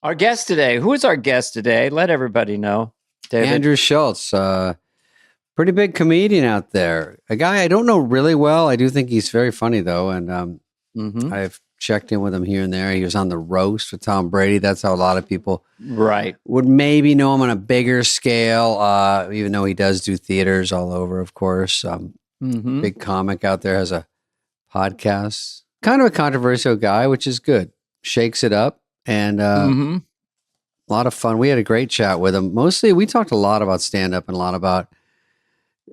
Our guest today. Who is our guest today? Let everybody know. David. Andrew Schulz, pretty big comedian out there. A guy I don't know really well. I do think he's very funny though, and I've checked in with him here and there. He was on the roast with Tom Brady. That's how a lot of people would maybe know him on a bigger scale, even though he does do theaters all over, of course. Big comic out there, has a podcast. Kind of a controversial guy, which is good. Shakes it up. And a lot of fun. We had a great chat with him. Mostly, we talked a lot about stand-up and a lot about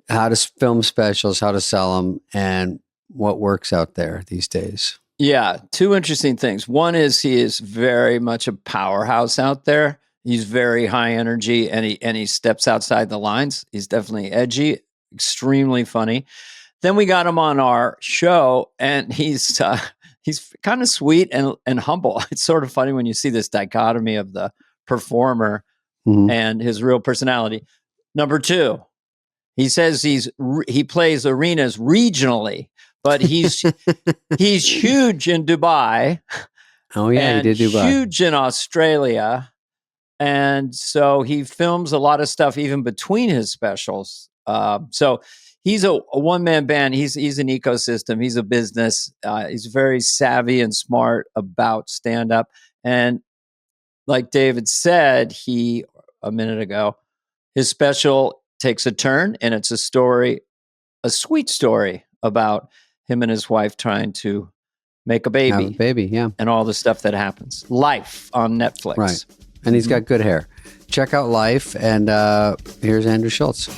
how to film specials, how to sell them, and what works out there these days. Yeah, two interesting things. One is he is very much a powerhouse out there. He's very high energy, and he steps outside the lines. He's definitely edgy, extremely funny. Then we got him on our show, and he's kind of sweet and humble. It's sort of funny when you see this dichotomy of the performer and his real personality. Number two, he says he plays arenas regionally, but he's huge in Dubai. Oh yeah, he did Dubai. Huge in Australia, and so he films a lot of stuff even between his specials. So he's a one-man band. He's an ecosystem. He's a business. He's very savvy and smart about stand-up. And like David said, a minute ago, his special takes a turn, and it's a sweet story about him and his wife trying to make a baby. Have a baby, yeah. And all the stuff that happens. Life on Netflix. Right. And he's got good hair. Check out Life. And here's Andrew Schulz.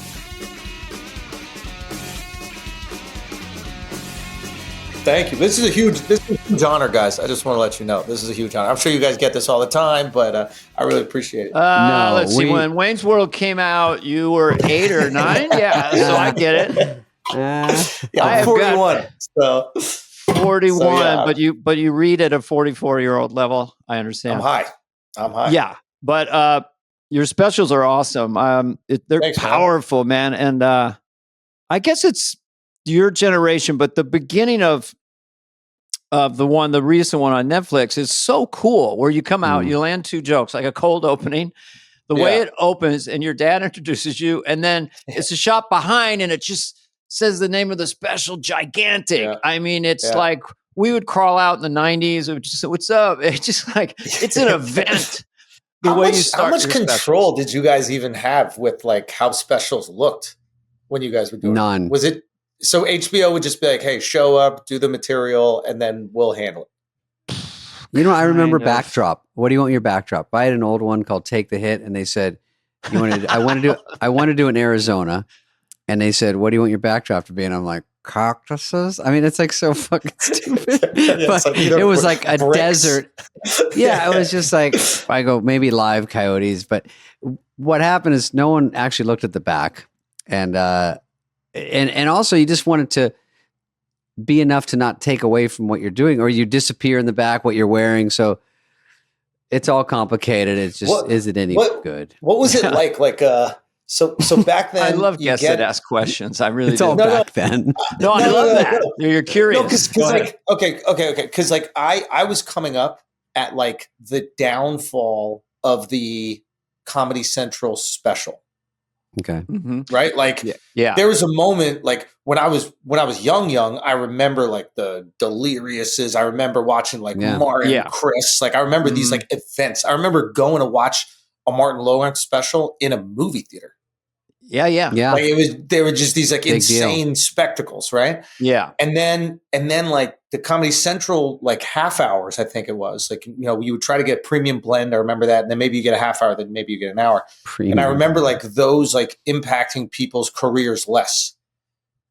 Thank you. This is a huge honor, guys. I just want to let you know this is a huge honor. I'm sure you guys get this all the time, but I really appreciate it. Let's see. When Wayne's World came out, you were 8 or 9. Yeah, so I get it. I'm 41. So 41, so, yeah. but you read at a 44-year-old level. I understand. I'm high. Yeah, but your specials are awesome. They're powerful, man. And I guess it's your generation, but the beginning of the recent one on Netflix is so cool, where you come out, you land 2 jokes, like a cold opening, the way it opens, and your dad introduces you, and then it's a shot behind, and it just says the name of the special, gigantic. Yeah. I mean, it's like we would crawl out in the 90s. It would just, what's up? It's just like, it's an event. How much control did you guys even have with like how specials looked when you guys were doing None. It? Was it? So HBO would just be like, hey, show up, do the material, and then we'll handle it. You know, I remember Backdrop. What do you want your backdrop? I had an old one called Take the Hit, and they said, I want to do in Arizona. And they said, what do you want your backdrop to be? And I'm like, cactuses? I mean, it's like so fucking stupid. But like, it was like a desert. Yeah, it was just like, I go, maybe live coyotes. But what happened is no one actually looked at the back. And also you just wanted to be enough to not take away from what you're doing, or you disappear in the back, what you're wearing. So it's all complicated. It's just, is it any good? What was it like? So back then, I love guests that ask questions. I really do. Back then. No, I love that. You're curious. No, because like, okay. Because like I was coming up at like the downfall of the Comedy Central special. Okay. Right. Like, there was a moment like when I was young, I remember like the Deliriouses. I remember watching like Martin, Chris. Like I remember these like events. I remember going to watch a Martin Lawrence special in a movie theater. Yeah. Like they were just these like big insane deal. Spectacles, right? Yeah. And then like the Comedy Central like half hours, I think it was like, you know, you would try to get premium blend. I remember that. And then maybe you get a half hour, then maybe you get an hour. Premium. And I remember like those like impacting people's careers less.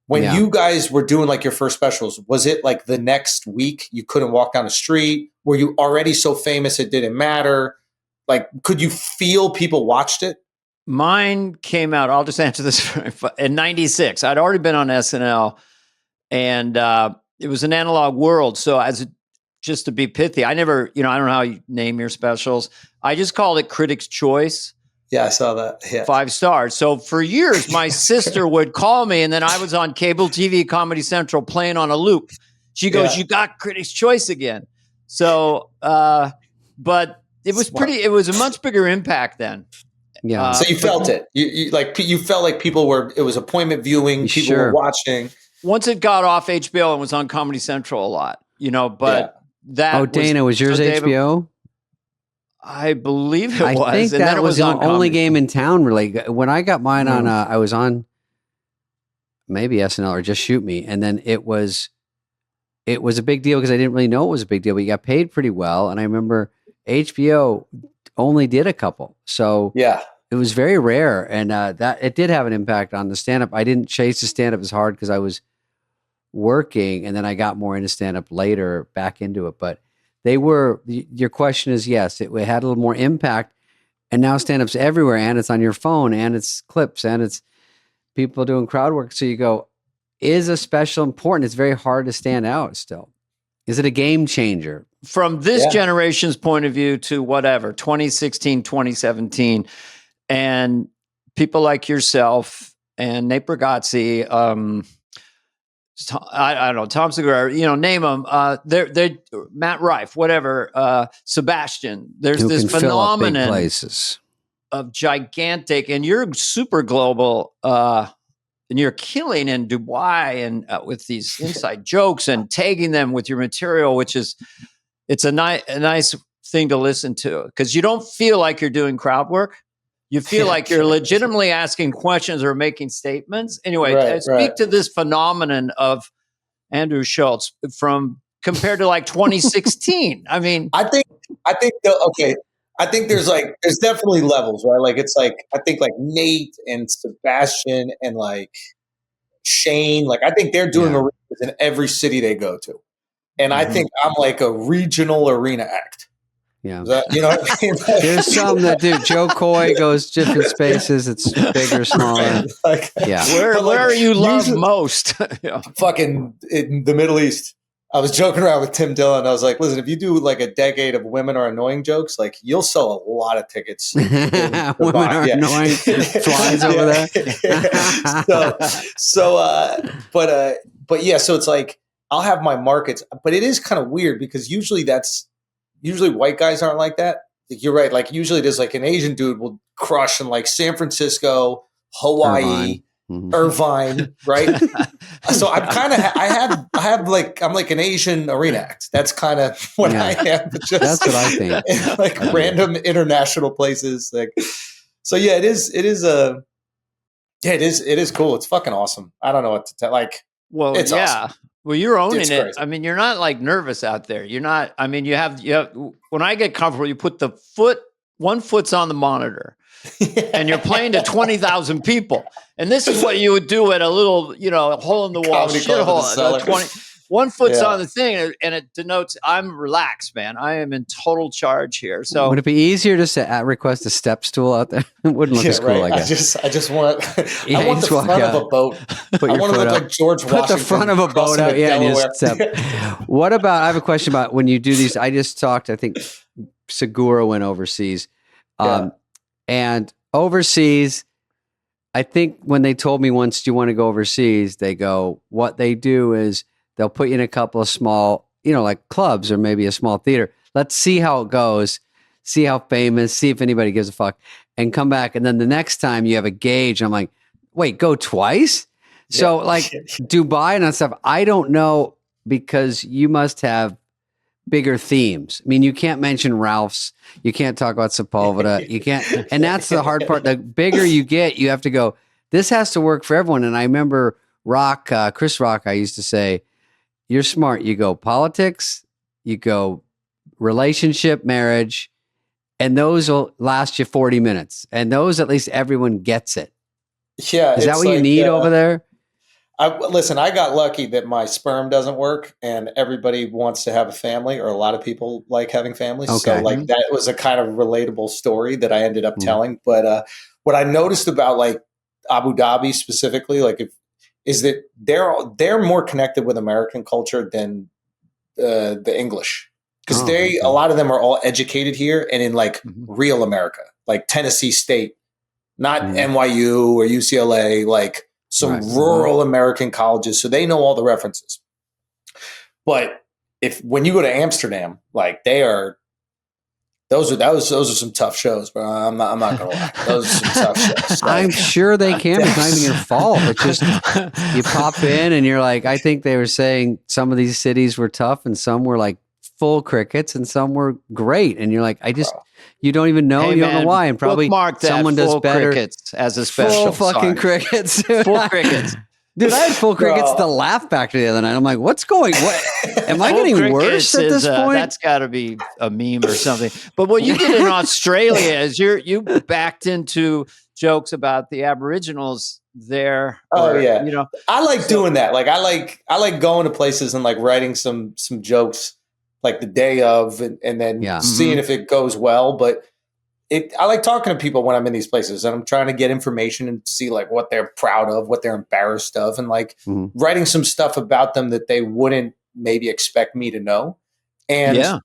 When you guys were doing like your first specials, was it like the next week you couldn't walk down the street? Were you already so famous it didn't matter? Like, could you feel people watched it? Mine came out, I'll just answer this, in 96. I'd already been on SNL, and it was an analog world. So just to be pithy, I never, I don't know how you name your specials. I just called it Critics' Choice. Yeah, I saw that. Yeah. 5 stars. So for years, my sister would call me, and then I was on cable TV, Comedy Central, playing on a loop. She goes, you got Critics' Choice again. So, but It was a much bigger impact then. Yeah. So you felt it. You felt like it was appointment viewing. People were watching. Once it got off HBO and was on Comedy Central a lot, but that. Oh, Dana, was yours HBO? I believe it was. I think that was the only game in town, really. When I got mine on, I was on maybe SNL or Just Shoot Me. And then it was a big deal because I didn't really know it was a big deal, but you got paid pretty well. And I remember HBO only did a couple. So it was very rare. And that it did have an impact on the stand-up. I didn't chase the stand-up as hard because I was working. And then I got more into stand-up later, back into it. But your question is, yes, it had a little more impact. And now stand-up's everywhere. And it's on your phone. And it's clips. And it's people doing crowd work. So you go, is a special important? It's very hard to stand out still. Is it a game changer? From this generation's point of view to whatever, 2016, 2017, and people like yourself and Nate Bargatze, I don't know, Tom Segura, name them. They're Matt Rife, whatever, Sebastian. There's this phenomenon of gigantic, and you're super global, and you're killing in Dubai and with these inside jokes and tagging them with your material, which is it's a nice thing to listen to because you don't feel like you're doing crowd work. You feel like you're legitimately asking questions or making statements. Anyway, speak to this phenomenon of Andrew Schulz compared to like 2016. I mean, I think there's definitely levels, right? Like it's like I think like Nate and Sebastian and like Shane, like I think they're doing arenas in every city they go to, and I think I'm like a regional arena act. Yeah, you know what I mean? There's some that do. Joe Coy goes different spaces. It's bigger, smaller. Where are you loved most? Fucking in the Middle East. I was joking around with Tim Dillon. I was like, listen, if you do like a decade of women are annoying jokes, like you'll sell a lot of tickets. Women are annoying. Flies over there. But yeah, so it's like, I'll have my markets, but it is kind of weird because usually white guys aren't like that. Like, you're right. Like usually there's like an Asian dude will crush in like San Francisco, Hawaii, Irvine, right? So I'm kind of, I'm like an Asian arena act. That's kind of what I am. That's what I think. In like random international places. Like, so yeah, it is cool. It's fucking awesome. I don't know what to tell. Like, well, it's awesome. Well, you're owning it. I mean, you're not like nervous out there. You're not, I mean, you have, when I get comfortable, you put one foot's on the monitor. And you're playing to 20,000 people. And this is what you would do at a little, hole in the wall shithole. One foot's on the thing, and it denotes I'm relaxed, man. I am in total charge here. So would it be easier to request a step stool out there? It wouldn't look as cool, I guess. I just want I want the front of a boat. I want to look like George Washington. Put the front of a boat out, and you step. What about? I have a question about when you do these. I just talked. I think Segura went overseas. And overseas, I think when they told me once, do you want to go overseas? They go, what they do is they'll put you in a couple of small, like clubs or maybe a small theater. Let's see how it goes, see how famous, see if anybody gives a fuck, and come back. And then the next time you have a gauge. I'm like, wait, go twice? Yeah. So like Dubai and that stuff, I don't know because you must have bigger themes. I mean, you can't mention Ralph's. You can't talk about Sepulveda. You can't. And that's the hard part. The bigger you get, you have to go, this has to work for everyone. And I remember Chris Rock, I used to say, you're smart. You go politics, you go relationship, marriage, and those will last you 40 minutes. And those, at least everyone gets it. Yeah. Is that what you need over there? Listen, I got lucky that my sperm doesn't work and everybody wants to have a family, or a lot of people like having families. Okay. So like that was a kind of relatable story that I ended up telling. But what I noticed about like Abu Dhabi specifically, is that they're more connected with American culture than the English. Because a lot of them are all educated here and in like real America, like Tennessee State, not NYU or UCLA, like some rural American colleges. So they know all the references. But when you go to Amsterdam, like the those are some tough shows, bro. I'm not gonna lie. Those are some tough shows. I'm sure they can. It's not even your fault. It's just you pop in and you're like, I think they were saying some of these cities were tough and some were like full crickets and some were great. And you're like, you don't even know. Hey, you don't know why. And probably someone does better. Crickets as a special. Full fucking crickets. Full crickets. Dude, I had full crickets at the Laugh Factory the other night. I'm like, what? Am I getting worse at this point? That's got to be a meme or something. But what you did in Australia is you backed into jokes about the Aboriginals there. Yeah. I like doing that. Like I like going to places and like writing some jokes like the day of and then seeing if it goes well. But I like talking to people when I'm in these places and I'm trying to get information and see like what they're proud of, what they're embarrassed of, and like writing some stuff about them that they wouldn't maybe expect me to know. And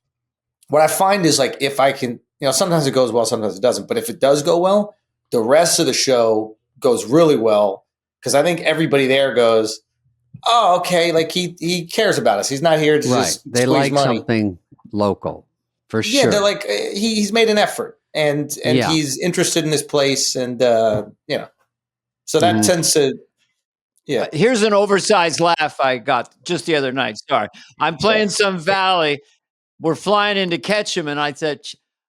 what I find is like, if I can, sometimes it goes well, sometimes it doesn't. But if it does go well, the rest of the show goes really well. Cause I think everybody there goes, oh, okay. Like he cares about us. He's not here to just they like money. Something local for sure. Yeah. They're like, he's made an effort. And he's interested in this place, and so that tends to. Yeah. Here's an oversized laugh I got just the other night. Sorry, I'm playing some valley. We're flying into Ketchum, and I said,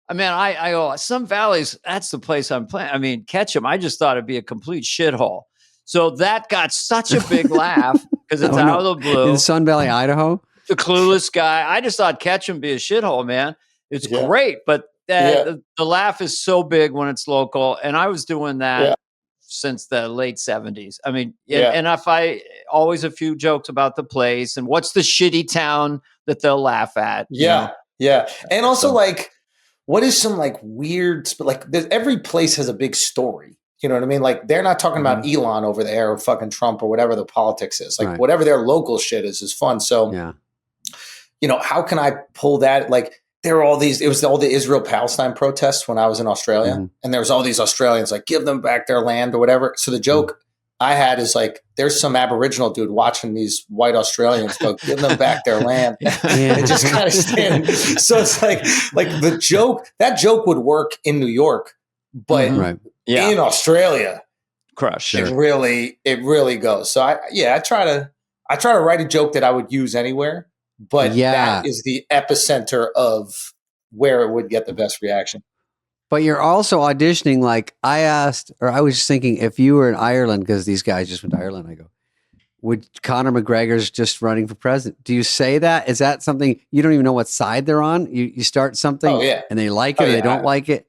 I go, some valleys. That's the place I'm playing. I mean, Ketchum. I just thought it'd be a complete shithole. So that got such a big laugh because it's out of the blue in Sun Valley, Idaho. The clueless guy. I just thought Ketchum be a shithole, man. It's great, but. The laugh is so big when it's local, and I was doing that since the late 70s. I mean, and if I always a few jokes about the place and what's the shitty town that they'll laugh at. Yeah. And also like, what is some like weird, like every place has a big story. You know what I mean? Like they're not talking about Elon over there or fucking Trump or whatever the politics is. Like whatever their local shit is fun. So, how can I pull that? Like, it was all the Israel-Palestine protests when I was in Australia. And there was all these Australians like, give them back their land or whatever. So the joke I had is like, there's some Aboriginal dude watching these white Australians go, give them back their land. And just kind of stand. So it's like that joke would work in New York, but in Australia, crush. It really goes. So I try to write a joke that I would use anywhere. But that is the epicenter of where it would get the best reaction. But you're also auditioning. Like I was just thinking, if you were in Ireland, because these guys just went to Ireland, I go, would Conor McGregor's just running for president? Do you say that? Is that something you don't even know what side they're on? You start something and they like it or they don't like it?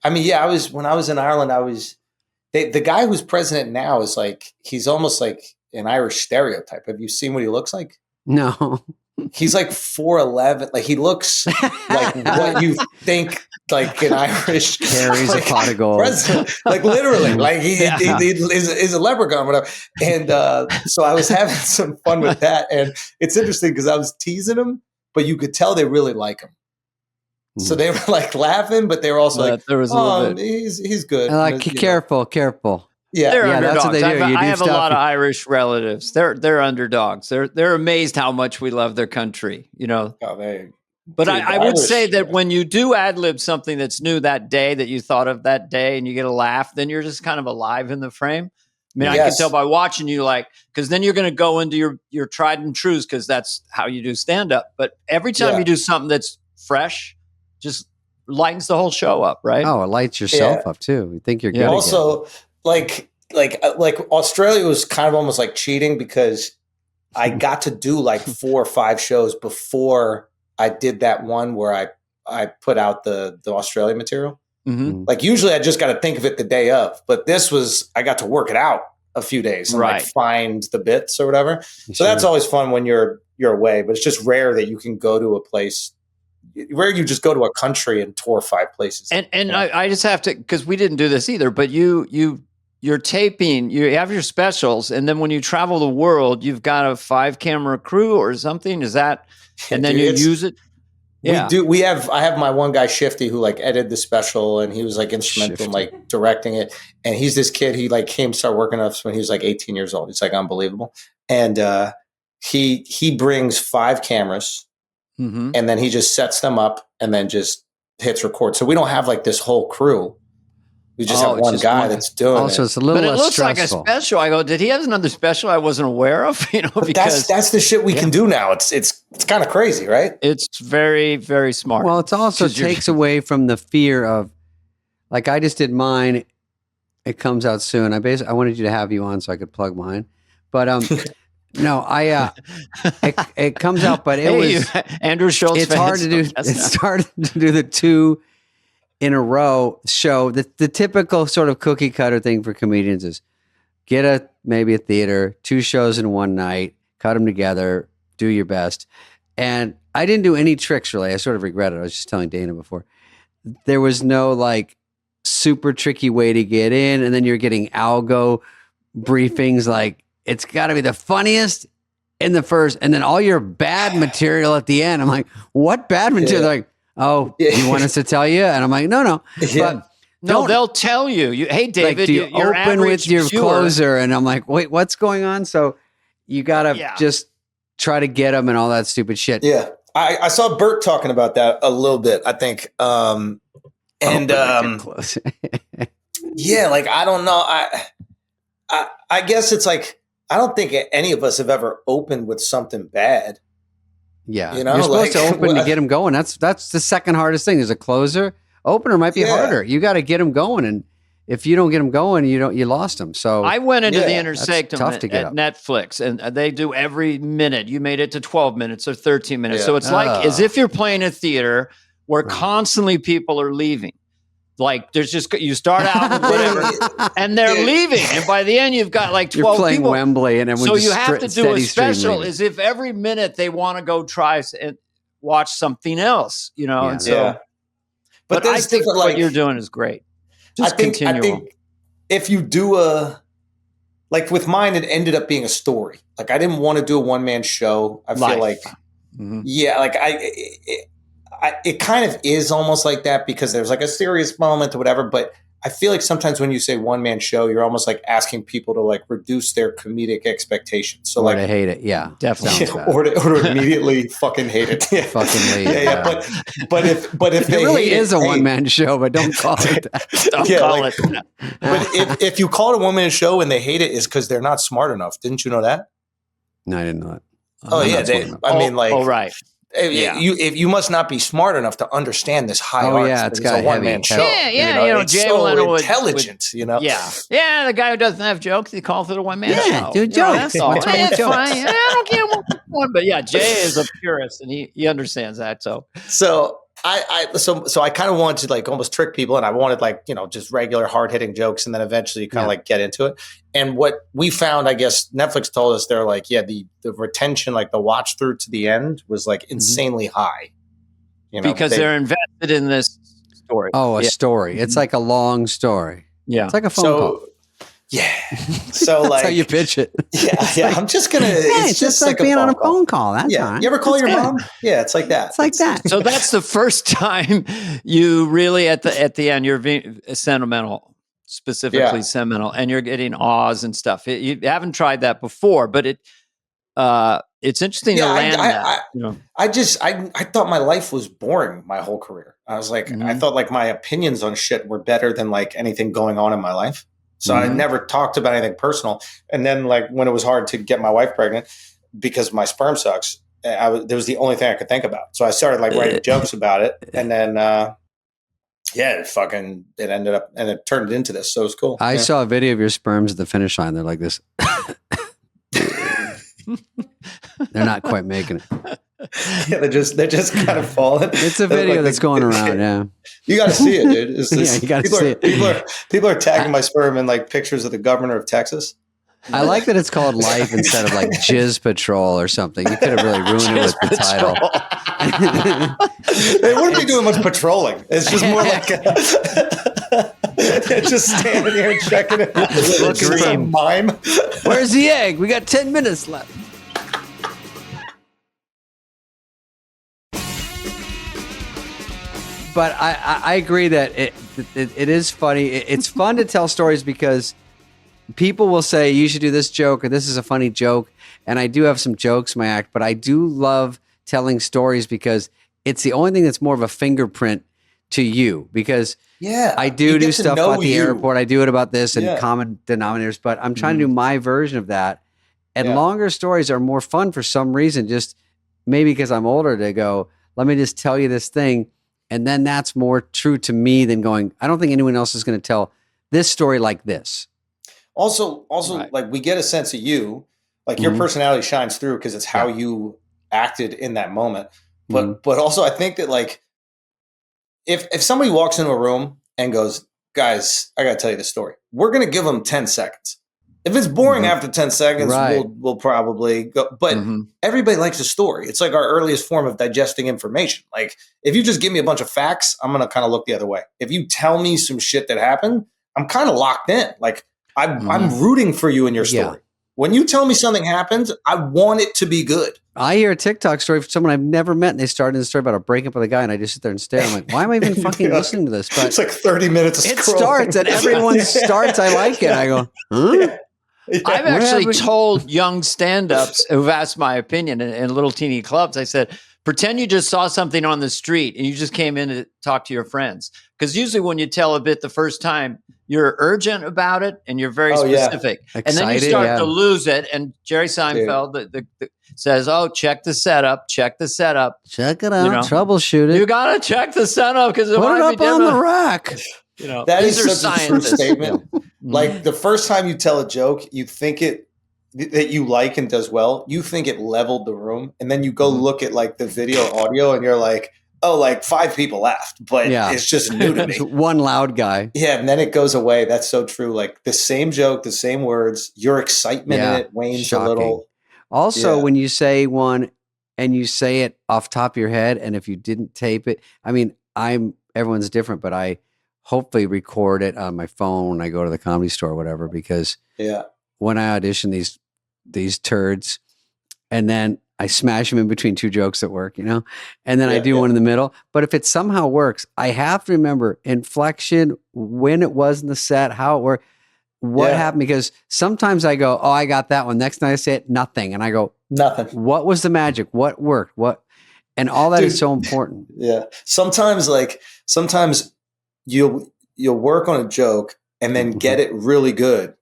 I mean, when I was in Ireland, the guy who's president now is like, he's almost like an Irish stereotype. Have you seen what he looks like? No. He's like 4'11". Like he looks like what you think like an Irish carries a pot of gold. President. Like literally, like he is a leprechaun, whatever. And so I was having some fun with that, and it's interesting because I was teasing him, but you could tell they really like him. So they were like laughing, but they were also like, there was a little bit. He's good. Like careful. Yeah, they're underdogs. That's what they do. I have a lot of Irish relatives. They're underdogs. They're amazed how much we love their country. But I would say that when you do ad lib something that's new that day that you thought of that day, and you get a laugh, then you're just kind of alive in the frame. I mean, I can tell by watching you, like, because then you're going to go into your tried and trues because that's how you do stand up. But every time you do something that's fresh, just lightens the whole show up, right? Oh, it lights yourself up too. You think you're good. Also, like Australia was kind of almost like cheating because I got to do like 4 or 5 shows before I did that one where I put out the Australia material. Like usually I just got to think of it the day of, but this was, I got to work it out a few days and like find the bits or whatever. So that's always fun when you're away, but it's just rare that you can go to a place where you just go to a country and tour 5 places. And I just have to, because we didn't do this either, but you're taping, you have your specials, and then when you travel the world, you've got a 5-camera crew or something. Is that, and then you use it? Yeah. I have my one guy Shifty who like edited the special, and he was like instrumental in like directing it. And he's this kid, he like started working with us when he was like 18 years old. It's like unbelievable. And he brings 5 cameras and then he just sets them up and then just hits record. So we don't have like this whole crew. We just have one guy that's doing also, it's a little less less stressful. stressful. Like a special. I go, did he have another special I wasn't aware of? Because that's the shit we can do now. It's kind of crazy, right? It's very, very smart. Well, it also takes away from the fear of, like, I just did mine. It comes out soon. I wanted you to have you on so I could plug mine, but no, it comes out, but it was Andrew Schulz. It's hard to do. It's hard to do the 2 in a row show. The typical sort of cookie cutter thing for comedians is get maybe a theater, 2 shows in one night, cut them together, do your best. And I didn't do any tricks really. I sort of regret it. I was just telling Dana before. There was no like super tricky way to get in, and then you're getting algo briefings like it's got to be the funniest in the first, and then all your bad material at the end. I'm like, what bad material? They're like, oh, you want us to tell you? And I'm like, no. But no, they'll tell you. Hey, David, like, do you open with your closer? And I'm like, wait, what's going on? So you got to just try to get them and all that stupid shit. Yeah. I saw Bert talking about that a little bit, I think. Yeah, like, I don't know. I guess it's like, I don't think any of us have ever opened with something bad. Yeah, you know, you're supposed to open to get them going. That's the second hardest thing. There's a closer. Opener might be harder. You got to get them going, and if you don't get them going, you lost them. So I went into the Inner Sanctum at Netflix, and they do every minute. You made it to 12 minutes or 13 minutes. So it's like as if you're playing a theater where constantly people are leaving. Like there's just, you start out with whatever and they're leaving. And by the end, you've got like 12 You're playing people. Wembley and everyone's so you have to do a special as if every minute they want to go try and watch something else, you know? And so, but I think what you're doing is great. Just continue. I think if you do like with mine, it ended up being a story. Like I didn't want to do a one-man show. I feel like, like it kind of is almost like that because there's like a serious moment or whatever. But I feel like sometimes when you say one man show, you're almost like asking people to like reduce their comedic expectations. So to hate it. Yeah, definitely. Or to immediately fucking hate it. Yeah. Fucking hate it. Yeah. But if it really is a one man show, but don't call it that. Don't call it. But if you call it a one man show and they hate it, is because they're not smart enough. Didn't you know that? No, I didn't know that. Oh yeah, I mean like. Oh right. Yeah. You must not be smart enough to understand this high art. Yeah, it's got a one-man show. Yeah, you know, it's Jay so intelligent, you know? Yeah, the guy who doesn't have jokes, he calls it a one-man show. Yeah, do jokes. That's all. It's fine. I don't care one. But yeah, Jay is a purist, and he understands that. So I kind of wanted to like almost trick people, and I wanted like, you know, just regular hard-hitting jokes, and then eventually you kind of like get into it. And what we found, I guess Netflix told us, they're like, the retention, like the watch through to the end was like insanely high. You know, because they're invested in this story. Oh, a story. It's like a long story. Yeah. It's like a phone call. Yeah. So like that's how you pitch it. Yeah. I'm just gonna it's just like being on a phone call. That's fine. You ever call your mom? Yeah, it's like that. It's like that. So that's the first time you really at the end you're being sentimental. Specifically sentimental, and you're getting awes and stuff. You haven't tried that before, but it's interesting to land that. I thought my life was boring my whole career. I was like, I thought like my opinions on shit were better than like anything going on in my life. So I never talked about anything personal. And then like when it was hard to get my wife pregnant because my sperm sucks, there was the only thing I could think about. So I started like writing jokes about it, and then. It ended up and it turned into this. So it was cool. I saw a video of your sperms at the finish line. They're like this. They're not quite making it. Yeah, they're just kind of falling. It's a video that's going around. Yeah. You got to see it, dude. You got to see it. People are tagging my sperm in like pictures of the governor of Texas. I like that it's called Life instead of like Jizz Patrol or something. You could have really ruined it with the title. They wouldn't be doing much patrolling. It's just more like just standing here and checking it. Looking for some mime. Where's the egg? We got 10 minutes left. But I agree that it is funny. It's fun to tell stories because people will say, you should do this joke or this is a funny joke. And I do have some jokes in my act, but I do love telling stories because it's the only thing that's more of a fingerprint to you because yeah, I do stuff at the airport. I do it about this and common denominators, but I'm trying to do my version of that. And longer stories are more fun for some reason, just maybe because I'm older to go, let me just tell you this thing. And then that's more true to me than going, I don't think anyone else is going to tell this story like this. Also, like we get a sense of you, like your personality shines through because it's how you acted in that moment. But also I think that like if somebody walks into a room and goes, guys, I got to tell you this story, we're going to give them 10 seconds. If it's boring after 10 seconds, we'll probably go. But everybody likes a story. It's like our earliest form of digesting information. Like if you just give me a bunch of facts, I'm going to kind of look the other way. If you tell me some shit that happened, I'm kind of locked in. Like I'm rooting for you in your story. Yeah. When you tell me something happened, I want it to be good. I hear a TikTok story from someone I've never met, and they started a story about a breakup with a guy, and I just sit there and stare. I'm like, why am I even fucking listening to this? But it's like 30 minutes of it starts, and everyone starts. I like it. I go, huh? Yeah. I've actually told young stand-ups who've asked my opinion in little teeny clubs, I said, pretend you just saw something on the street and you just came in to talk to your friends. Because usually when you tell a bit the first time, you're urgent about it and you're very specific. Excited, and then you start to lose it. And Jerry Seinfeld the says, oh, check the setup. Check it out. Troubleshoot it. You got to check the setup because it might be up on the rack. That is such a true statement. Like the first time you tell a joke, you think that you like and does well, you think it leveled the room, and then you go look at like the video audio and you're like, oh, like 5 people laughed, but it's just new to me. One loud guy. Yeah, and then it goes away. That's so true. Like the same joke, the same words, your excitement in it wanes a little. Also, when you say one and you say it off top of your head, and if you didn't tape it, I mean, everyone's different, but I hopefully record it on my phone when I go to the Comedy Store or whatever, because when I audition these turds and then I smash them in between 2 jokes at work, and then I do one in the middle. But if it somehow works, I have to remember inflection, when it was in the set, how it worked, what happened, because sometimes I go, oh, I got that one. Next night I say it, nothing. And I go, nothing. What was the magic? What worked? And all that is so important. Yeah. Sometimes you'll work on a joke and then get it really good.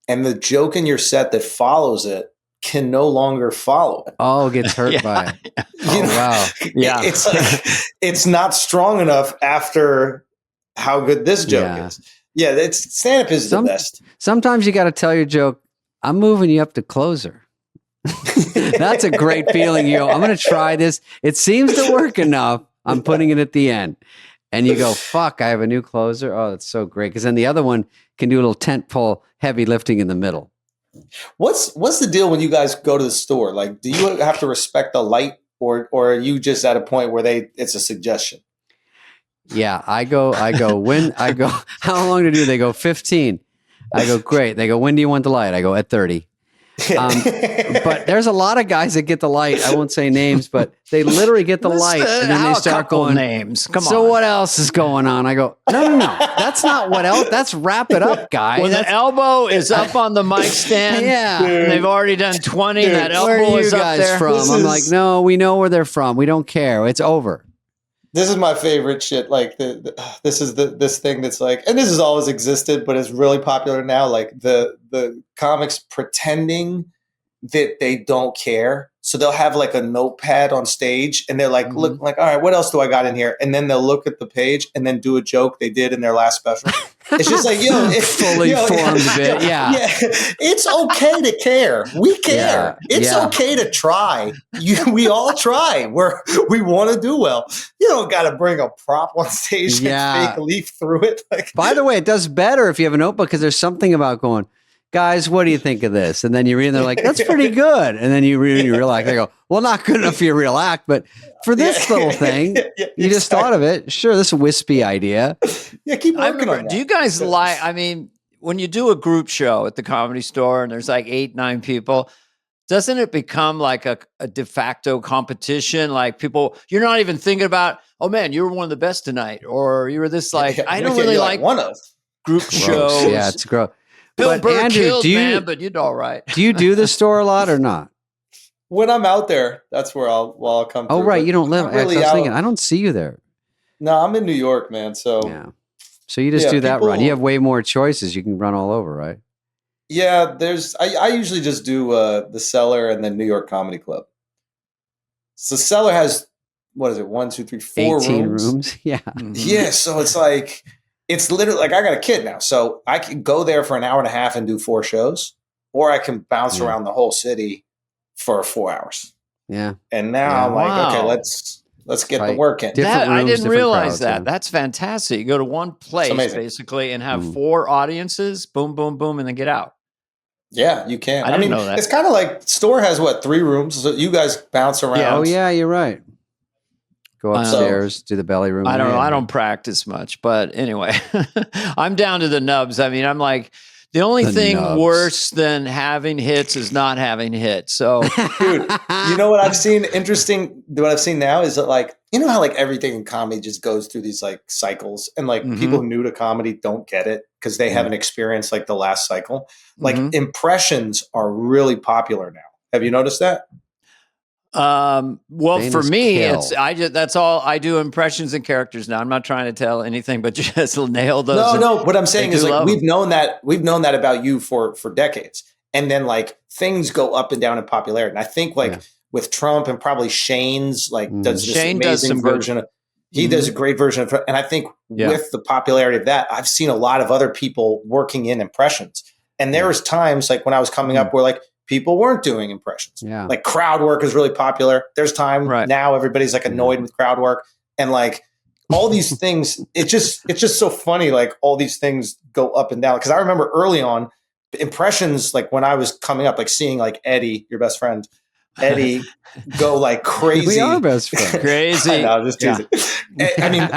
And the joke in your set that follows it can no longer follow it. Oh, gets hurt by it. Wow. Yeah. It's like, it's not strong enough after how good this joke is. Yeah. Stand-up is the best. Sometimes you got to tell your joke, I'm moving you up to closer. That's a great feeling. I'm going to try this. It seems to work enough. I'm putting it at the end. And you go, fuck, I have a new closer. Oh, that's so great. Because then the other one can do a little tent pole heavy lifting in the middle. What's the deal when you guys go to the store? Like, do you have to respect the light, or are you just at a point where it's a suggestion? Yeah, I go, how long to do? They go 15. I go, great. They go, when do you want the light? I go, at 30. But there's a lot of guys that get the light. I won't say names, but they literally get the light and then they start going names. Come on. So what else is going on? I go, no. That's not what else. That's wrap it up, guy. When the elbow is up on the mic stand, and they've already done 20, that elbow is up there. Where are you guys from? I'm like, no, we know where they're from. We don't care. It's over. This is my favorite shit. Like this is this thing that's like, and this has always existed, but it's really popular now. Like the comics pretending that they don't care. So they'll have like a notepad on stage and they're like, look, like, all right, what else do I got in here? And then they'll look at the page and then do a joke they did in their last special. It's just like, it's fully formed a bit. Yeah. It's okay to care. We care. It's okay to try. We all try. We want to do well. You don't got to bring a prop on stage and fake leaf through it. Like, by the way, it does better if you have a notebook, because there's something about going, guys, what do you think of this? And then you read and they're like, that's pretty good. And then you read and you realize, they go, well, not good enough for your real act, but for this little thing, you just thought of it. Sure, this wispy idea. Yeah, keep working on that. Do you guys when you do a group show at the Comedy Store and there's like 8-9 people, doesn't it become like a de facto competition? Like people, you're not even thinking about, oh man, you were one of the best tonight. Or you were this I don't really like one of group shows. Yeah, it's gross. Bill Burr killed, man, but you do all right. Do you do the store a lot or not? When I'm out there, that's where I'll come. Oh, right. You don't live. Really I was thinking, I don't see you there. No, I'm in New York, man. So yeah. So you just do that run. You have way more choices. You can run all over, right? Yeah, I usually just do the Cellar and then New York Comedy Club. So the Cellar has, what is it, 1, 2, 3, 4 18 rooms? Yeah. Mm-hmm. Yeah, so it's like, it's literally like I got a kid now. So I can go there for an hour and a half and do 4 shows, or I can bounce around the whole city for 4 hours. Yeah. And now I'm like, okay, let's get the work in. I didn't realize that. That's fantastic. You go to one place basically and have 4 audiences, boom, boom, boom, and then get out. Yeah, you can. I didn't know that. It's kind of like Store has 3 rooms. So you guys bounce around. Yeah. Oh yeah, you're right. Go upstairs, do the belly room. I don't know. I don't practice much, but anyway, I'm down to the nubs. I mean, I'm like, the only thing worse than having hits is not having hits. So, dude, you know what I've seen interesting? What I've seen now is that, like, you know how like everything in comedy just goes through these like cycles, and like people new to comedy don't get it because they haven't experienced like the last cycle. Like impressions are really popular now. Have you noticed that? Well, for me, that's all I do, impressions and characters now. I'm not trying to tell anything, but just nail those. No. What I'm saying is like we've known that about you for decades, and then like things go up and down in popularity. And I think like with Trump and probably Shane's like does this amazing version of. He does a great version of, and I think with the popularity of that, I've seen a lot of other people working in impressions. And there was times like when I was coming up where like people weren't doing impressions. Yeah. Like crowd work is really popular. There's time now everybody's like annoyed with crowd work, and like all these things, it's just so funny. Like all these things go up and down. Cause I remember early on impressions, like when I was coming up, like seeing like Eddie, your best friend, Eddie go like crazy. We are best friends. Crazy. I know, I'm just teasing. I mean,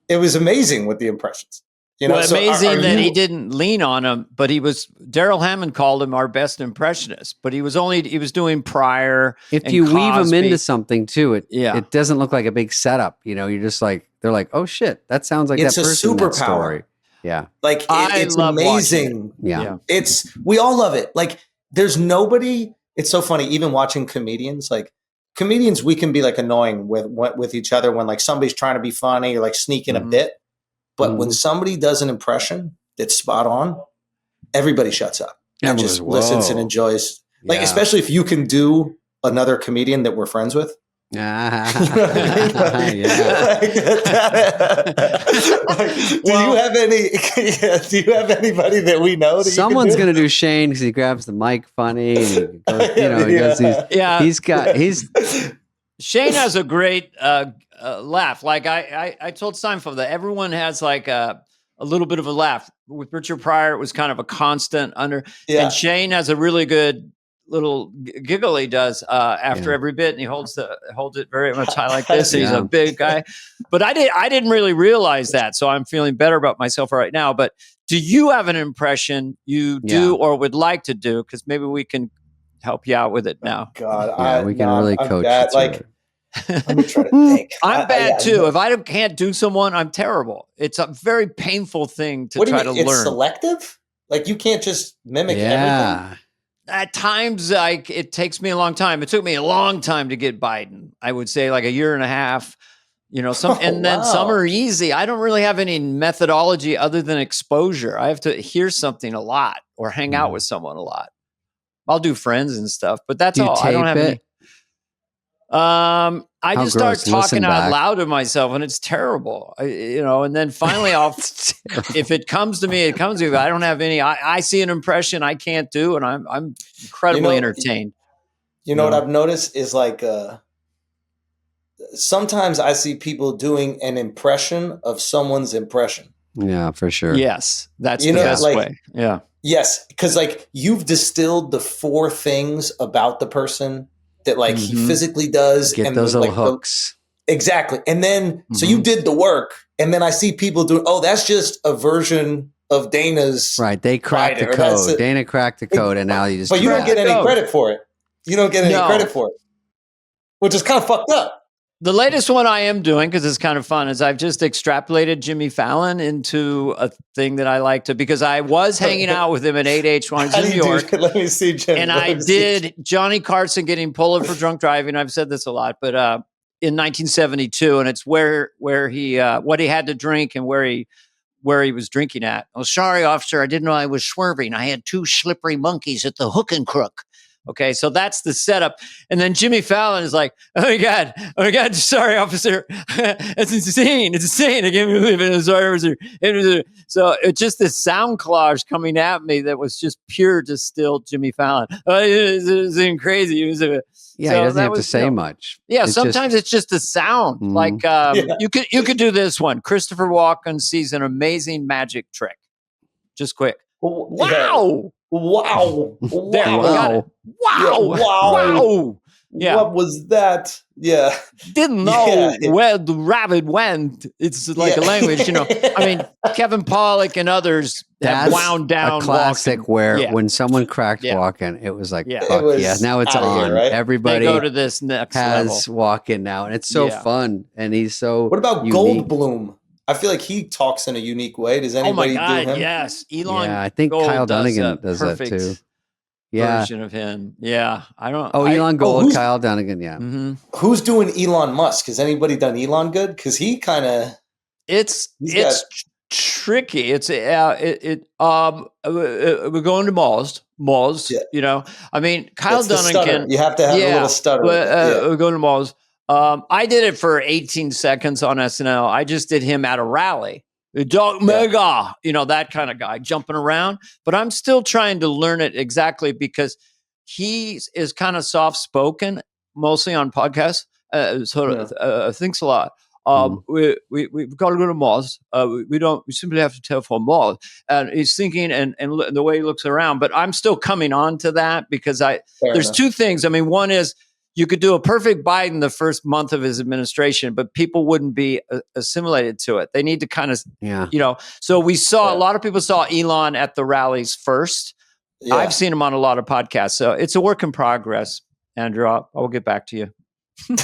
it was amazing with the impressions. You know, well, amazing that he didn't lean on him, but Daryl Hammond called him our best impressionist, but he was doing Pryor. If you weave him into something too, it doesn't look like a big setup. You know, you're just like, they're like, oh shit, that sounds like it's that person. It's a superpower. Story. Yeah. Like it's amazing. Yeah. We all love it. Like there's nobody, it's so funny, even watching comedians, like comedians, we can be like annoying with each other when like somebody's trying to be funny or like sneak in a bit. But when somebody does an impression that's spot on, everybody shuts up and just listens and enjoys. Like, especially if you can do another comedian that we're friends with. Do you have anybody that we know? That someone's going to do Shane because he grabs the mic funny. And he goes, he does these, Shane has a great laugh. Like I told Seinfeld that everyone has like a little bit of a laugh. With Richard Pryor, it was kind of a constant and Shane has a really good little giggle he does after every bit, and he holds it very much high like this. He's a big guy, but I didn't really realize that, so I'm feeling better about myself right now. But do you have an impression you do or would like to do? Because maybe we can help you out with it now. God, we can really coach you. Like, let me try to think. I'm bad too. If I can't do someone, I'm terrible. It's a very painful thing to try to learn. It's selective. Like you can't just mimic everything. At times, it takes me a long time. It took me a long time to get Biden. I would say like a year and a half. You know, then some are easy. I don't really have any methodology other than exposure. I have to hear something a lot or hang out with someone a lot. I'll do friends and stuff, but that's all. I don't have any. I just start talking out loud to myself, and it's terrible. And then finally, if it comes to me, it comes to me. But I don't have any. I see an impression I can't do, and I'm incredibly entertained. What I've noticed is like sometimes I see people doing an impression of someone's impression. Yeah, for sure. Yes, that's the best way. Yeah. Yes, because like you've distilled the 4 things about the person that like he physically does. Get those little hooks. Exactly. And then, so you did the work, and then I see people doing, that's just a version of Dana's. Right. They cracked the code. Dana cracked the code, and now you just. But you don't get any credit for it. You don't get any credit for it, which is kind of fucked up. The latest one I am doing, because it's kind of fun, is I've just extrapolated Jimmy Fallon into a thing that I like to, because I was hanging out with him at 8H1 in New York. Let me see, Jimmy. And I did Johnny Carson getting pulled for drunk driving. I've said this a lot, but in 1972, and it's where he what he had to drink and where he was drinking at. Oh, sorry, officer, I didn't know I was swerving. I had 2 slippery monkeys at the hook and crook. Okay, so that's the setup. And then Jimmy Fallon is like, oh my God, sorry, officer. It's insane. I can't believe it. Sorry, officer. So it's just this sound collage coming at me that was just pure distilled Jimmy Fallon. It's crazy. He doesn't have to say much. Yeah, sometimes it's just a sound. Like you could do this one. Christopher Walken sees an amazing magic trick. Just quick. Wow. Wow. There, we got it. Wow. Yeah, Wow. Yeah. What was that? Yeah. Didn't know where the rabbit went. It's like a language, I mean, Kevin Pollak and others have wound down. A classic Walken. where when someone cracked Walken, it was like, fuck now it's on. Here, right? Everybody they go to this next level. Walken now, and it's so fun. And he's so. What about unique. Goldblum? I feel like he talks in a unique way. Does anybody do him? Yes, Elon. Yeah, I think Gold Kyle Dunnigan does that too. Yeah, version of him. Yeah, I don't. Elon Gold, Kyle Dunnigan. Yeah. Mm-hmm. Who's doing Elon Musk? Has anybody done Elon good? Because he kind of. It's tricky. It's we're going to malls. Yeah. I mean, Kyle Dunnigan. You have to have a little stutter. We're going to malls. I did it for 18 seconds on SNL. I just did him at a rally. Dog mega, that kind of guy jumping around. But I'm still trying to learn it exactly because he is kind of soft spoken, mostly on podcasts. Thinks a lot. We've got to go to malls. We simply have to tell for malls. And he's thinking and the way he looks around. But I'm still coming on to that because there's 2 things. I mean, one is, you could do a perfect Biden the first month of his administration, but people wouldn't be assimilated to it. They need to kind of, So we saw a lot of people saw Elon at the rallies first. Yeah. I've seen him on a lot of podcasts. So it's a work in progress, Andrew. I'll get back to you. They're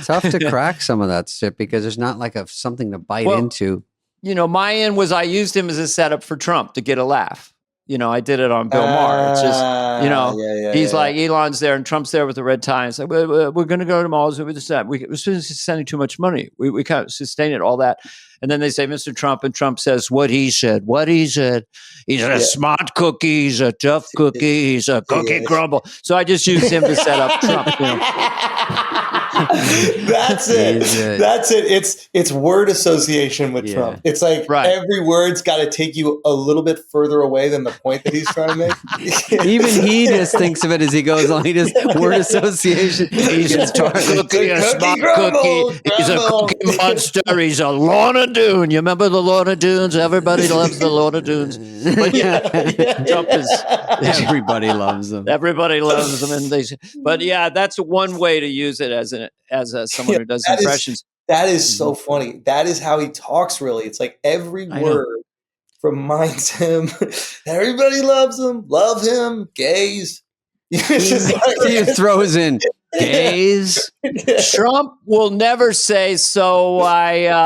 tough to crack some of that shit because there's not like something to bite into. My end was I used him as a setup for Trump to get a laugh. I did it on Bill Maher. It's just, he's like, Elon's there and Trump's there with the red tie. It's like, we're going to go to malls. We're spending too much money. We can't sustain it, all that. And then they say, Mr. Trump, and Trump says, what he said. He's a smart cookie. He's a tough cookie. He's a cookie crumble. So I just used him to set up Trump. That's it. That's it. It's word association with Trump. It's like every word's got to take you a little bit further away than the point that he's trying to make. Even he just thinks of it as he goes along. He just word association. He's a cookie, a smart cookie. He's a cookie monster. He's a Lorna Doone. You remember the Lorna Doones? Everybody loves the Lorna Doones. But Trump is. Everybody loves them. Everybody loves them, but that's one way to use it as someone who does impressions. That is so funny. That is how he talks. Really, it's like every word reminds him. Everybody loves him. Love him. Gays. He throws in gays. Trump will never say so. Like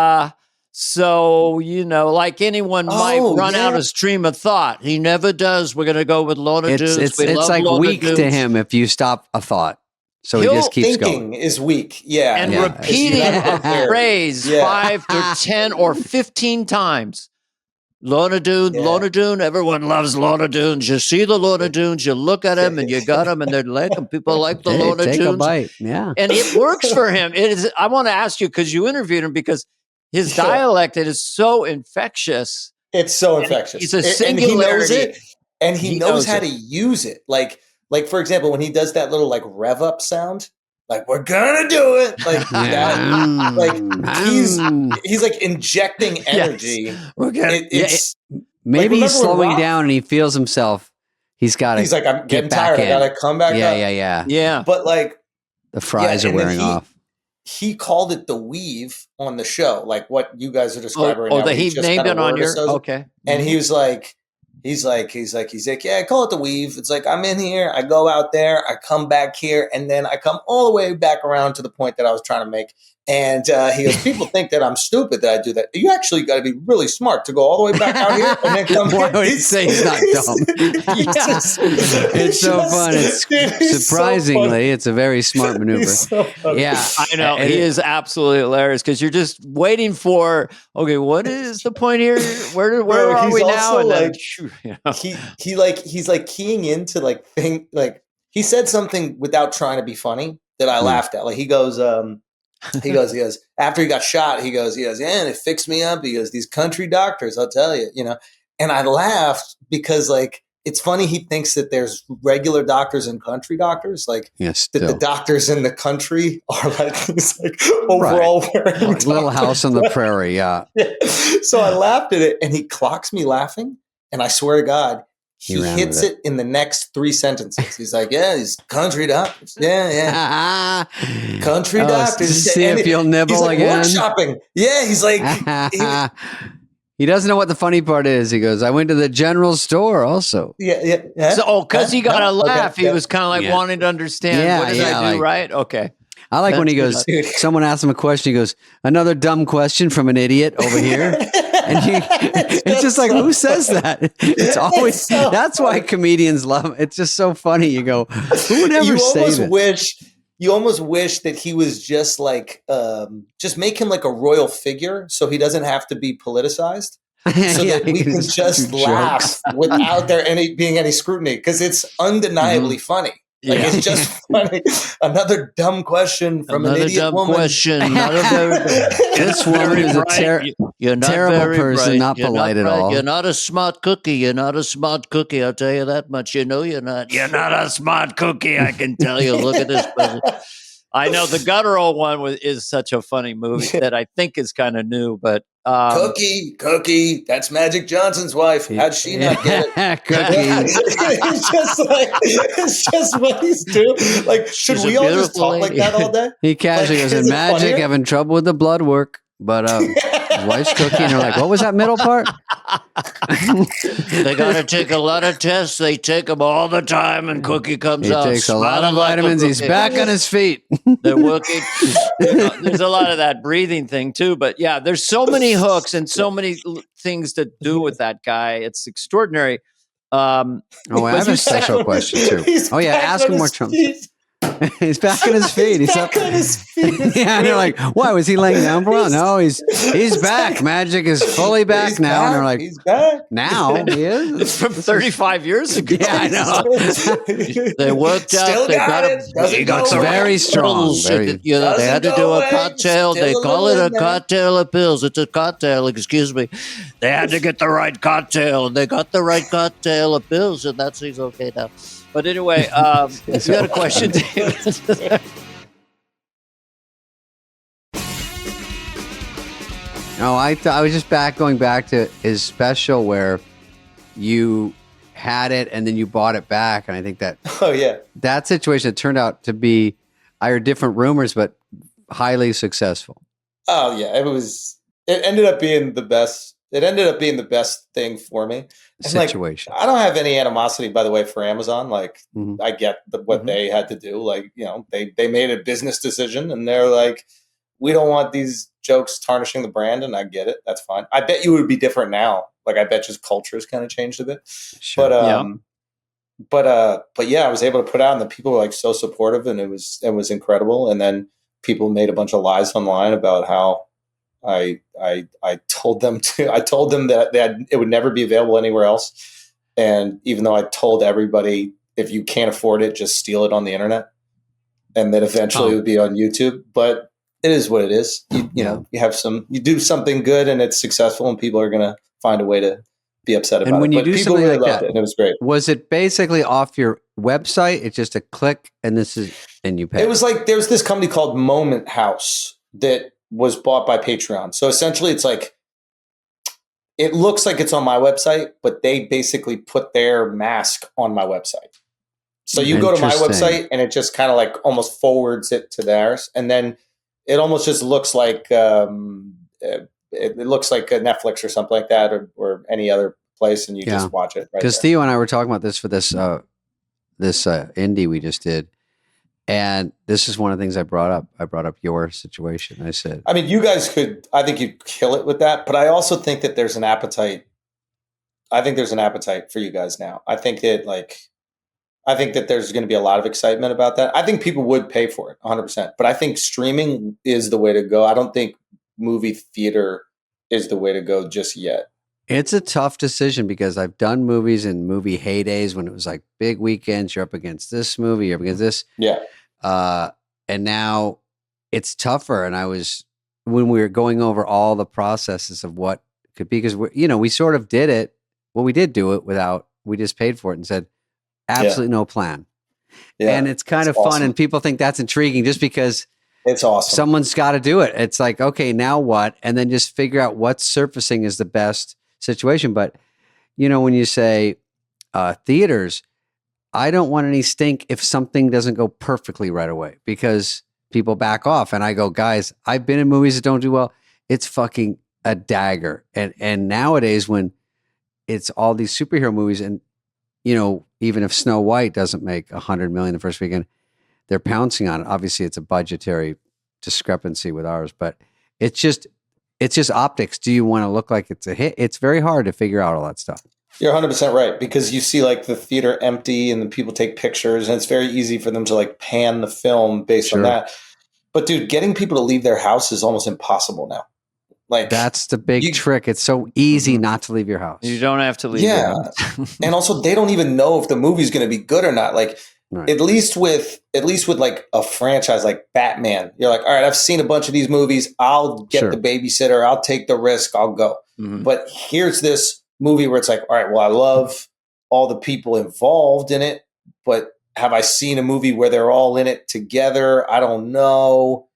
anyone might run out of stream of thought. He never does. We're going to go with Lorna Doones. It's like Lorna weak Doones. To him if you stop a thought. So he just keeps going. Is weak. Yeah. And repeating a phrase 5 to 10 or 15 times. Lorna Doone, Lorna Doone. Everyone loves Lorna Doones. You see the Lorna Doones, you look at them and you got them and they're like them. People like the Lorna Doones. Take a bite. Yeah. And it works for him. I want to ask you, because you interviewed him, because his dialect, it is so infectious. It's so infectious. He's a singularity. And he knows how to use it. Like, for example, when he does that little like rev up sound, like, we're gonna do it. Like that. Like he's like injecting energy. Yes. Maybe he's slowing down and he feels himself. He's got to. He's like, I'm getting tired. I gotta come back up. Yeah. But like the fries are wearing off. He called it the weave on the show, like what you guys are describing right now. He named it on your okay. And he was like, he's like, yeah, I call it the weave. It's like, I'm in here, I go out there, I come back here, and then I come all the way back around to the point that I was trying to make. And he goes, people think that I'm stupid that I do that. You actually got to be really smart to go all the way back out here and then come Why here. would he say he's not dumb? It's so fun. It's surprisingly, it's a very smart maneuver. So yeah, I know. He is absolutely hilarious because you're just waiting for, okay, what is the point here? Where are we now? And then, he's like keying into like he said something without trying to be funny that I laughed at. Like he goes, after he got shot, he goes, yeah, and it fixed me up. He goes, these country doctors, I'll tell you, and I laughed because like, it's funny. He thinks that there's regular doctors and country doctors, like that the doctors in the country are like, he's like overall wearing like Little House on the Prairie. Yeah. So I laughed at it and he clocks me laughing. And I swear to God, he hits it in the next 3 sentences. He's like, yeah, these country doctors. Yeah. Country doctors. See if you'll nibble he's like, again. Workshopping. Yeah. He's like, he doesn't know what the funny part is. He goes, I went to the general store also. Yeah. So, because he got a laugh, he was kind of like wanting to understand what did I do right? Okay. I like when he goes, someone asks him a question, he goes, another dumb question from an idiot over here. And it's just like, who says that? It's always, that's why comedians love him. It's just so funny. You go, who would ever say that? You almost wish that he was just like, just make him like a royal figure so he doesn't have to be politicized. So that we can just laugh without there being any scrutiny because it's undeniably funny. Like it's just funny. Another dumb question from an idiot woman. Question. This woman is a terrible person, not polite at all. You're not a smart cookie. You're not a smart cookie. I'll tell you that much. You know you're not. You're not a smart cookie. I can tell you. Look at this person. I know the guttural one is such a funny movie that I think is kind of new, but Cookie, that's Magic Johnson's wife. How'd she not get it? Cookie. It's just what he's doing. Like, should we all just talk like that all day? He casually goes, in Magic, having trouble with the blood work. But wife's cookie, and they're like, what was that middle part? They got to take a lot of tests. They take them all the time, and Cookie comes out. He takes a lot of vitamins. He's back on his feet. They're working. There's a lot of that breathing thing, too. But yeah, there's so many hooks and so many things to do with that guy. It's extraordinary. I have a special question, too. Oh, yeah, ask him more Trump. He's back on his feet. He's back on his feet. Yeah, and they're like, why was he laying down for a while? No, he's back. Magic is fully back now. And they're like, he's back. Now he is. It's from 35 years ago. Yeah, I know. They worked out. They got it. He got very strong. They had to do a cocktail. They call it a cocktail of pills. It's a cocktail. Excuse me. They had to get the right cocktail, and they got the right cocktail of pills, and he's okay now. But anyway, you had a question, David? No, I was just going back to his special where you had it and then you bought it back, and I think that situation turned out to be, I heard different rumors, but highly successful. Oh yeah, it ended up being the best. It ended up being the best thing for me. Situation. I don't have any animosity, by the way, for Amazon. Like, I get what they had to do. Like, they made a business decision, and they're like, we don't want these jokes tarnishing the brand, and I get it. That's fine. I bet you would be different now. Like, I bet just culture has kind of changed a bit. Sure. But yeah, I was able to put out, and the people were like so supportive, and it was incredible. And then people made a bunch of lies online about how I told them that it would never be available anywhere else. And even though I told everybody, if you can't afford it, just steal it on the internet, and that eventually it would be on YouTube. But it is what it is. You do something good and it's successful, and people are going to find a way to be upset about it. And when you do something like that, and it was great. Was it basically off your website? It's just a click and you pay. It was like, there's this company called Moment House that was bought by Patreon. So essentially it's like, it looks like it's on my website, but they basically put their mask on my website. So you go to my website and it just kind of like almost forwards it to theirs. And then it almost just looks like, it looks like a Netflix or something like that, or any other place. And you just watch it. Because Theo and I were talking about this for this indie we just did. And this is one of the things I brought up. I brought up your situation. I said, I mean, you guys I think you'd kill it with that, but I also think that there's an appetite. I think there's an appetite for you guys now. I think that there's going to be a lot of excitement about that. I think people would pay for it 100%, but I think streaming is the way to go. I don't think movie theater is the way to go just yet. It's a tough decision because I've done movies in movie heydays when it was like big weekends. You're up against this movie, you're up against this. Yeah. And now it's tougher. And when we were going over all the processes of what could be, because we sort of did it. Well, we did do it we just paid for it and said, absolutely no plan. Yeah, and it's kind of fun. Awesome. And people think that's intriguing just because it's awesome. Someone's got to do it. It's like, okay, now what? And then just figure out what surfacing is the best situation. But, when you say theaters, I don't want any stink if something doesn't go perfectly right away because people back off. And I go, guys, I've been in movies that don't do well. It's fucking a dagger. And nowadays when it's all these superhero movies and, even if Snow White doesn't make $100 million the first weekend, they're pouncing on it. Obviously it's a budgetary discrepancy with ours, but it's just optics. Do you want to look like it's a hit? It's very hard to figure out all that stuff. You're 100% right because you see like the theater empty and then people take pictures and it's very easy for them to like pan the film based on that. But dude, getting people to leave their house is almost impossible now. Like that's the big trick. It's so easy not to leave your house. You don't have to leave. Yeah. And also they don't even know if the movie's going to be good or not. Like at least with like a franchise like Batman, you're like, all right, I've seen a bunch of these movies. I'll get the babysitter. I'll take the risk. I'll go. Mm-hmm. But here's this movie where it's like, all right, well, I love all the people involved in it, but have I seen a movie where they're all in it together? I don't know.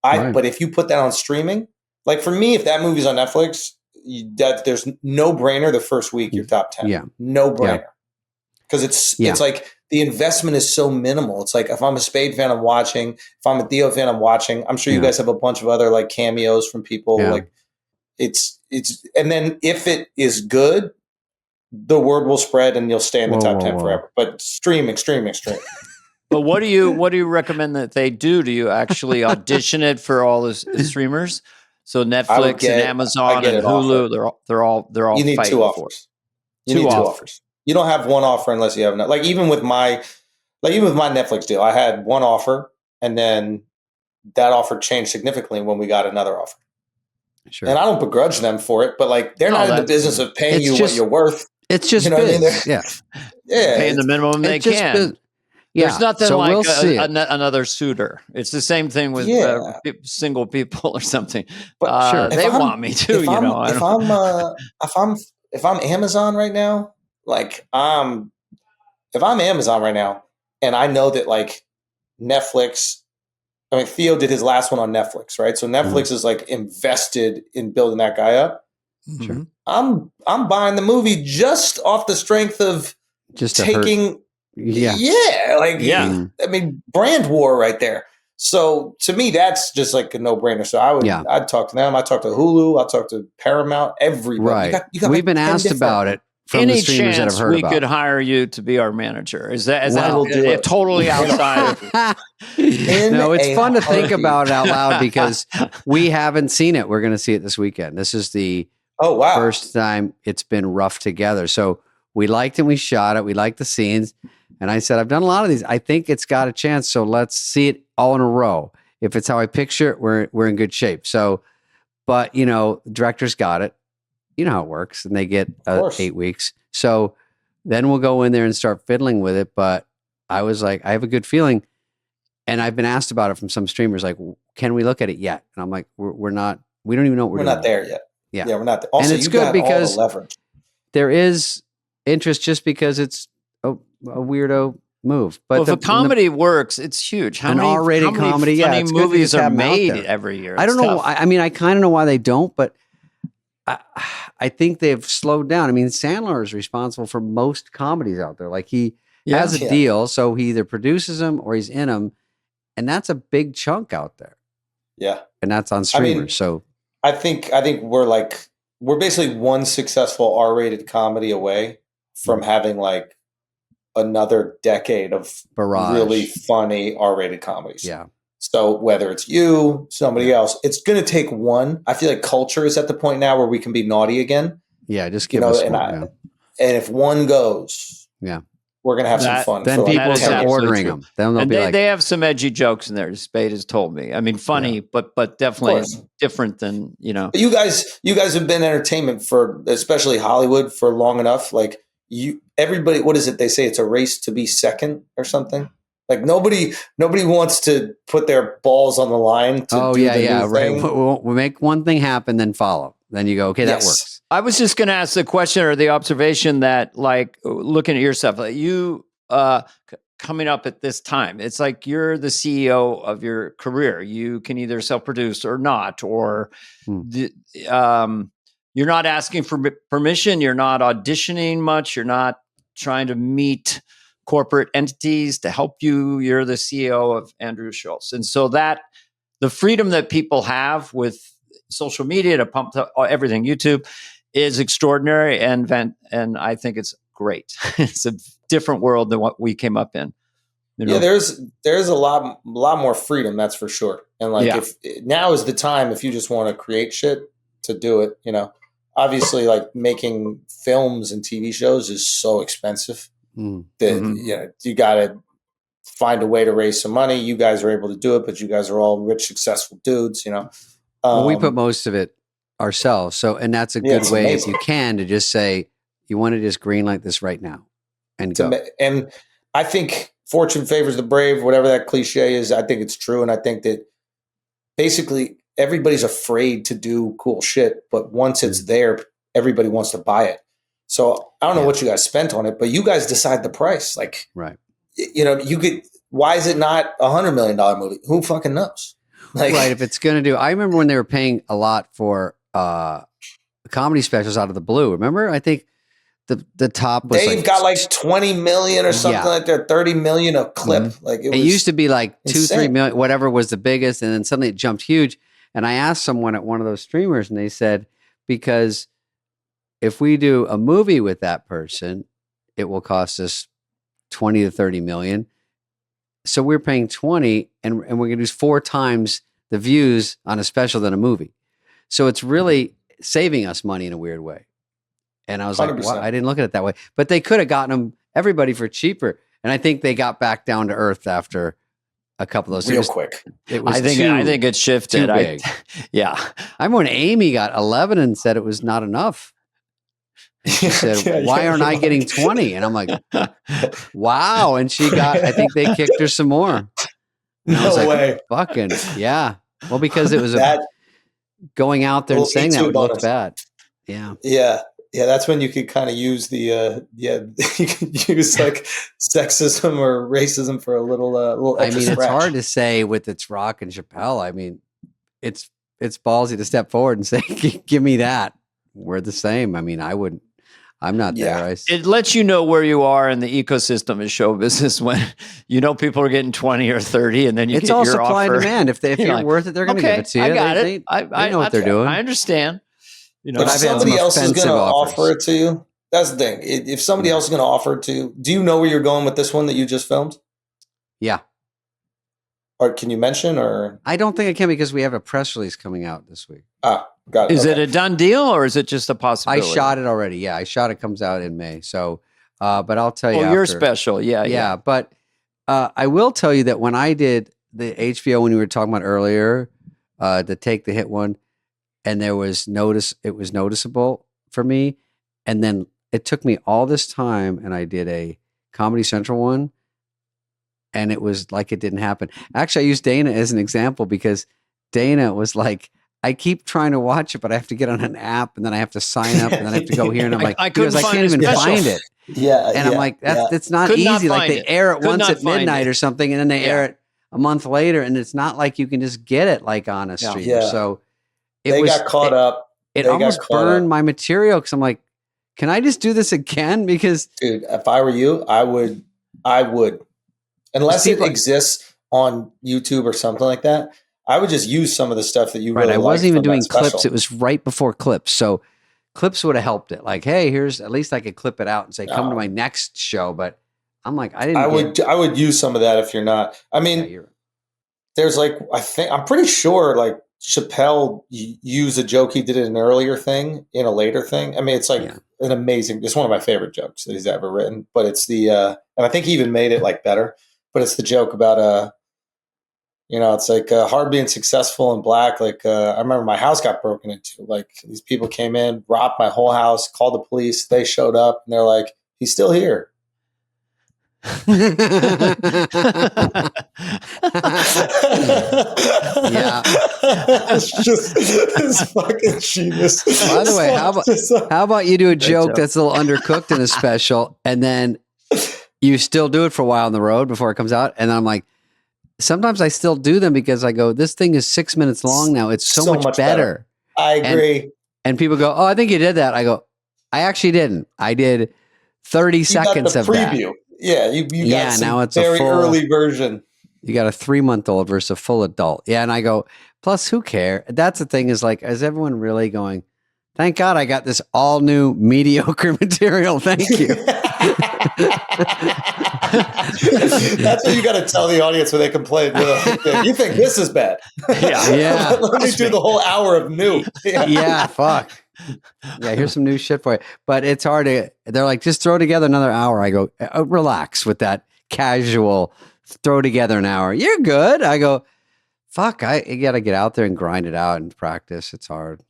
But if you put that on streaming, like for me, if that movie's on Netflix, there's no brainer the first week you're top 10. Yeah. No brainer. Because it's like the investment is so minimal. It's like if I'm a Spade fan, I'm watching. If I'm a Theo fan, I'm watching. I'm sure you guys have a bunch of other like cameos from people. Yeah. Like it's and then if it is good, the word will spread and you'll stay in the top 10 forever. But streaming. But what do you recommend that they do? Do you actually audition it for all the streamers? So Netflix and Amazon and Hulu, they're all you need two offers. You need two offers. You don't have one offer unless you have enough. Like even with my Netflix deal, I had one offer and then that offer changed significantly when we got another offer. Sure. And I don't begrudge them for it, but like they're not in the business of paying you what you're worth. It's just biz. Yeah. Paying the minimum they can. Yeah. There's nothing like another suitor. It's the same thing with single people or something. But they want me too. If I'm Amazon right now, like if I'm Amazon right now, and I know that like Netflix, I mean Theo did his last one on Netflix, right? So Netflix is like invested in building that guy up. Sure. I'm buying the movie just off the strength of just taking. I mean, brand war right there. So to me, that's just like a no-brainer. So I'd talk to them. I talk to Hulu. I talk to Paramount. Everybody. Right. You got We've been asked about it from the streamers that have heard about it. We could hire you to be our manager. Is that totally outside? No, it's fun to think about it out loud because we haven't seen it. We're going to see it this weekend. This is the first time it's been rough together. So we liked it. We shot it. We liked the scenes. And I said, I've done a lot of these. I think it's got a chance. So let's see it all in a row. If it's how I picture it, we're in good shape. So, but the director's got it. You know how it works. And they get 8 weeks. So then we'll go in there and start fiddling with it. But I was like, I have a good feeling. And I've been asked about it from some streamers, like, can we look at it yet? And I'm like, we're not, we don't even know what we're doing. We're not there yet. Yeah, we're not there. Also, and it's good because there is interest just because it's a weirdo move. But if a comedy works, it's huge. How many R-rated comedy? Funny movies are made every year. I don't know. I mean, I kind of know why they don't, but I think they've slowed down. I mean, Sandler is responsible for most comedies out there. Like he has a deal, so he either produces them or he's in them, and that's a big chunk out there. Yeah, and that's on streamers. I mean, so I think we're basically one successful R-rated comedy away from having like another decade of really funny R-rated comedies. Yeah. So whether it's you, somebody else, it's going to take one. I feel like culture is at the point now where we can be naughty again. Yeah, just give us one. And if one goes, we're going to have some fun. Then people start ordering them. Then they'll be they have some edgy jokes in there. Spade has told me. I mean, funny, but definitely different than, But you guys have been entertainment for, especially Hollywood, for long enough. Like everybody, what is it? They say it's a race to be second or something. Like nobody wants to put their balls on the line to do the new thing. Right. We'll make one thing happen, then follow. Then you go, okay, that works. I was just going to ask the question or the observation that, like, looking at your stuff, like you coming up at this time, it's like you're the CEO of your career. You can either self-produce or not, or you're not asking for permission. You're not auditioning much. You're not trying to meet corporate entities to help you. You're the CEO of Andrew Schulz. And so that the freedom that people have with social media to pump everything, YouTube, is extraordinary. And I think it's great. It's a different world than what we came up in. Yeah, there's a lot more freedom, that's for sure. And if now is the time, if you just want to create shit, to do it, obviously like making films and TV shows is so expensive. That you got to find a way to raise some money. You guys are able to do it, but you guys are all rich, successful dudes. We put most of it ourselves. So, and that's a good way, if you can, to just say you want to just green light this right now and go. And I think fortune favors the brave. Whatever that cliche is, I think it's true. And I think that basically everybody's afraid to do cool shit, but once it's there, everybody wants to buy it. So I don't know what you guys spent on it, but you guys decide the price. Like, right. You could, why is it not $100 million movie? Who fucking knows? Like, right. If it's going to do, I remember when they were paying a lot for comedy specials out of the blue. Remember? I think the top was Dave got like 20 million or something like that, 30 million a clip. Like it used to be like insane. 2-3 million, whatever was the biggest. And then suddenly it jumped huge. And I asked someone at one of those streamers and they said, because if we do a movie with that person, it will cost us 20 to 30 million. So we're paying 20 and we're going to do 4 times the views on a special than a movie. So it's really saving us money in a weird way. And I was 100%. Like, wow, I didn't look at it that way, but they could have gotten them everybody for cheaper. And I think they got back down to earth after a couple of those real quick. It was I think it shifted. Too big. I remember when Amy got 11 and said it was not enough. And she said, why aren't I getting 20? And I'm like, wow. And she got, I think they kicked her some more. And I was like, way. Fucking, yeah. Well, because it was going out there and saying that would look bad. Yeah. Yeah. Yeah. That's when you could kind of use you could use like sexism or racism for a little extra it's scratch. hard to say with It's Rock and Chappelle. I mean, it's ballsy to step forward and say, give me that. We're the same. I mean, I'm not there. It lets you know where you are in the ecosystem of show business when people are getting 20 or 30 and then you it's get all your supply offer. and demand. If you're like, worth it, they're going to give it to you. I got it. They know what they're doing. I understand. If somebody else is going to offer it to you, that's the thing. If somebody else is going to offer it to you, do you know where you're going with this one that you just filmed? Yeah. Or can you mention? Or I don't think I can because we have a press release coming out this week. Got it. Is it a done deal or is it just a possibility? I shot it already. Yeah, I shot it. Comes out in May. So, but I'll tell you. Oh, you're special. Yeah. But I will tell you that when I did the HBO, when we were talking about earlier, the Take the Hit one, and it was noticeable for me. And then it took me all this time, and I did a Comedy Central one, and it was like it didn't happen. Actually, I used Dana as an example because Dana was like, I keep trying to watch it, but I have to get on an app and then I have to sign up and then I have to go here. And I'm like, I can't even find it. Yeah. And I'm like, that's not easy. Like they air it once at midnight or something, and then they air it a month later. And it's not like you can just get it like on a streamer. Yeah. So they got caught up. It almost burned my material because I'm like, can I just do this again? Because dude, if I were you, I would, unless it exists on YouTube or something like that. I would just use some of the stuff that you really I wasn't even doing clips. Special. It was right before clips. So clips would have helped it. Like, hey, at least I could clip it out and say, come to my next show. But I'm like, I would use some of that if you're not. I mean, there's like, I'm pretty sure like Chappelle used a joke he did in an earlier thing in a later thing. I mean, it's like an amazing, it's one of my favorite jokes that he's ever written, but it's and I think he even made it like better, but it's the joke about, it's like hard being successful in black. Like I remember my house got broken into. Like these people came in, robbed my whole house, called the police. They showed up and they're like, he's still here. Yeah. It's fucking genius. By the way, how about you do a joke that's a little undercooked in a special, and then you still do it for a while on the road before it comes out, and I'm like, sometimes I still do them because I go, this thing is 6 minutes long now. It's so much better. I agree. And people go, oh, I think you did that. I go, I actually didn't. I did 30 seconds of preview. That. Yeah, you got some now it's very a full, early version. You got a 3-month-old versus a full adult. Yeah, and I go, plus who cares? That's the thing is like, is everyone really going, thank God I got this all new mediocre material. Thank you. That's what you got to tell the audience when they complain. You think this is bad? Yeah. Let me do the whole hour of new. Yeah, fuck. Yeah, here's some new shit for you. But it's hard to, they're like, just throw together another hour. I go, relax with that casual, throw together an hour. You're good. I go, fuck, you got to get out there and grind it out and practice. It's hard.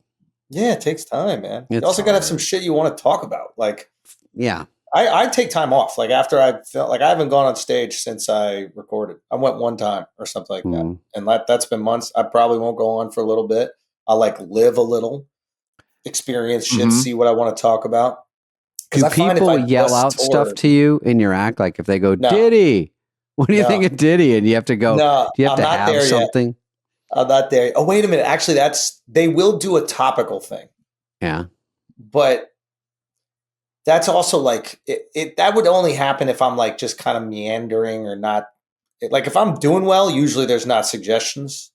Yeah, it takes time, man. You also got to have some shit you want to talk about. Like, yeah. I take time off. Like after I felt like I haven't gone on stage since I recorded. I went one time or something like that. And that's been months. I probably won't go on for a little bit. I'll like live a little, experience shit, see what I want to talk about. Do people yell out stuff to you in your act? Like if they go, Diddy, what do you think of Diddy? And you have to go, do you have to have something? I'm not there. Oh, wait a minute. Actually, they will do a topical thing. Yeah. But that's also like, that would only happen if I'm like just kind of meandering or not. Like if I'm doing well, usually there's not suggestions.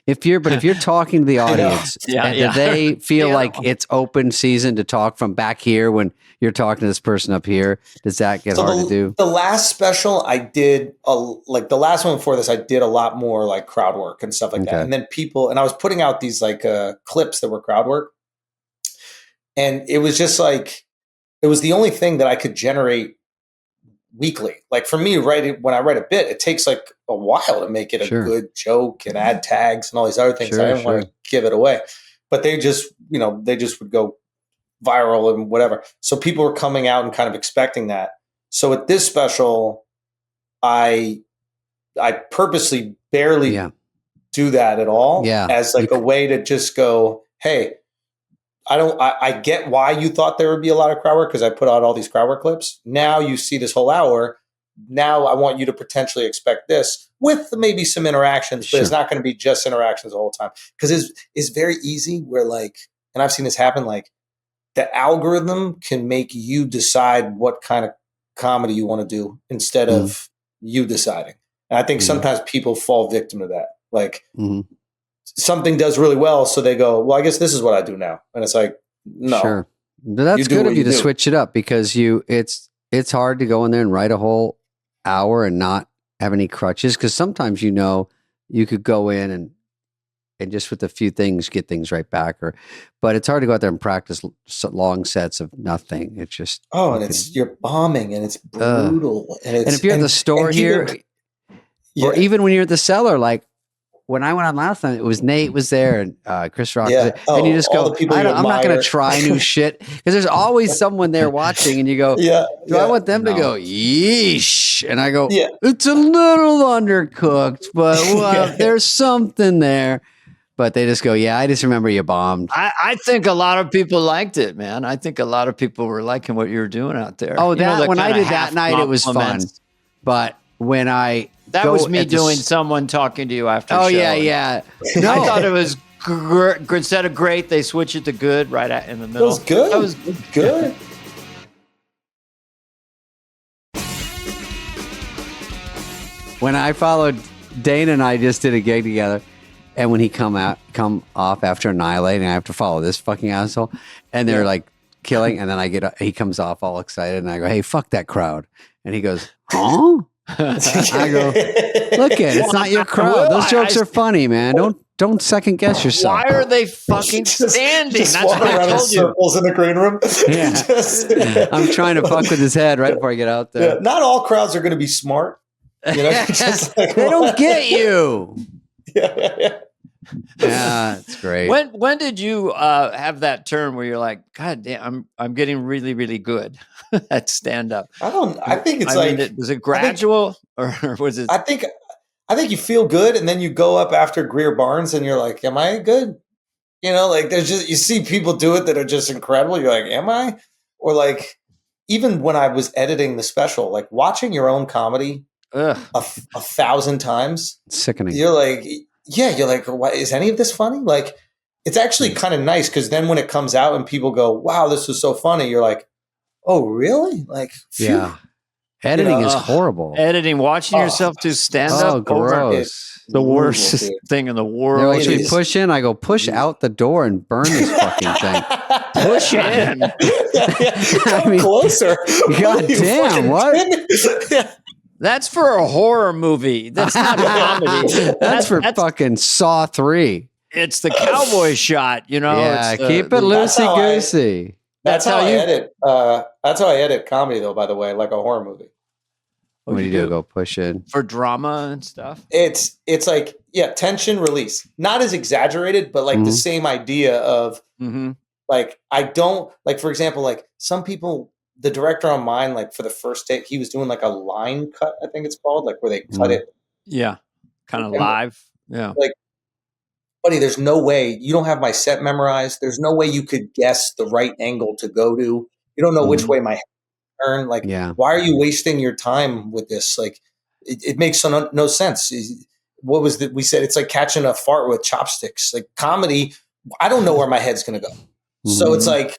If you're talking to the audience, do they feel like it's open season to talk from back here when you're talking to this person up here? Does that get hard to do? The last special I did, like the last one before this, I did a lot more like crowd work and stuff like that. And then I was putting out these like clips that were crowd work. And it was just like, it was the only thing that I could generate weekly. Like for me, when I write a bit, it takes like a while to make it a good joke and add tags and all these other things. I didn't want to give it away, but they just would go viral and whatever. So people were coming out and kind of expecting that. So at this special, I purposely barely do that at all as like a way to just go, hey, I get why you thought there would be a lot of crowd work because I put out all these crowd work clips. Now you see this whole hour. Now I want you to potentially expect this with maybe some interactions, but it's not going to be just interactions the whole time. Because it's very easy where like, and I've seen this happen, like the algorithm can make you decide what kind of comedy you want to do instead of you deciding. And I think sometimes people fall victim to that. Like, something does really well, so they go, well, I guess this is what I do now. And it's like, no. Sure. But that's good of you to switch it up because it's hard to go in there and write a whole hour and not have any crutches because sometimes you could go in and just with a few things get things right back but it's hard to go out there and practice long sets of nothing. It's just you're bombing and it's brutal. And if you're at the store here or even when you're at the cellar, like when I went on last time, it was Nate was there and Chris Rock was there. And you just go, I'm not going to try new shit because there's always someone there watching and you go, do I want them to go, yeesh? And I go, it's a little undercooked, but there's something there. But they just go, I just remember you bombed. I think a lot of people liked it, man. I think a lot of people were liking what you were doing out there. Oh, when I did that night, it was fun. But when that was me doing someone talking to you after. Oh, show. yeah. No. I thought it was instead of great, they switch it to good right in the middle. It was good. That was good. When I followed Dana and I just did a gig together, and when he come off after Annihilating, I have to follow this fucking asshole, and they're like killing. And then he comes off all excited and I go, hey, fuck that crowd. And he goes, huh? I go, look at it's not your crowd. Those jokes are funny, man. Don't second guess yourself. Why are they fucking standing? Just That's what I told you. Circles in the green room. Yeah. I'm trying to fuck with his head right before I get out there. Yeah. Not all crowds are going to be smart. You know? They don't get you. Yeah. Yeah, it's great. When did you have that turn where you're like, God damn, I'm getting really, really good at stand up? I think it's was it gradual or was it? I think you feel good and then you go up after Greer Barnes and you're like, am I good? You know, like there's just, you see people do it that are just incredible. You're like, am I? Or like, even when I was editing the special, like watching your own comedy a 1,000 times, sickening. You're like, what, is any of this funny? Like, it's actually kind of nice because then when it comes out and people go, wow, this was so funny, you're like, oh, really? Like, phew. Yeah. Editing is horrible. Watching yourself do stand up. Oh, gross. The worst thing in the world. Should we push in? I go, push out the door and burn this fucking thing. Push in. I mean, closer. God damn, what? That's for a horror movie. That's not comedy. That's for fucking Saw 3. It's the cowboy shot, you know. Yeah, keep it loosey-goosey. That's how I edit. That's how I edit comedy, though, by the way, like a horror movie. What do you do? Go push in? For drama and stuff? It's like, tension, release. Not as exaggerated, but like the same idea of like, I don't, like, for example, like some people, the director on mine, like for the first take, he was doing like a line cut, I think it's called, like where they cut it. Yeah. Kind of live. Yeah. Like, buddy, there's no way, you don't have my set memorized. There's no way you could guess the right angle to go to. You don't know which way my head turn. Like, why are you wasting your time with this? Like, it makes no sense. What was that? We said it's like catching a fart with chopsticks. Like comedy, I don't know where my head's going to go. So it's like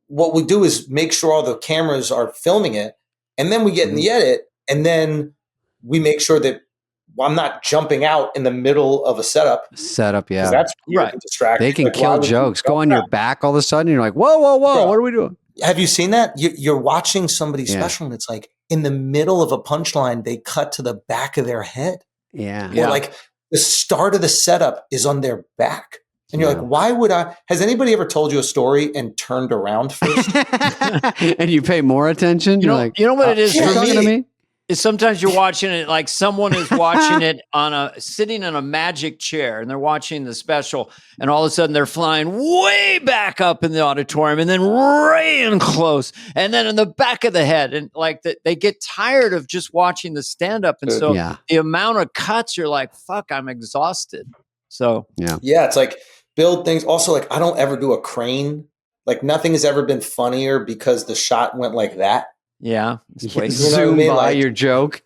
what we do is make sure all the cameras are filming it, and then we get in the edit, and then we make sure that I'm not jumping out in the middle of a setup. Yeah. That's right. Distracting. They can kill jokes. Go on your back all of a sudden. You're like, whoa, bro, what are we doing? Have you seen that? You're watching somebody's special, and it's like in the middle of a punchline, they cut to the back of their head. Yeah. Or like the start of the setup is on their back. And you're like, why would I? Has anybody ever told you a story and turned around first? And you pay more attention? You know what it is for me? Is sometimes you're watching it like someone is watching it sitting in a magic chair and they're watching the special and all of a sudden they're flying way back up in the auditorium and then right in close and then in the back of the head and like they get tired of just watching the stand up and so the amount of cuts you're like, fuck, I'm exhausted. So it's like build things. Also, like I don't ever do a crane. Like nothing has ever been funnier because the shot went like that. Yeah. Zoom by like, your joke.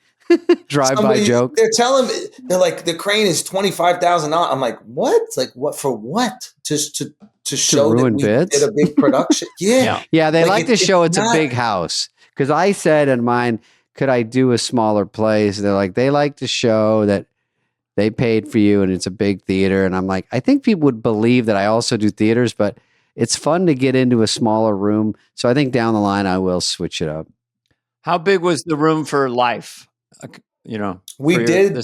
Drive-by joke. They're telling me, they're like, the crane is $25,000. I'm like, what? It's like, what for what? Just to show that we did a big production. Yeah. They like to show it's a big house. Because I said in mine, could I do a smaller place? They're like, they like to show that they paid for you and it's a big theater. And I'm like, I think people would believe that I also do theaters, but it's fun to get into a smaller room. So I think down the line, I will switch it up. How big was the room for Life? We did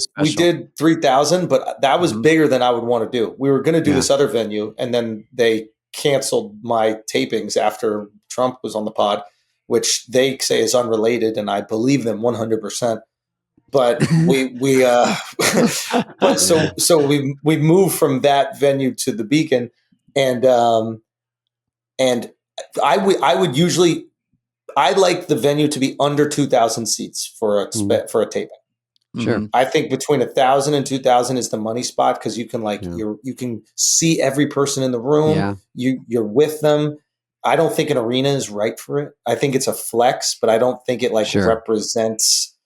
3,000, but that was bigger than I would want to do. We were going to do this other venue, and then they canceled my tapings after Trump was on the pod, which they say is unrelated, and I believe them 100%. But we moved from that venue to the Beacon, and I would usually. I like the venue to be under 2,000 seats for a taping. Sure. I think between 1,000 and 2,000 is the money spot because you can you can see every person in the room. Yeah. You're with them. I don't think an arena is right for it. I think it's a flex, but I don't think it represents.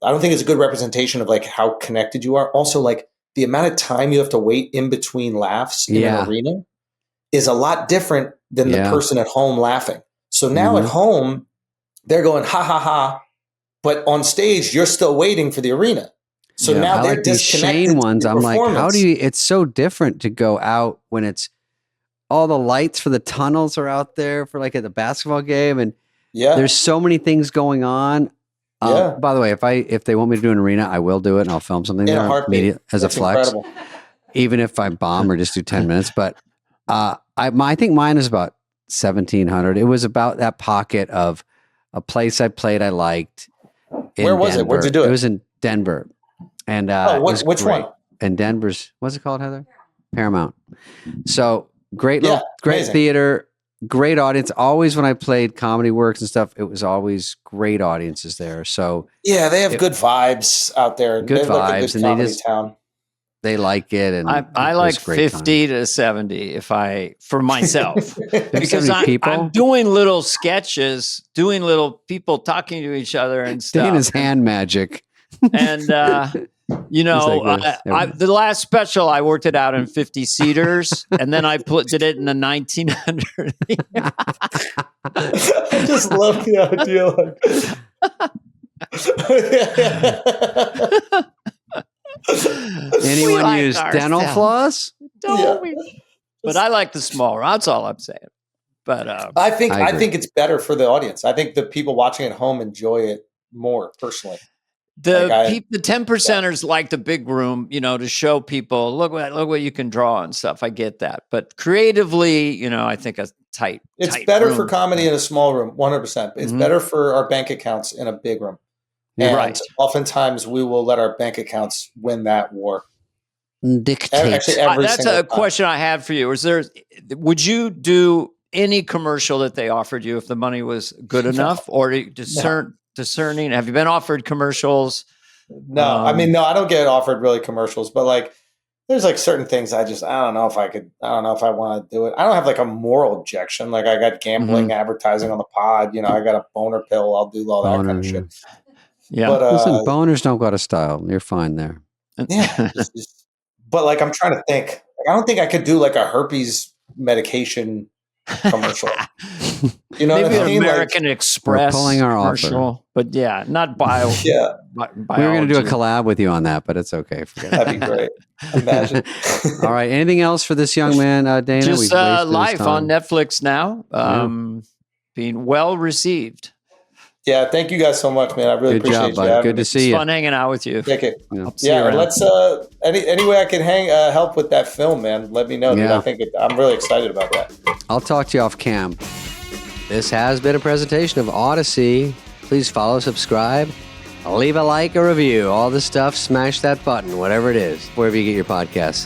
I don't think it's a good representation of like how connected you are. Also, like the amount of time you have to wait in between laughs in an arena is a lot different than the person at home laughing. So now at home, they're going, ha, ha, ha. But on stage, you're still waiting for the arena. So now they're like these disconnected. Shane ones, I'm like, how do you, it's so different to go out when it's all the lights for the tunnels are out there for like at the basketball game, and there's so many things going on. By the way, if they want me to do an arena, I will do it, and I'll film something there as a flex. Incredible. Even if I bomb or just do 10 minutes, but I think mine is about 1,700. It was about that pocket of a place I played I liked. Where was it? Where'd you do it? It was in Denver. And which one? And Denver's, what's it called, Heather? Paramount. So great theater, great audience. Always when I played Comedy Works and stuff, it was always great audiences there. So yeah, they have good vibes out there. Good vibes, and town. They like it, and I like 50 to 70 for myself because I'm doing little sketches, doing little people talking to each other and stuff. Dana's hand magic, and the last special I worked it out in 50 seaters, and then I did it in a 1900. I just love the idea. Anyone use dental floss? But I like the smaller. That's all I'm saying. But I think it's better for the audience. I think the people watching at home enjoy it more personally. The 10%ers like the big room, to show people look what you can draw and stuff. I get that, but creatively, I think a tight. It's better room. for comedy in a small room, 100%. It's better for our bank accounts in a big room. And oftentimes we will let our bank accounts win that war. Dictate. Actually, that's a question I had for you. Would you do any commercial that they offered you if the money was good enough, or discerning? Have you been offered commercials? No, I don't get offered really commercials, but like, there's like certain things I don't know if I want to do it. I don't have like a moral objection. Like I got gambling advertising on the pod, I got a boner pill. I'll do all that kind of shit. Yeah. But, listen, boners don't go to style. You're fine there. Yeah. But like, I'm trying to think. I don't think I could do like a herpes medication commercial. Maybe an American Express pulling our commercial, offer. But not bio. Yeah. We were going to do a collab with you on that, but it's okay. Forget That'd be great. Imagine. All right. Anything else for this young man, Dana? Just live on Netflix now. Being well received. Yeah, thank you guys so much, man. I really appreciate you. Good to see you. It's fun hanging out with you. Take it. Yeah, let's any way I can help with that film, man. Let me know. Yeah. Dude. I'm really excited about that. I'll talk to you off cam. This has been a presentation of Odyssey. Please follow, subscribe, leave a like, a review, all this stuff. Smash that button, whatever it is, wherever you get your podcasts.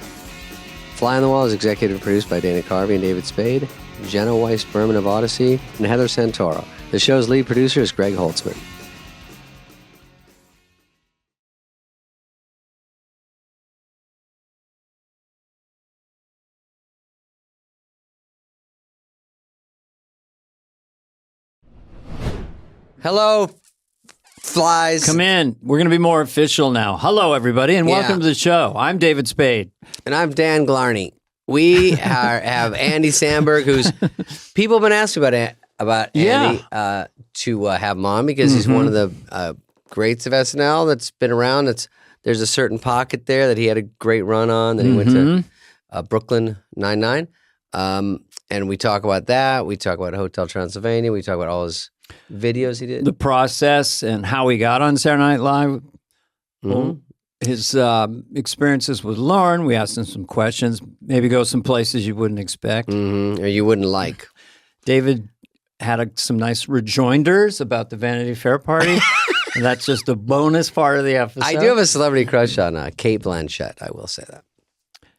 Fly on the Wall is executive produced by Dana Carvey and David Spade, Jenna Weiss-Berman of Odyssey, and Heather Santoro. The show's lead producer is Greg Holtzman. Hello, flies. Come in. We're going to be more official now. Hello, everybody, and welcome to the show. I'm David Spade. And I'm Dan Glarney. We have Andy Samberg, who's people have been asking about Andy to have him on because he's one of the greats of SNL that's been around. There's a certain pocket there that he had a great run on. Then he went to Brooklyn Nine-Nine. And we talk about that. We talk about Hotel Transylvania. We talk about all his videos he did. The process and how he got on Saturday Night Live. His experiences with Lauren. We asked him some questions. Maybe go some places you wouldn't expect. Or you wouldn't like. David had some nice rejoinders about the Vanity Fair party. And that's just a bonus part of the episode. I do have a celebrity crush on Kate Blanchett. I will say that.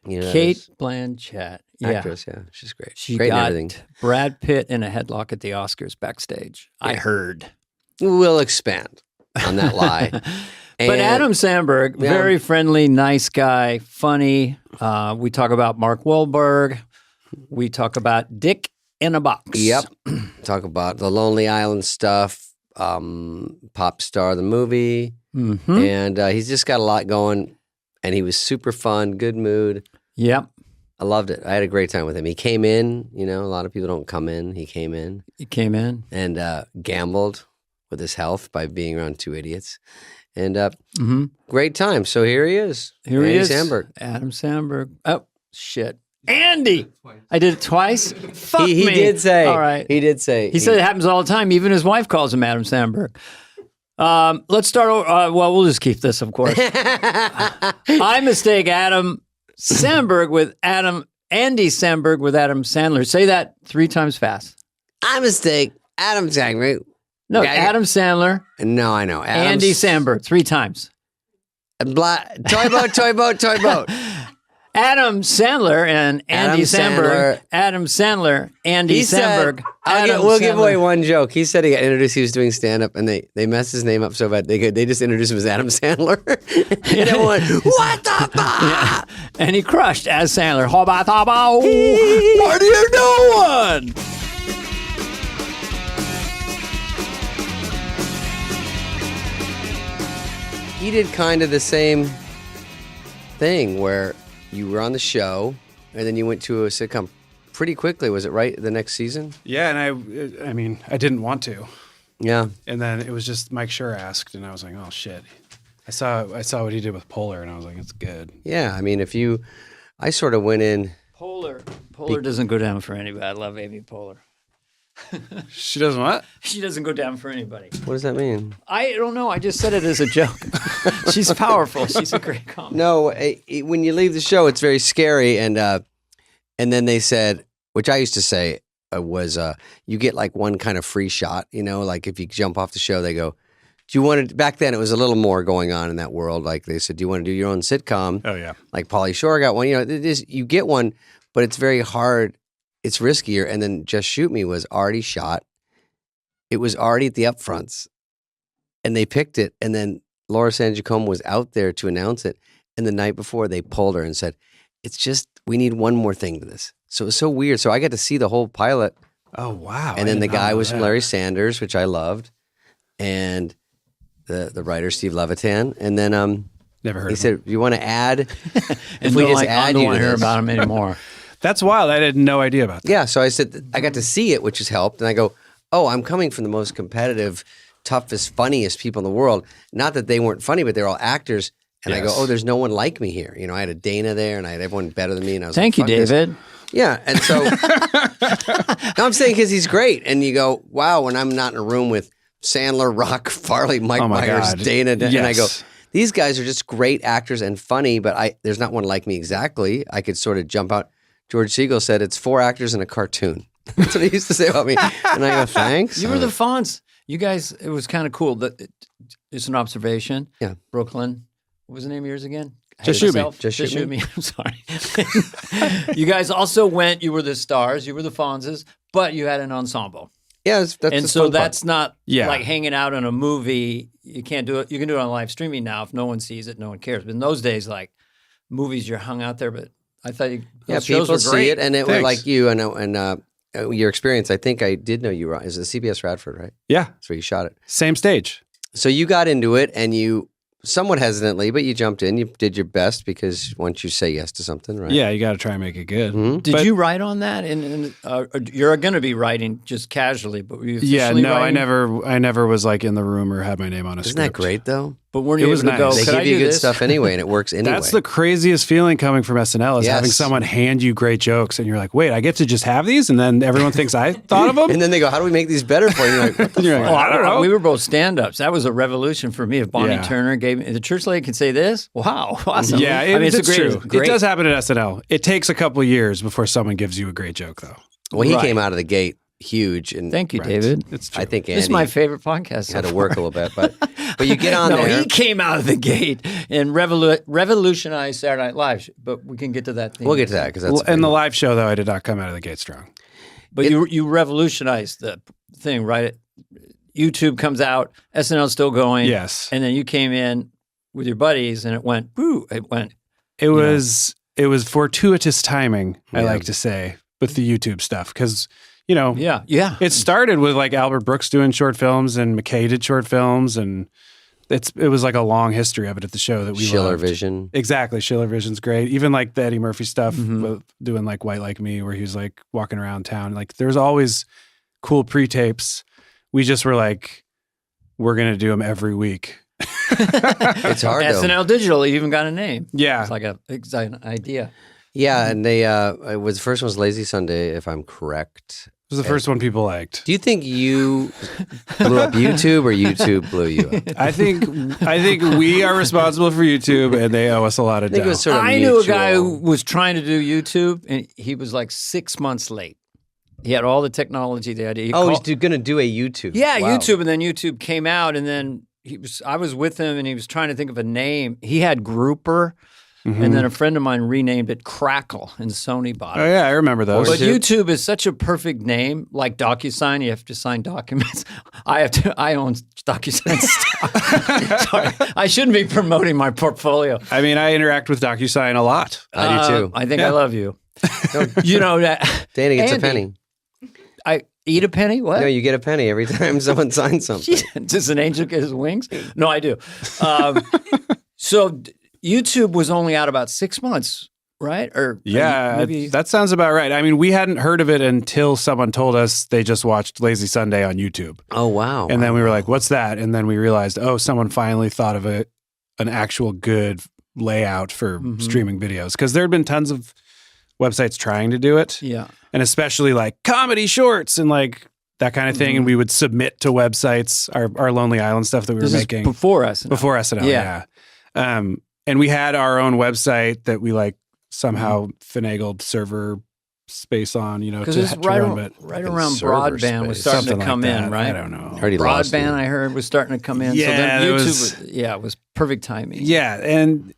Kate Blanchett. Actress, she's great. She great got everything. Brad Pitt in a headlock at the Oscars backstage. Yeah. I heard. We'll expand on that lie. But Adam Samberg, very friendly, nice guy, funny. We talk about Mark Wahlberg. We talk about Dick in a Box. Yep. Talk about the Lonely Island stuff, Pop Star, the movie. And he's just got a lot going. And he was super fun, good mood. Yep. I loved it. I had a great time with him. He came in, a lot of people don't come in. He came in. And gambled with his health by being around two idiots. And great time. So here he is. Here he is. Samberg. Adam Samberg. Oh, shit. Andy. I did it twice. Fuck he me. did say. All right. He did say. He said it happens all the time. Even his wife calls him Adam Sandberg. Let's start over. Well, we'll just keep this, of course. I mistake Adam Sandberg with Andy Samberg with Adam Sandler. Say that 3 times fast. I mistake Adam Sandberg. No, Adam Sandler. No, I know. Andy Samberg 3 times. Toy boat. Adam Sandler and Andy Samberg. Adam Sandler, Andy Samberg. We'll give away one joke. He said he got introduced. He was doing stand up, and they messed his name up so bad. They just introduced him as Adam Sandler. And everyone, what the fuck? Yeah. And he crushed as Sandler. What are you doing? He did kind of the same thing where you were on the show and then you went to a sitcom pretty quickly. Was it right the next season? Yeah, and I mean, I didn't want to. Yeah. And then it was just Mike Schur asked, and I was like, oh shit. I saw what he did with Polar, and I was like, it's good. Yeah, I mean, I sort of went in. Polar doesn't go down for anybody. I love Amy Poehler. She doesn't what? She doesn't go down for anybody. What does that mean? I don't know. I just said it as a joke. She's powerful. She's a great comic. No, when you leave the show, it's very scary. And then they said, which I used to say was, you get like one kind of free shot. You know, like if you jump off the show, they go, do you want to? Back then, it was a little more going on in that world. Like they said, do you want to do your own sitcom? Oh yeah. Like Pauly Shore got one. You know, you get one, but it's very hard. It's riskier. And then Just Shoot Me was already shot. It was already at the upfronts. And they picked it. And then Laura San Giacomo was out there to announce it. And the night before, they pulled her and said, it's just, we need one more thing to this. So it was so weird. So I got to see the whole pilot. Oh, wow. And then the guy was from Larry Sanders, which I loved. And the writer, Steve Levitan. And then never heard he said, you want to add? If we just add, you don't hear about him anymore. That's wild. I had no idea about that. Yeah, so I said, I got to see it, which has helped. And I go, oh, I'm coming from the most competitive, toughest, funniest people in the world. Not that they weren't funny, but they're all actors. And I go, oh, there's no one like me here. You know, I had a Dana there, and I had everyone better than me. And I was Thank you, David. Yeah, and so no, I'm saying because he's great. And you go, wow, when I'm not in a room with Sandler, Rock, Farley, Mike Myers, God. Dana, Yes. and I go, these guys are just great actors and funny, but there's not one like me exactly. I could sort of jump out. George Siegel said, it's 4 actors and a cartoon. That's what he used to say about me. And I go, thanks. You were the Fonz. You guys, it was kind of cool. It's an observation. Yeah. Brooklyn. What was the name of yours again? Just Shoot Me. Just Shoot Me. I'm sorry. You guys also you were the stars, you were the Fonzes, but you had an ensemble. Yeah, that's and the so fun that's part. not Yeah. like hanging out in a movie. You can't do it. You can do it on live streaming now. If no one sees it, no one cares. But in those days, like movies, you're hung out there. But I thought those shows people were great. see it, and it was Thanks. like you and your experience. I think I did know you were. Is the CBS Radford, right? Yeah. That's where you shot it. Same stage. So you got into it, and you somewhat hesitantly, but you jumped in. You did your best because once you say yes to something, right? Yeah, you got to try and make it good. Mm-hmm. Did you write on that? And you're going to be writing just casually, but were you officially writing? I never was like in the room or had my name on a Isn't script. that great though? But weren't It you was able to go, nice. They could give I you do good this? stuff anyway, and it works anyway. That's the craziest feeling coming from SNL is Yes. having someone hand you great jokes and you're like, wait, I get to just have these? And then everyone thinks I thought of them? And then they go, "How do we make these better for you?" You're like, what the You're fuck? like, Oh, I don't know. know. We were both stand-ups. That was a revolution for me. If Bonnie Yeah. Turner gave me, the church lady can say this, wow, awesome. Yeah, I mean, it's it's a great, true. great. It does happen at SNL. It takes a couple of years before someone gives you a great joke, though. Well, he Right. came out of the gate huge, and Thank you, Right. David. It's true. I think This is Andy my favorite podcast. had so to work a far. little bit, but you get on No, there. he came out of the gate and revolutionized Saturday Night Live. But we can get to that thing. We'll get to that because that's In the live show, though, I did not come out of the gate strong. But you revolutionized the thing, right? YouTube comes out, SNL's still going. Yes. And then you came in with your buddies and it went, boo, it went. It was fortuitous timing, I Yeah. like to say, with the YouTube stuff. Because, you know, Yeah. it started with like Albert Brooks doing short films and McKay did short films. And it was like a long history of it at the show that we Schiller loved. Vision. Exactly. Schiller Vision's great. Even like the Eddie Murphy stuff, Mhm. with doing like White Like Me, where he was like walking around town. Like there's always cool pre-tapes. We just were like, we're going to do them every week. It's hard though. SNL Digital even got a name. Yeah. It's like an idea. Yeah, and they it was the first one was Lazy Sunday, if I'm correct. It was the first one people liked. Do you think you blew up YouTube or YouTube blew you up? I think we are responsible for YouTube, and they owe us a lot of dough. I knew a guy who was trying to do YouTube, and he was like 6 months late. He had all the technology there. He's going to do a YouTube. Yeah, wow. YouTube, and then YouTube came out, and then I was with him, and he was trying to think of a name. He had Grouper. Mm-hmm. And then a friend of mine renamed it Crackle, and Sony bought it. Oh, yeah, I remember those. But YouTube is such a perfect name, like DocuSign. You have to sign documents. I own DocuSign stock. Sorry, I shouldn't be promoting my portfolio. I mean, I interact with DocuSign a lot. I do too. I think I love you. You know that. Danny gets a penny. I eat a penny? What? No, you get a penny every time someone signs something. Does an angel get his wings? No, I do. So YouTube was only out about 6 months, right? Or maybe that sounds about right. I mean, we hadn't heard of it until someone told us they just watched Lazy Sunday on YouTube. Oh, wow. And then we were like, what's that? And then we realized, someone finally thought of an actual good layout for streaming videos. Because there had been tons of websites trying to do it. Yeah. And especially like comedy shorts and like that kind of thing. And we would submit to websites, our Lonely Island stuff that we were making. Before SNL. Before SNL, yeah. And we had our own website that we like somehow finagled server space on, because it's right around broadband was starting to come in, right? I don't know. Broadband, I heard, was starting to come in. Yeah, so then YouTube it was perfect timing. Yeah, and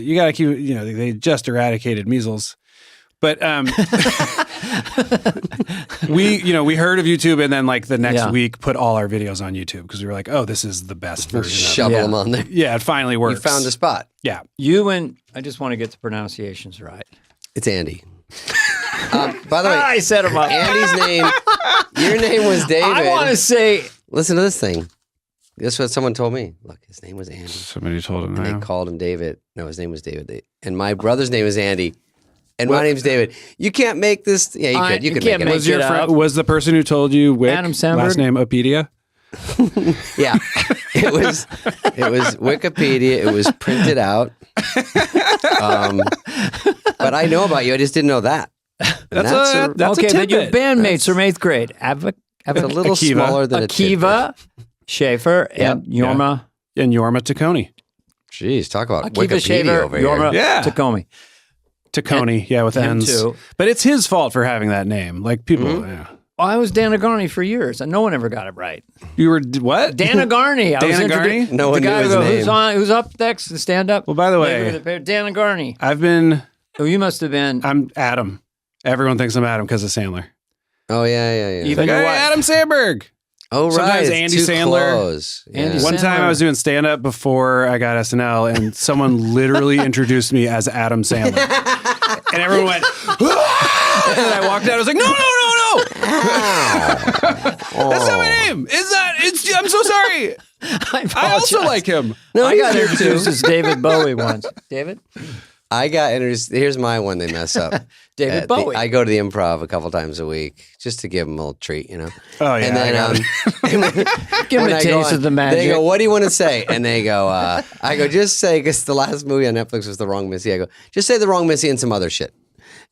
you got to keep, they just eradicated measles. But we heard of YouTube, and then like the next week put all our videos on YouTube because we were like, oh, this is the best version. Shovel them on there. Yeah, it finally works. You found a spot. Yeah. I just want to get the pronunciations right. It's Andy. By the way, I set him up. Andy's name, your name was David. I want to say, listen to this thing. This is what someone told me. Look, his name was Andy. Somebody told him. And they called him David. No, his name was David. And my brother's name is Andy. And my name's David. You can't make this. Yeah, you could. You could make it. Was your friend? Was the person who told you Wick Adam Sandberg? Last name Wikipedia? Yeah, it was Wikipedia. It was printed out. But I know about you. I just didn't know that. That's a but your bandmates from 8th grade. It's a little smaller than Akiva Schaefer and Yorma. And Yorma Taccone. Jeez, talk about Akiva Wikipedia Schaefer, over here. Yorma Taccone. Taccone, with N's. Too. But it's his fault for having that name. Like people, I was Danagarny for years, and no one ever got it right. You were what? Danagarny. Danagarny? No one knew his name. Who's up next to stand up? Well, by the way, Danagarny. I've been. Oh, you must have been. I'm Adam. Everyone thinks I'm Adam because of Sandler. Oh yeah. Even Adam Sandberg. Oh right. Sometimes Andy Sandler. Yeah. One time I was doing stand up before I got SNL, and someone literally introduced me as Adam Sandler. And everyone went, ah! And I walked out. I was like, no. That's not my name. I'm so sorry. I also like him. No, I got introduced as David Bowie once. David? I got introduced. Here's my one they mess up. David Bowie. I go to the Improv a couple times a week just to give them a little treat, Oh, yeah. And then give them a taste of the magic. They go, what do you want to say? And they go, I go, just say, because the last movie on Netflix was The Wrong Missy. I go, just say The Wrong Missy and some other shit.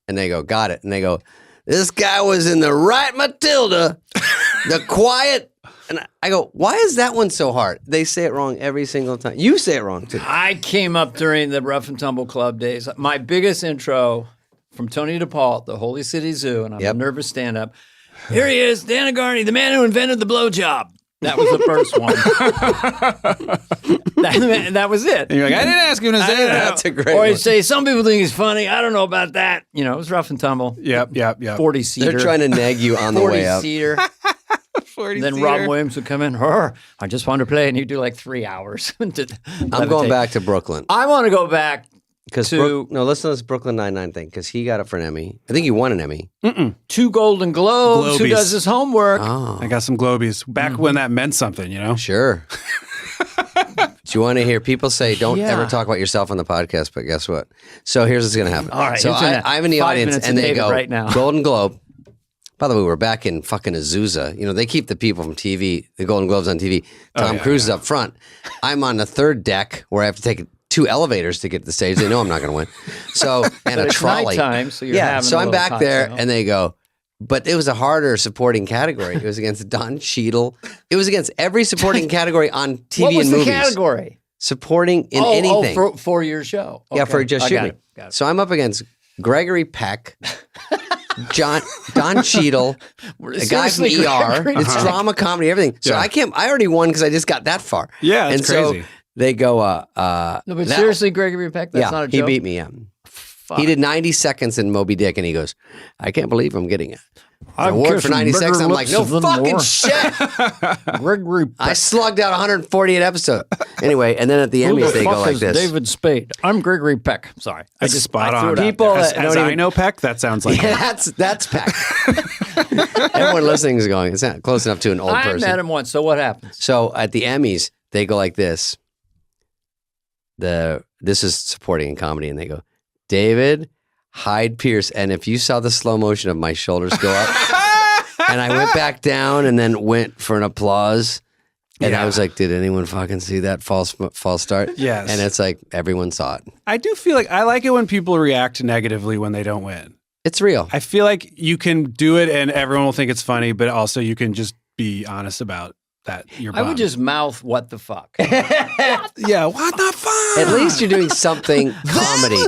And they go, got it. And they go, this guy was in The Right Matilda, The Quiet. And I go, why is that one so hard? They say it wrong every single time. You say it wrong, too. I came up during the Rough and Tumble Club days. My biggest intro from Tony DePaul, the Holy City Zoo, and I'm a nervous stand-up. Here he is, Danagarny, the man who invented the blowjob. That was the first one. that was it. And you're like, I didn't ask him to say that. That's a great Or one. he'd say, some people think he's funny. I don't know about that. It was Rough and Tumble. Yep. 40-seater. They're trying to nag you on the way up. 40-seater. Then Rob Williams would come in. I just want to play, and he'd do like 3 hours. I'm going back to Brooklyn. I want to go back to listen to this Brooklyn Nine-Nine thing because he got up for an Emmy. I think he won an Emmy. 2 Golden Globes. Who does his homework? Oh. I got some Globies back when that meant something. Sure. Do you want to hear people say, don't ever talk about yourself on the podcast, but guess what? So here's what's going to happen. All right. So I'm in the audience and they go, right now. Golden Globe. By the way, we're back in fucking Azusa. They keep the people from TV, the Golden Globes on TV. Tom Cruise is up front. I'm on the third deck where I have to take 2 elevators to get to the stage. They know I'm not going to win. So, and a trolley. Nighttime, so you're having so a I'm little back there cocktail. and they go, but it was a harder supporting category. It was against Don Cheadle. It was against every supporting category on TV what was and movies. the category? Supporting in anything. For your show. Yeah, for Just Shoot Me. Got it. So I'm up against Gregory Peck, Don Cheadle, a guy from ER. It's drama, comedy, everything. So I already won because I just got that far. Yeah, that's crazy. So they go, no, but seriously, Gregory Peck, that's not a joke. He beat me, He did 90 seconds in Moby Dick, and he goes, I can't believe I'm getting it. Award for 90 seconds. I'm like, no fucking shit. Gregory Peck. I slugged out 148 episodes. Anyway, and then at the Emmys, they go like this. David Spade. I'm Gregory Peck. Sorry. That's spot on. People as I know Peck, that sounds like that's Peck. Everyone listening is going, it's not close enough to an old person. I met him once, so what happens? So at the Emmys, they go like this. This is supporting in comedy, and they go, David Hyde Pierce. And if you saw the slow motion of my shoulders go up, and I went back down and then went for an applause. And I was like, did anyone fucking see that false start? Yes. And it's like, everyone saw it. I do feel like I like it when people react negatively when they don't win. It's real. I feel like you can do it and everyone will think it's funny, but also you can just be honest about that. I would just mouth, what the fuck? Yeah, what the fuck? At least you're doing something comedy.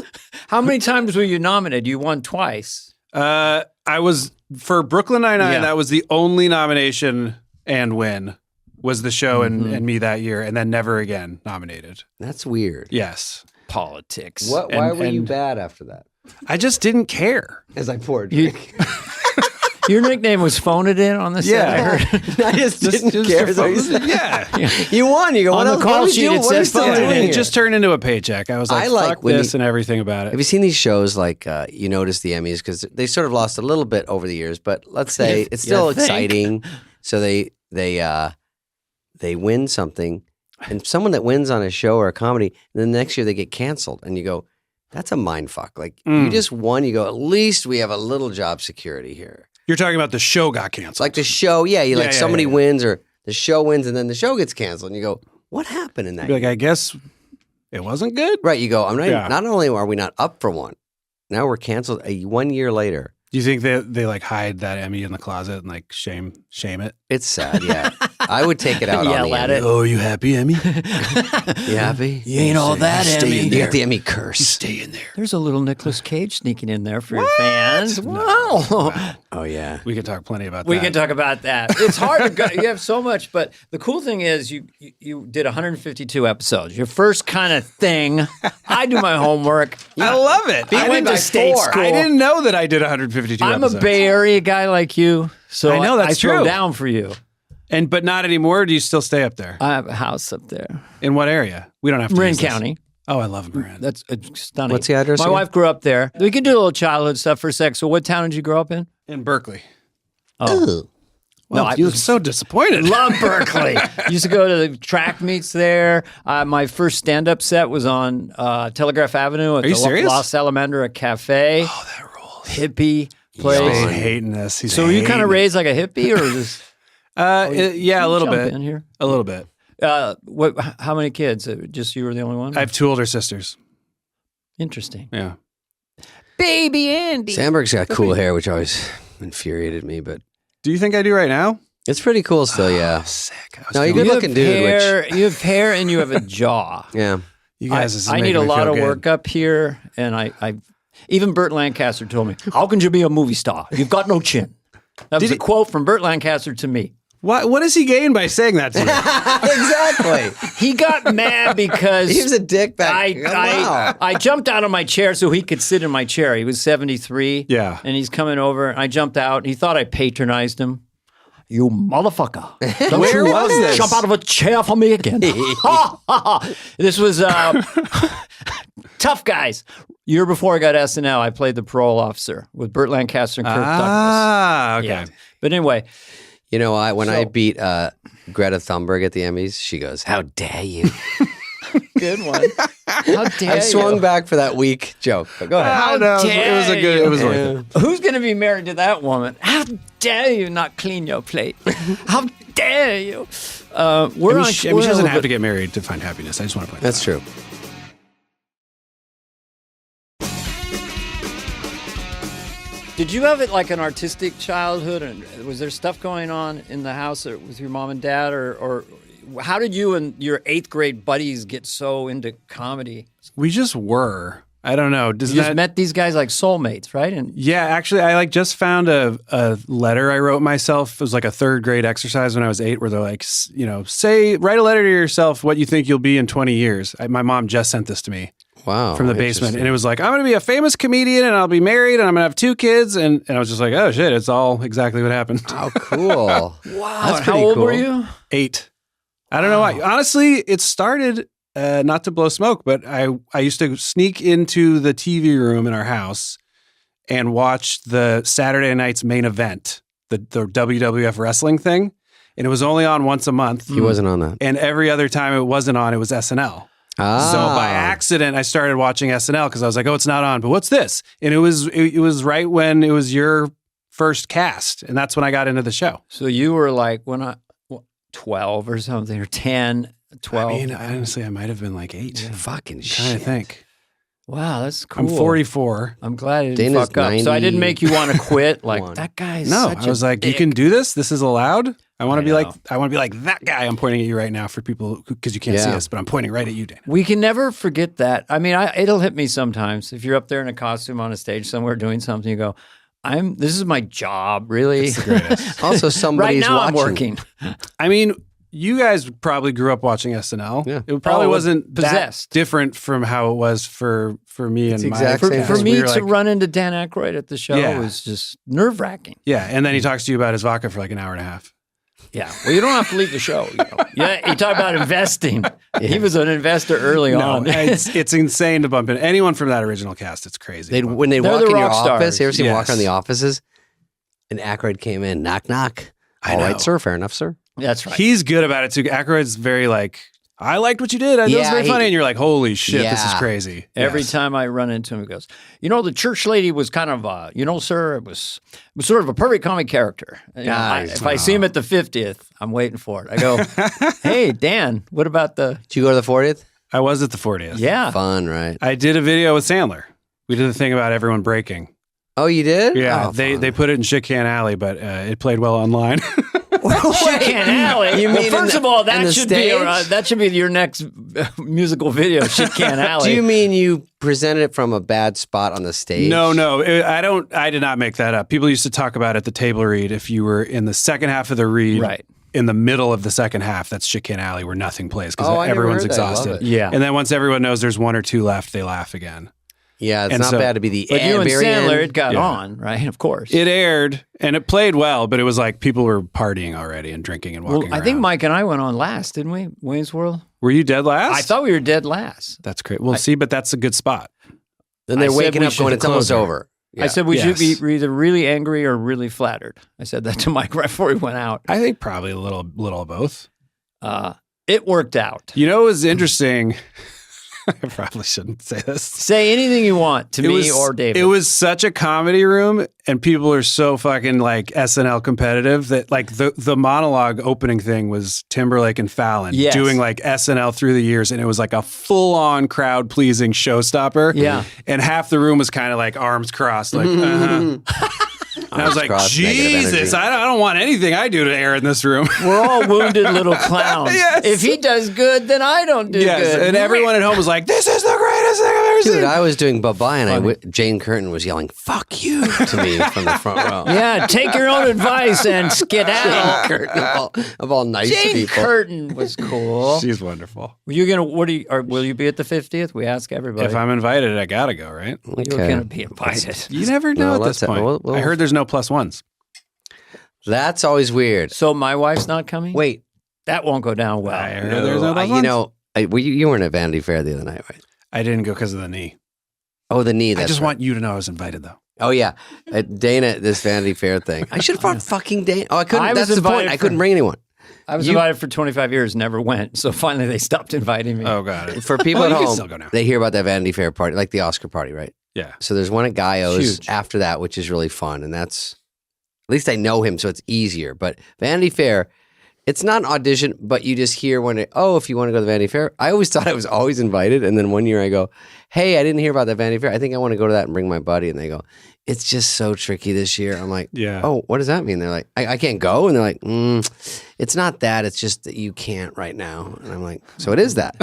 How many times were you nominated? You won twice. I was, for Brooklyn Nine-Nine, that was the only nomination and win was the show and me that year, and then never again nominated. That's weird. Yes. Politics. Why were you bad after that? I just didn't care. As I poured. Your nickname was Phone It In on the set, I heard. I just didn't care. Yeah. You won. You go, on the call sheet, it says Phone It In. It just turned into a paycheck. I was like, fuck this and everything about it. Have you seen these shows like you notice the Emmys? Because they sort of lost a little bit over the years, but let's say it's still exciting. So they win something, and someone that wins on a show or a comedy, and then the next year they get canceled, and you go, that's a mind fuck. Like you just won. You go, at least we have a little job security here. You're talking about the show got canceled. Like the show, somebody wins or the show wins and then the show gets canceled. And you go, what happened in that? Like, I guess it wasn't good. Right. You go, not only are we not up for one, now we're canceled 1 year later. Do you think they like hide that Emmy in the closet and like shame it? It's sad, yeah. I would take it out on the Emmy. Oh, you happy, Emmy? You happy? You ain't all that, Emmy. You got the Emmy curse. You stay in there. There's a little Nicolas Cage sneaking in there for your fans. Wow. Oh, yeah. We can talk plenty about that. We can talk about that. It's hard to go. You have so much, but the cool thing is you did 152 episodes. Your first kind of thing. I do my homework. I love it. I went to state school. I didn't know that I did 152 I'm episodes. a Bay Area guy like you, so I know that's I throw true. down for you. But not anymore. Or do you still stay up there? I have a house up there. In what area? We don't have to. Marin use this. County. Oh, I love Marin. That's stunning. What's the address My again? wife grew up there. We could do a little childhood stuff for a sec. So what town did you grow up in? In Berkeley. Oh. Well, you look so disappointed. Love Berkeley. Used to go to the track meets there. My first stand-up set was on Telegraph Avenue at Are you the serious? La Salamandra Cafe. Oh, that rules. Hippie place. Spade hating this. So were you kind of raised like a hippie, or just yeah, a little jump bit. in here? A little bit. How many kids? Just you were the only one? I have 2 older sisters. Interesting. Yeah. Baby Andy. Sandberg's got cool hair, which always infuriated me, but Do you think I do right now? it's pretty cool still, yeah. Sick. No, you're good looking dude. You have hair and you have a jaw. Yeah. You guys, this is I need making a me lot feel of good. work up here, and I even Burt Lancaster told me, "How can you be a movie star? You've got no chin." That was a quote from Burt Lancaster to me. What does he gain by saying that to you? Exactly. He got mad because He was a dick back. Wow. I jumped out of my chair so he could sit in my chair. He was 73. Yeah. And he's coming over. And I jumped out. He thought I patronized him. You motherfucker. Don't Where you was this? jump out of a chair for me again. This was Tough Guys. Year before I got SNL, I played the parole officer with Burt Lancaster and Kirk Douglas. Ah, okay. Yeah. But anyway, You know, when I beat Greta Thunberg at the Emmys, she goes, "How dare you?" good one. How dare I swung you? back for that weak joke. But go ahead. How it was a good. dare It was you. worth it. Who's going to be married to that woman? How dare you not clean your plate? How dare you? She doesn't have to get married to find happiness. I just want to point That's true. Did you have it like an artistic childhood, and was there stuff going on in the house with your mom and dad, or how did you and your 8th grade buddies get so into comedy? We just were. I don't know. You just met these guys like soulmates, right? And yeah, actually, I just found a letter I wrote myself. It was like a 3rd grade exercise when I was 8, where they're like, write a letter to yourself what you think you'll be in 20 years. My mom just sent this to me. Wow. From the basement. And it was like, I'm going to be a famous comedian and I'll be married and I'm going to have 2 kids. And I was just like, oh shit, it's all exactly what happened. How cool. Wow. That's how old were you? 8. I don't know why. Honestly, it started, not to blow smoke, but I used to sneak into the TV room in our house and watch the Saturday night's main event, the WWF wrestling thing. And it was only on once a month. He wasn't on that. And every other time it wasn't on, it was SNL. So by accident, I started watching SNL because I was like, oh, it's not on, but what's this? And it was right when it was your first cast. And that's when I got into the show. So you were like 12 or something, or 10, 12. I mean, honestly, I might have been like 8. Yeah. Fucking shit. Trying to think. Wow, that's cool. I'm 44. I'm glad it didn't Dana's fuck up. 90. So I didn't make you want to quit. Like, that guy's No, such I was a like, dick. you can do this? This is allowed? I want to be know. like that guy. I'm pointing at you right now for people because you can't see us, but I'm pointing right at you, Dana. We can never forget that. I mean, it'll hit me sometimes. If you're up there in a costume on a stage somewhere doing something, you go, this is my job, really. It's the greatest. Also, somebody's right now watching. I'm working. I mean, you guys probably grew up watching SNL. Yeah. It probably wasn't Possessed. that different from how it was for me and exact my same. For cast. me We were to like, run into Dan Aykroyd at the show Yeah. was just nerve-wracking. yeah, and then he talks to you about his vodka for like an hour and a half. Yeah. Well, you don't have to leave the show. Yeah, you talk about investing. He was an investor early on. it's insane to bump in anyone from that original cast. It's crazy. When they They're walk the in your rock stars. office, you ever see them walk Yes. around the offices? And Aykroyd came in, knock, knock. I All know. right, sir. Fair enough, sir. That's right. He's good about it too. Aykroyd's very like, I liked what you did. That was Yeah, very funny. And you're like, holy shit, this is Yeah. crazy. Every Yes. time I run into him, he goes, the church lady was kind of, sir, it was sort of a perfect comic character. If I see him at the 50th, I'm waiting for it. I go, hey, Dan, what about Did you go to the 40th? I was at the 40th. yeah. Fun, right? I did a video with Sandler. We did the thing about everyone breaking. Oh, you did? Yeah, Oh, they put it in Shit Can Alley, but it played well online. Shit Can Alley. You Well, mean first in of all, the that stage? should be your next musical video, Shit Can Alley. Do you mean you presented it from a bad spot on the stage? No, I did not make that up. People used to talk about at the table read if you were in the second half of the read, Right. in the middle of the second half, that's Shit Can Alley where nothing plays because I never everyone's heard that. I love exhausted. it. Yeah. And then once everyone knows there's 1 or 2 left, they laugh again. Yeah, it's And not so- bad to be the But you and very Sandler, end. it got Yeah. on, right? Of course. It aired and it played well, but it was like people were partying already and drinking and walking I think around. Mike and I went on last, didn't we? Wayne's World? Were you dead last? I thought we were dead last. That's great. Well, see, but that's a good spot. Then they're I said waking we up should going, it's almost close over. Yeah. I said we should Yes. be either really angry or really flattered. I said that to Mike right before he went out. I think probably a little of both. It worked out. You know, it was interesting. I probably shouldn't say this. Say anything you want to me or David. It was such a comedy room, and people are so fucking like SNL competitive that like the monologue opening thing was Timberlake and Fallon Yes. doing like SNL through the years, and it was like a full on crowd pleasing showstopper. Yeah. and half the room was kind of like arms crossed, like. And I was like, crossed, negative Jesus, energy. I don't want anything I do to air in this room. We're all wounded little clowns. Yes. If he does good, then I don't do good. and everyone at home was like, this is the greatest thing I've ever Dude, seen. I was doing bye-bye and Jane Curtin was yelling, fuck you, to me from the front row. Yeah, take your own advice and skedaddle. Curtin of all nice Jane people. Curtin was cool. She's wonderful. Were you gonna? Will you be at the 50th? We ask everybody. If I'm invited, I gotta go, right? You're gonna be invited. You never know No, at this let's- point. we'll- I heard there's no +1s. That's always weird. So my wife's not coming. Wait, that won't go down well. I heard there's no you +1s. know, you weren't at Vanity Fair the other night, right? I didn't go because of the knee. Oh, the knee. I That's just right. want you to know I was invited, though. Oh yeah, at Dana, this Vanity Fair thing. I should have brought fucking Dana. Oh, I couldn't. I was That's the point. invited I couldn't for- bring anyone. I was invited for 25 years, never went. So finally, they stopped inviting me. Oh, got it. For people Well, at you can home, still go now. they hear about that Vanity Fair party, like the Oscar party, right? Yeah. So there's one at Gallo's Huge. after that, which is really fun, and that's at least I know him, so it's easier. But Vanity Fair, it's not an audition, but you just hear when if you want to go to the Vanity Fair. I always thought I was always invited. And then one year I go, hey, I didn't hear about the Vanity Fair. I think I want to go to that and bring my buddy. And they go, it's just so tricky this year. I'm like, oh, what does that mean? They're like, I can't go. And they're like, it's not that. It's just that you can't right now. And I'm like, so it is that.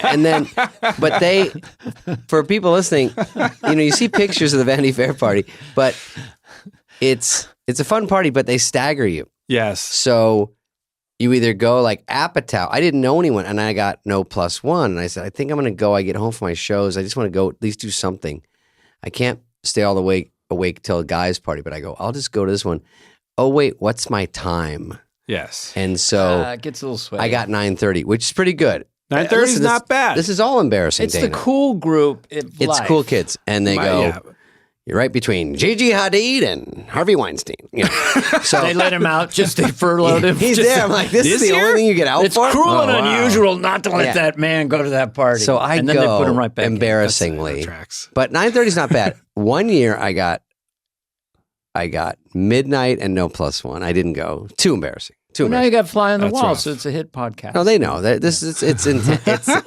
And then, but for people listening, you see pictures of the Vanity Fair party, but it's a fun party, but they stagger you. Yes. So you either go like Apatow. I didn't know anyone, and I got no +1. And I said, I think I'm going to go. I get home from my shows. I just want to go at least do something. I can't stay all the way awake till a guy's party, but I go, I'll just go to this one. Oh, wait, what's my time? Yes. And so it gets a little sweaty. I got 9:30, which is pretty good. 9:30 is not bad. This is all embarrassing, It's Dana. the cool group. It's cool kids. And they go, you're right between Gigi Hadid and Harvey Weinstein. So they let him out, just they furloughed him. He's there. I'm like, this is the only thing you get out it's for? It's cruel and unusual not to let that man go to that party. So I and go then they put him right back embarrassingly. But 9:30 is not bad. One year I got midnight and no +1. I didn't go. Too embarrassing. Now you got Fly on the Wall, so it's a hit podcast. No, they know. This is it's intense. So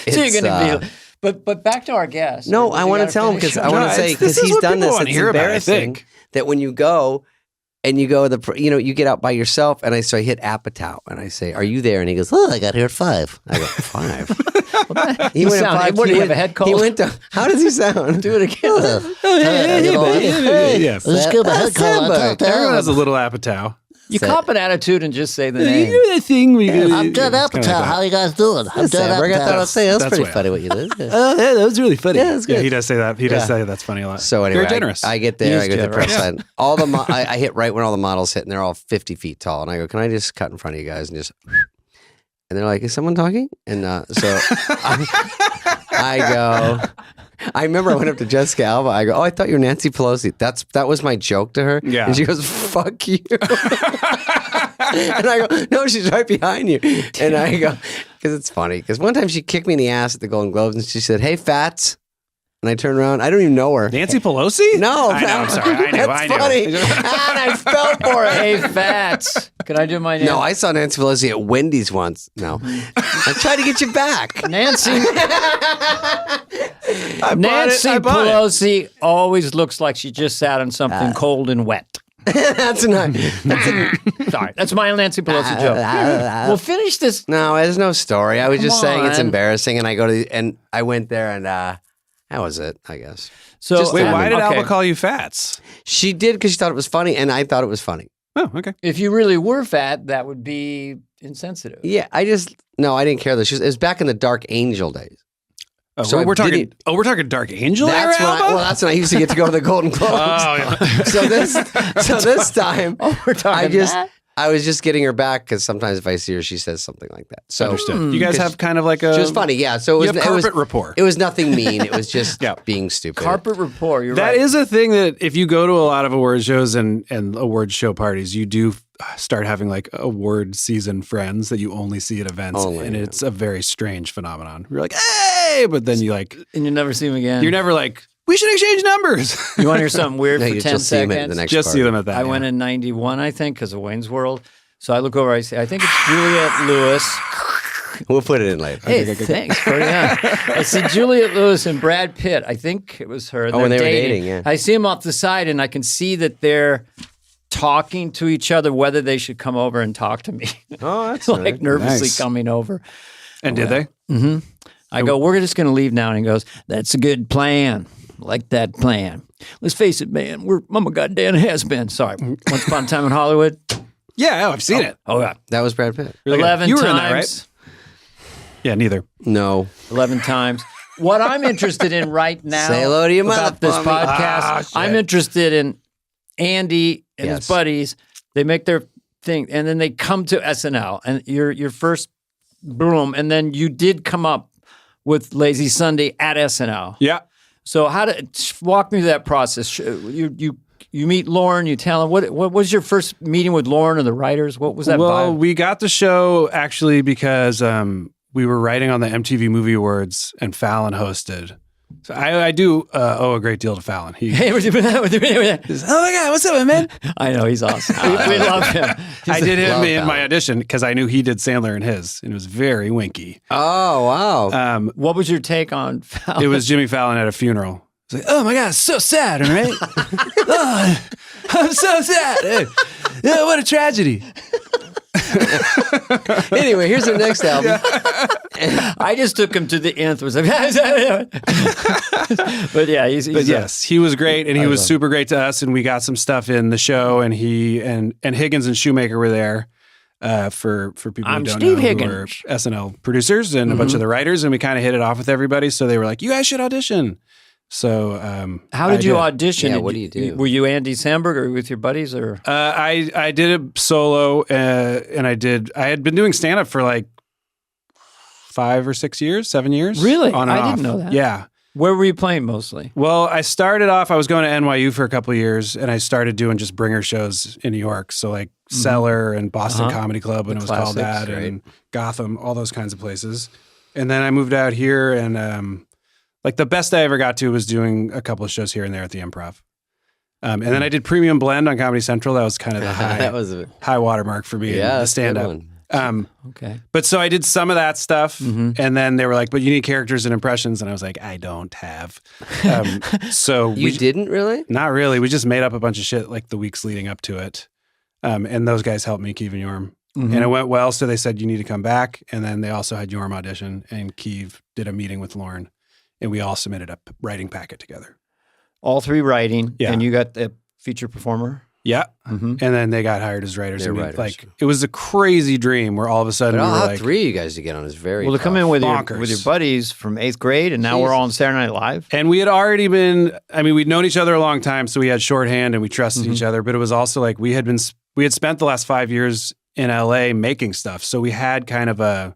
you're going to be... But back to our guest. No, I want to tell him because I want to say because he's done this. It's embarrassing that when you go and you go you get out by yourself, and I hit Apatow and I say, "Are you there?" And he goes, "Oh, I got here at 5." I go, 5. He went at 5. What do you have a head cold? He went to. How does he sound? Do it again. Yes. Let's go back. Everyone has a little Apatow. You cop an attitude and just say the name. You do the thing we do. I'm Judd Apatow. How you guys doing? I'm Judd Apatow. That's pretty funny what you did. That was really funny. Yeah, that's good. Yeah, he does say that. He does say that's funny a lot. So anyway, very generous. I get there. I go to the press line. All the I hit right when all the models hit, and they're all 50 feet tall. And I go, "Can I just cut in front of you guys and just?" And they're like, "Is someone talking?" And so I go. I remember I went up to Jessica Alba. I go, "Oh, I thought you were Nancy Pelosi." That was my joke to her. Yeah. And she goes, "Fuck you." And I go, "No, she's right behind you." And I go, because it's funny. Because one time she kicked me in the ass at the Golden Globes, and she said, "Hey, Fats." And I turned around. I don't even know her. Nancy Pelosi? No, I know. I'm sorry. I knew. That's funny. And I fell for it. Hey, Fats. Can I do my name? No, I saw Nancy Pelosi at Wendy's once. No. I tried to get you back. Nancy. Nancy Pelosi always looks like she just sat on something cold and wet. That's not. Sorry, that's my Nancy Pelosi joke. We'll finish this. No, there's no story. I was just saying it's on. embarrassing, and I went there, and that was it, I guess. So Just- Wait, why did okay. Alba call you Fats? She did because she thought it was funny, and I thought it was funny. Oh, okay. If you really were fat, that would be insensitive. Yeah, I didn't care. It was back in the Dark Angel days. Oh, So we're I talking. didn't- We're talking Dark Angel era, That's when Alba? that's when I used to get to go to the Golden Globes. Oh, yeah. So this time, We're talking that? I was just getting her back because sometimes if I see her, she says something like that. So Understood. You guys have kind of like a. she was funny, yeah. So You have carpet rapport. It was nothing mean. It was just being stupid. Carpet rapport. You're That right. is a thing that if you go to a lot of award shows and award show parties, you do start having like award season friends that you only see at events. And it's a very strange phenomenon. You're like, hey, but then and you never see them again. you're never like, we should exchange numbers. You want to hear something weird No, for you 10 just see them at the seconds? next Just see party. them at that. I went in 91, I think, because of Wayne's World. So I look over, I say, I think it's Juliette Lewis. We'll put it in later. Hey, thanks. Pretty on. I see Juliette Lewis and Brad Pitt. I think it was her. Oh, when they were dating, yeah. I see them off the side, and I can see that they're talking to each other, whether they should come over and talk to me. Oh, that's like nice. nervously Nice. coming over. And did they? Mm-hmm. I go, we're just going to leave now. And he goes, that's a good plan. Like that plan. Let's face it, man. I'm a goddamn has-been. Sorry. Once Upon a Time in Hollywood. Yeah, I've seen it. Oh, yeah. That was Brad Pitt. Really good. 11 You were times. in that, right? Yeah, neither. No. 11 times. What I'm interested in right now Say hello to your about this mother for me. podcast, I'm interested in Andy and his Yes. buddies. They make their thing, and then they come to SNL, and your first boom, and then you did come up with Lazy Sunday at SNL. Yeah. So walk me through that process. You meet Lauren, you tell him, what was your first meeting with Lauren or the writers? What was that Well, vibe? we got the show actually because we were writing on the MTV Movie Awards and Fallon hosted. So I do owe a great deal to Fallon. Hey, we're doing that. Oh my God, what's up, man? I know, he's awesome. We love him. I did him in my audition because I knew he did Sandler in his, and it was very winky. Oh, wow. What was your take on Fallon? It was Jimmy Fallon at a funeral. It's like, oh my God, it's so sad, right? Oh, I'm so sad. Oh, what a tragedy. Anyway, here's the next album. I just took him to the nth. Was like, but yeah, he's yes, he was great, and he was super great to us, and we got some stuff in the show, and he and Higgins and Shoemaker were there for people who don't Steve know, Higgins. who were SNL producers and a bunch of the writers, and we kind of hit it off with everybody. So they were like, "You guys should audition." So how did you audition? Yeah, what do you do? Were you Andy Samberg or with your buddies or? I did it solo, and I had been doing stand up for like 5 or 6 years, 7 years. Really? On and I off. didn't know that. Yeah. Where were you playing mostly? Well, I started off, I was going to NYU for a couple of years, and I started doing just bringer shows in New York. So like Cellar and Boston Comedy Club when it was called that, and Gotham, all those kinds of places. And then I moved out here, and like the best I ever got to was doing a couple of shows here and there at the Improv. And then I did Premium Blend on Comedy Central. That was kind of the high watermark for me. Yeah, the stand-up. Okay. But so I did some of that stuff, and then they were like, but you need characters and impressions. And I was like, I don't have. So you didn't really? Not really. We just made up a bunch of shit like the weeks leading up to it. And those guys helped me, Keeve and Yorm. And it went well. So they said, you need to come back. And then they also had Yorm audition, and Keeve did a meeting with Lauren, and we all submitted a writing packet together. All three writing. Yeah. And you got the feature performer. Yeah. And then they got hired as writers. Like, it was a crazy dream where all of a sudden but we were I'll like, have 3 of you guys to get on is very Well, to come in with your bonkers. buddies from 8th grade, and now we're all on Saturday Night Live. And we had already been, I mean, we'd known each other a long time, so we had shorthand and we trusted each other. But it was also like we had spent the last 5 years in LA making stuff. So we had kind of a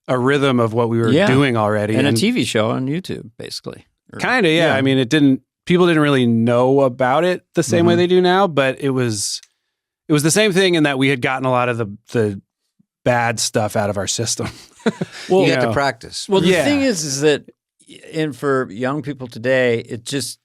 rhythm of what we were doing already. And a TV show on YouTube, basically. Kind of, yeah. I mean, people didn't really know about it the same way they do now, but it was the same thing in that we had gotten a lot of the bad stuff out of our system. Well, you had to practice. Well, the thing is that, and for young people today, it just,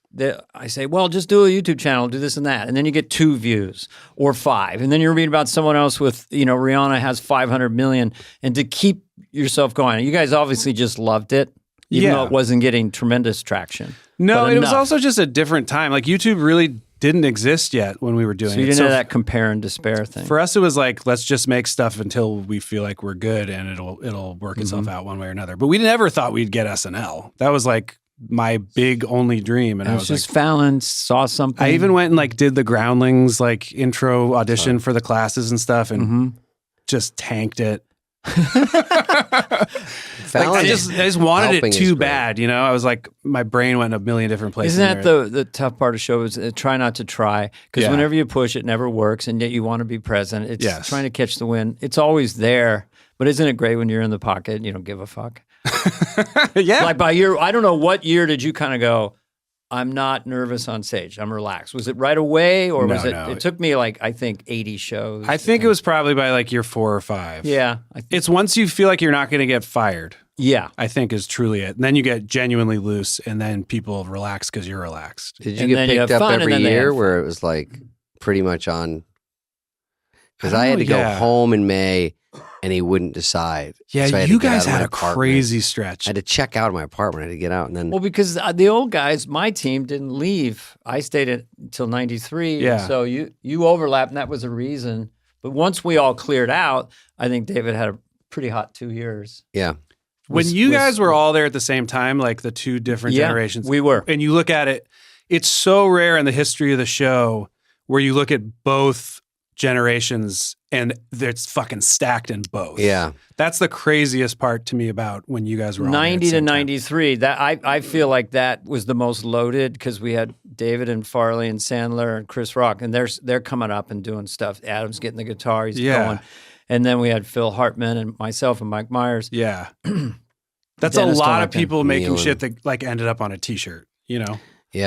I say, well, just do a YouTube channel, do this and that. And then you get 2 views or 5. And then you read about someone else with, Rihanna has 500 million. And to keep yourself going, you guys obviously just loved it, even though it wasn't getting tremendous traction. No, it was also just a different time. Like YouTube really didn't exist yet when we were doing it. So you didn't have that compare and despair thing. For us, it was like, let's just make stuff until we feel like we're good and it'll work itself out one way or another. But we never thought we'd get SNL. That was like my big only dream. And I was just like, Fallon saw something. I even went and like did the Groundlings like intro audition for the classes and stuff and just tanked it. I just wanted it too bad, I was like, my brain went in a million different places. Isn't that the tough part of show is try not to try, because whenever you push, it never works, and yet you want to be present. It's trying to catch the wind. It's always there, but isn't it great when you're in the pocket and you don't give a fuck? Yeah. Like by year, I don't know, what year did you kind of go, I'm not nervous on stage, I'm relaxed? Was it right away, or was it? No. It took me like, I think 80 shows. I think it was probably by like year 4 or 5. Yeah. It's once you feel like you're not going to get fired. Yeah. I think is truly it. And then you get genuinely loose, and then people relax because you're relaxed. Did you get picked up every year where it was like pretty much on? Because I had to go home in May, and he wouldn't decide. Yeah, so you guys had a crazy stretch. I had to check out of my apartment. I had to get out, and then because the old guys, my team didn't leave. I stayed until '93. Yeah. So you overlapped, and that was a reason. But once we all cleared out, I think David had a pretty hot 2 years. Yeah. When you guys were all there at the same time, like the 2 different generations, we were, and you look at it, it's so rare in the history of the show where you look at both generations and it's fucking stacked in both. Yeah. That's the craziest part to me about when you guys were all 90 to 93. That I feel like that was the most loaded, because we had David and Farley and Sandler and Chris Rock, and they're coming up and doing stuff. Adam's getting the guitar, he's going. And then we had Phil Hartman and myself and Mike Myers. Yeah. That's Dennis a lot of people making shit that like ended up on a t-shirt, Yeah.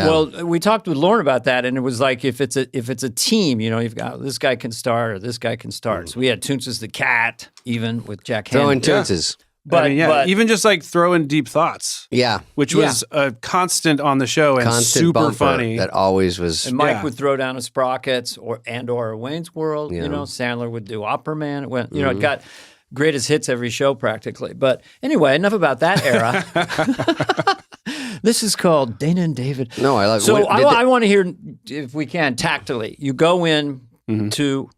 Well, we talked with Lauren about that, and it was like, if it's a team, you've got this guy can start or this guy can start. So we had Toonces the Cat, even with Jack Handy. Throwing Toonces. But, even just like throwing deep thoughts. Yeah. Which was a constant on the show and super funny. That always was. And Mike would throw down a Sprockets or Wayne's World. You know, Sandler would do Opera Man. It went, it got greatest hits every show practically. But anyway, enough about that era. This is called Dana and David. No, I love it. So I want to hear, if we can, tactily. You go in to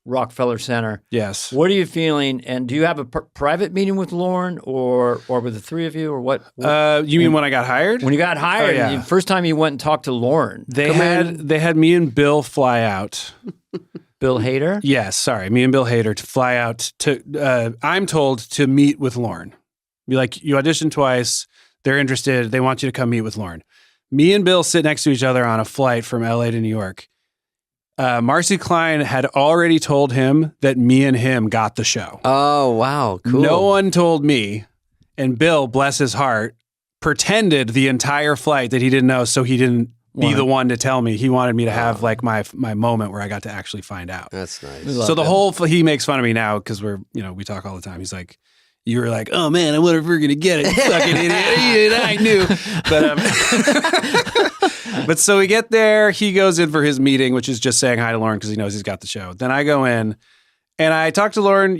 Rockefeller Center. Yes. What are you feeling? And do you have a private meeting with Lorne or with the three of you or what? You mean when I got hired? When you got hired, first time you went and talked to Lorne. They had me and Bill fly out. Bill Hader? Yes, sorry. Me and Bill Hader to fly out to, I'm told to meet with Lorne. Be like, you auditioned twice. They're interested. They want you to come meet with Lorne. Me and Bill sit next to each other on a flight from LA to New York. Marcy Klein had already told him that me and him got the show. Oh, wow. Cool. No one told me. And Bill, bless his heart, pretended the entire flight that he didn't know, so he didn't be the one to tell me. He wanted me to have like my moment where I got to actually find out. That's nice. So he makes fun of me now because we talk all the time. He's like, you were like, oh man, I wonder if we're going to get it. Fucking idiot. I knew. But so we get there. He goes in for his meeting, which is just saying hi to Lorne because he knows he's got the show. Then I go in and I talk to Lorne,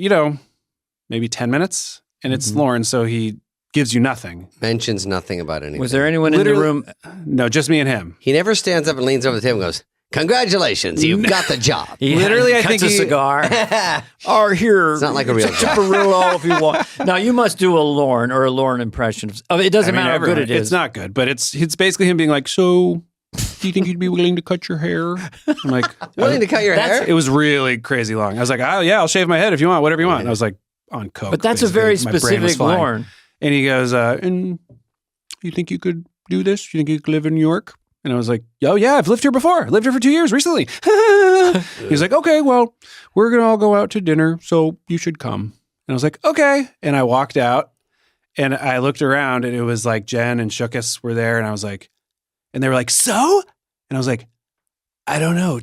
maybe 10 minutes. And it's Lorne, so he gives you nothing. Mentions nothing about anything. Was there anyone in the room? No, just me and him. He never stands up and leans over the table and goes, congratulations, you've got the job. Literally, I think a cigar. Or here. It's not like a real job. If you want. Now, you must do a Lorne impression. It doesn't matter how good it is. It's not good, but it's basically him being like, so do you think you'd be willing to cut your hair? I'm like, willing to cut your hair? It was really crazy long. I was like, oh yeah, I'll shave my head if you want, whatever you want. And I was like, on coke. But that's basically. A very specific Lorne. And he goes, and you think you could do this? You think you could live in New York? And I was like, oh yeah, I've lived here before. I lived here for 2 years recently. He's like, okay, well, we're going to all go out to dinner, so you should come. And I was like, okay. And I walked out and I looked around and it was like Jen and Shookus were there. And I was like, and they were like, so? And I was like, I don't know.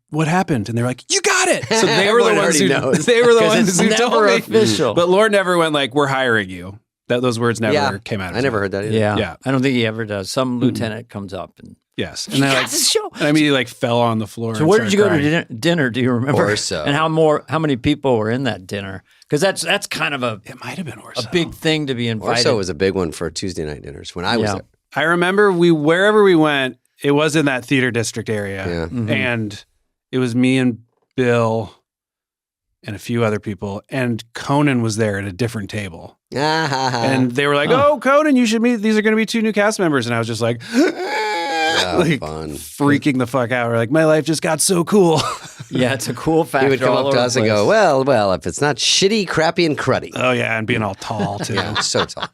What happened? And they were like, you got it. So they were the ones who told me. Official. But Lord never went like, we're hiring you. Those words never came out of his I never mouth. heard that either. Yeah. I don't think he ever does. Some lieutenant comes up and yes. And then and I immediately fell on the floor. So where did you go to dinner? Do you remember? Orso. And how many people were in that dinner? Because that's kind of it might have been Orso. a big thing to be invited. Orso was a big one for Tuesday night dinners when I was there. I remember wherever we went, it was in that theater district area. Yeah. Mm-hmm. And it was me and Bill and a few other people. And Conan was there at a different table. And they were like, oh, Conan, you should meet. These are going to be 2 new cast members. And I was just like, fun. Freaking the fuck out. We're like, my life just got so cool. Yeah, it's a cool factor. He would come up to us and go, well, if it's not shitty, crappy, and cruddy. Oh, yeah. And being all tall, too. Yeah, so tall.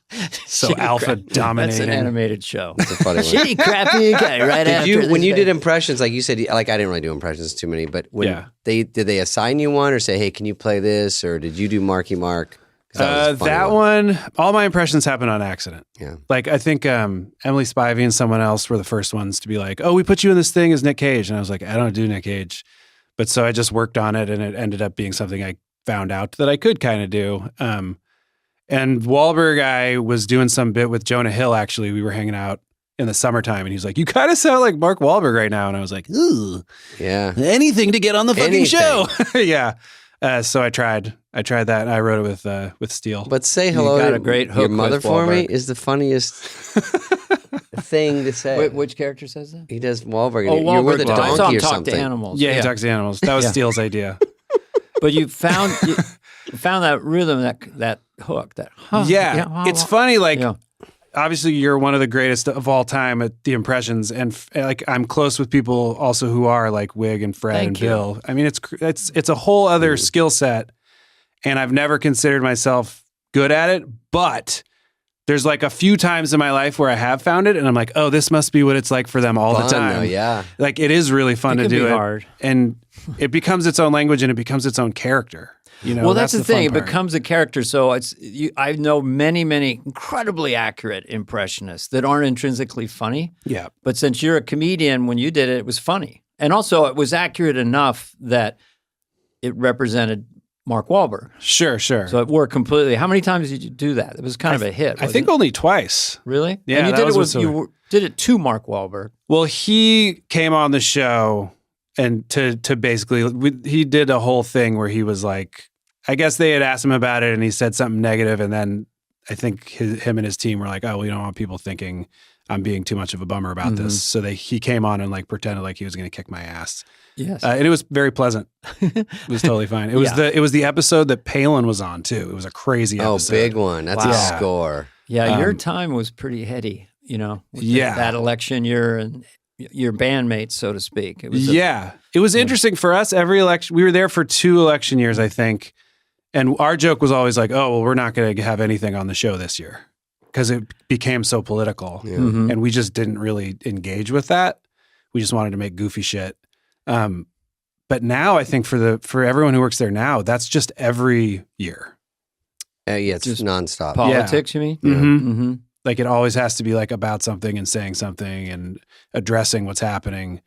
So alpha dominating. That's an animated show. That's a funny one. Shitty, crappy, okay, right after when you did impressions, like you said, like I didn't really do impressions too many, but when did they assign you one or say, hey, can you play this? Or did you do Marky Mark? That one, all my impressions happened on accident. Yeah. Like, I think Emily Spivey and someone else were the first ones to be like, oh, we put you in this thing as Nick Cage. And I was like, I don't do Nick Cage. But so I just worked on it and it ended up being something I found out that I could kind of do. And Wahlberg, I was doing some bit with Jonah Hill, actually. We were hanging out in the summertime and he's like, you kind of sound like Mark Wahlberg right now. And I was like, ooh. Yeah. Anything to get on the fucking show. Yeah. So I tried that. And I wrote it with Steele. But say hello got to a great hook your mother with for me Wahlberg. is the funniest thing to say. Wait, which character says that? He does Wahlberg. Oh, You're with a Wahlberg. I saw donkey him or talk something. to animals. Yeah, he talks to animals. That was Steele's idea. But you found that rhythm, that hook, that it's funny. Like, obviously, you're one of the greatest of all time at the impressions, and like I'm close with people also who are like Wig and Fred and Bill. I mean, it's a whole other skill set, and I've never considered myself good at it, but there's like a few times in my life where I have found it, and I'm like, oh, this must be what it's like for them all the time. Though, yeah, like it is really fun to do it, hard. And it becomes its own language and it becomes its own character. You know, well, that's the thing. It part. becomes a character. So I know many incredibly accurate impressionists that aren't intrinsically funny. Yeah, but since you're a comedian, when you did it, it was funny, and also it was accurate enough that it represented Mark Wahlberg. Sure. So it worked completely. How many times did you do that? It was kind of a hit. I think only twice. Really? Yeah. And you did it to Mark Wahlberg. Well, he came on the show and to basically, he did a whole thing where he was like, I guess they had asked him about it and he said something negative, and then I think him and his team were like, oh, we don't want people thinking I'm being too much of a bummer about this. So he came on and like pretended like he was going to kick my ass. Yes. And it was very pleasant. It was totally fine. It was the episode that Palin was on too. It was a crazy episode. Oh, big one. That's a score. Yeah, your time was pretty heady, with that election year and your bandmates, so to speak. It was it was interesting for us. Every election, we were there for 2 election years, I think. And our joke was always like, oh, well, we're not going to have anything on the show this year because it became so political. Yeah. And we just didn't really engage with that. We just wanted to make goofy shit. But now I think for everyone who works there now, that's just every year. It's just nonstop. Politics, you mean? Mm-hmm. Like it always has to be like about something and saying something and addressing what's happening.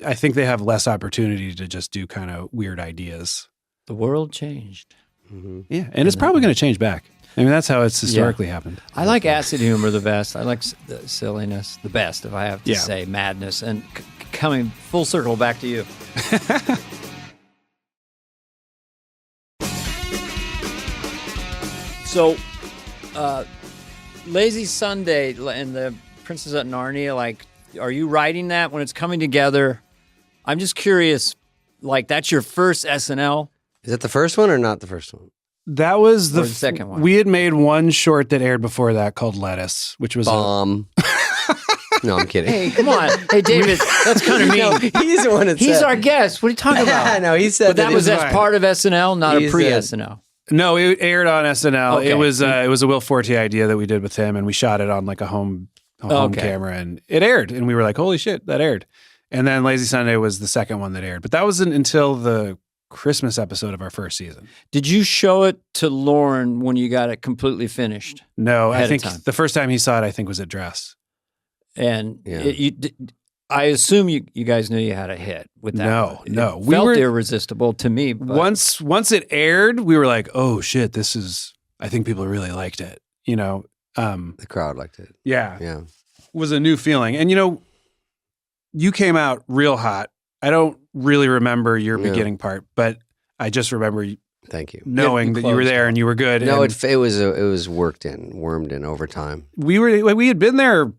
I think they have less opportunity to just do kind of weird ideas. The world changed. Mm-hmm. Yeah, and it's probably going to change back. I mean, that's how it's historically happened. I like acid humor the best. I like the silliness the best, if I have to say, madness. And coming full circle back to you. So, Lazy Sunday and the Princess at Narnia, like, are you writing that when it's coming together? I'm just curious, like, that's your first SNL? Is that the first one or not the first one? That was the second one. We had made one short that aired before that called Lettuce, which was Bomb. No, I'm kidding. Hey, come on. Hey, David, that's kind of mean. No, he's the one that He's said. our guest. What are you talking about? No, he said but that was as part of SNL, not a pre-SNL. No, it aired on SNL. Okay. It was a Will Forte idea that we did with him, and we shot it on like a home camera, and it aired. And we were like, holy shit, that aired. And then Lazy Sunday was the second one that aired. But that wasn't until the Christmas episode of our first season. Did you show it to Lauren when you got it completely finished? No, I think the first time he saw it, I think was at Dress. And I assume you guys knew you had a hit with that. No. It felt irresistible to me. But. Once it aired, we were like, oh shit, I think people really liked it. The crowd liked it. Yeah. It was a new feeling. And you came out real hot. I don't really remember your beginning part, but I just remember thank you knowing that you were there and you were good. No, it was wormed in over time. We had been there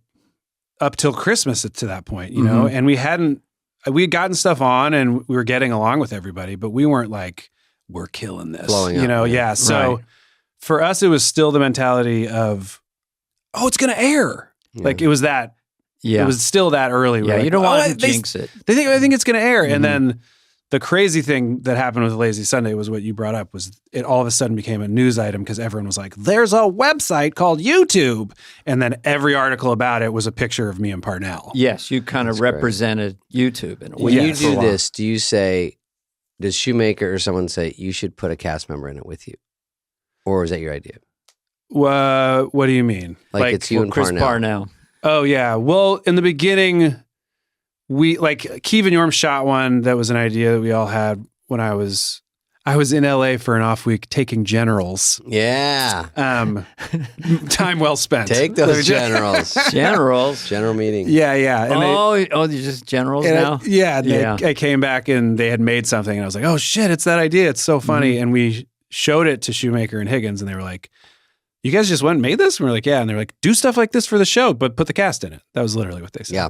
up till Christmas to that point, and we had gotten stuff on and we were getting along with everybody, but we weren't like, we're killing this, blowing up, So for us, it was still the mentality of, oh, it's going to air. Yeah. Like it was that. Yeah. It was still that early. Yeah, like, you don't want to jinx it. I think it's going to air. And then the crazy thing that happened with Lazy Sunday was what you brought up, was it all of a sudden became a news item because everyone was like, there's a website called YouTube. And then every article about it was a picture of me and Parnell. Yes, you kind of represented YouTube in a way. When you do this, do you say, does Shoemaker or someone say, you should put a cast member in it with you? Or was that your idea? What do you mean? Like it's you and Chris Parnell. Oh, yeah. Well, in the beginning, Keevan Yorm shot one that was an idea that we all had when I was in LA for an off week taking generals. Yeah. Time well spent. Take those generals. General meeting. Yeah. And they're just generals now? I came back and they had made something and I was like, oh shit, it's that idea. It's so funny. And we showed it to Shoemaker and Higgins and they were like, you guys just went and made this? And we're like, yeah. And they're like, do stuff like this for the show, but put the cast in it. That was literally what they said. Yeah.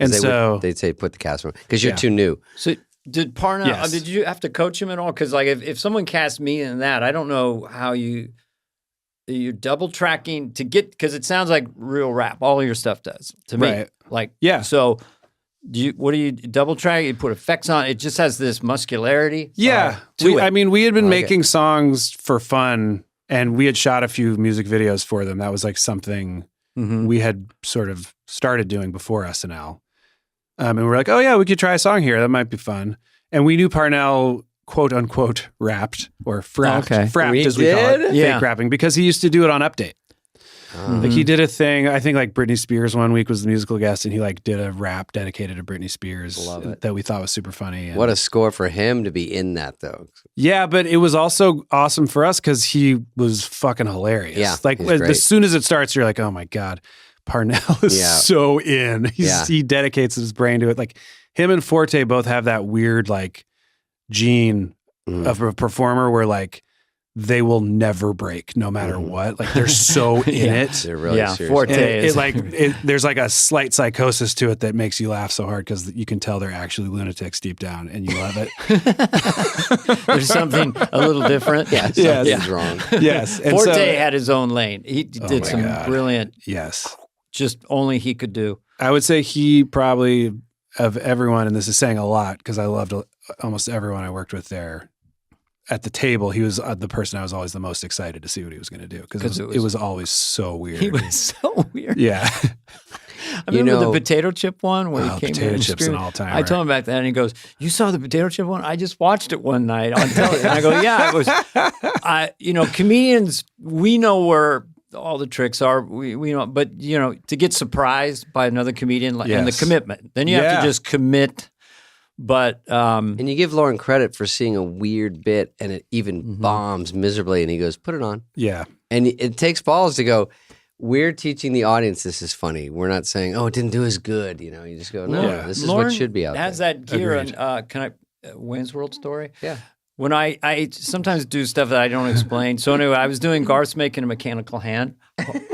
And they'd say put the cast in it because you're too new. So did Parnell, did you have to coach him at all? Because like if someone cast me in that, I don't know how you're double tracking to get, because it sounds like real rap. All of your stuff does to me. Right. Like, yeah. So what do you double track? You put effects on it. Just has this muscularity. Yeah. We had been making songs for fun. And we had shot a few music videos for them. That was like something we had sort of started doing before SNL. And we were like, oh yeah, we could try a song here. That might be fun. And we knew Parnell, quote unquote, rapped or frapped as we call it, fake rapping, because he used to do it on Update. Like he did a thing, I think like Britney Spears one week was the musical guest, and he like did a rap dedicated to Britney Spears that we thought was super funny. And what a score for him to be in that though. Yeah, but it was also awesome for us because he was fucking hilarious. Yeah, like as soon as it starts, you're like, oh my God, Parnell is so in. He dedicates his brain to it. Like him and Forte both have that weird like gene of a performer where like they will never break no matter what. Like they're so in it. They're really serious. Forte is there's like a slight psychosis to it that makes you laugh so hard because you can tell they're actually lunatics deep down and you love it. There's something a little different. Something's wrong. Yes. And Forte had his own lane. He did some brilliant, just only he could do. I would say he probably, of everyone, and this is saying a lot because I loved almost everyone I worked with there, at the table, he was the person I was always the most excited to see what he was going to do because it was always so weird. He was so weird. Yeah. I remember the potato chip one where he came potato in chips an all-timer. I told him back then, and he goes, "You saw the potato chip one? I just watched it one night on television." And I go, "Yeah." I goes, comedians, we know where all the tricks are. We know, but to get surprised by another comedian and the commitment, then you have to just commit. But and you give Lauren credit for seeing a weird bit and it even bombs miserably, and he goes, "Put it on." Yeah, and it takes balls to go, we're teaching the audience this is funny. We're not saying, "Oh, it didn't do as good." You just go, "No, this is Lauren what should be out there." Has that gear on? Can I Wayne's World Story? Yeah. When I sometimes do stuff that I don't explain. So anyway, I was doing Garth's making a mechanical hand.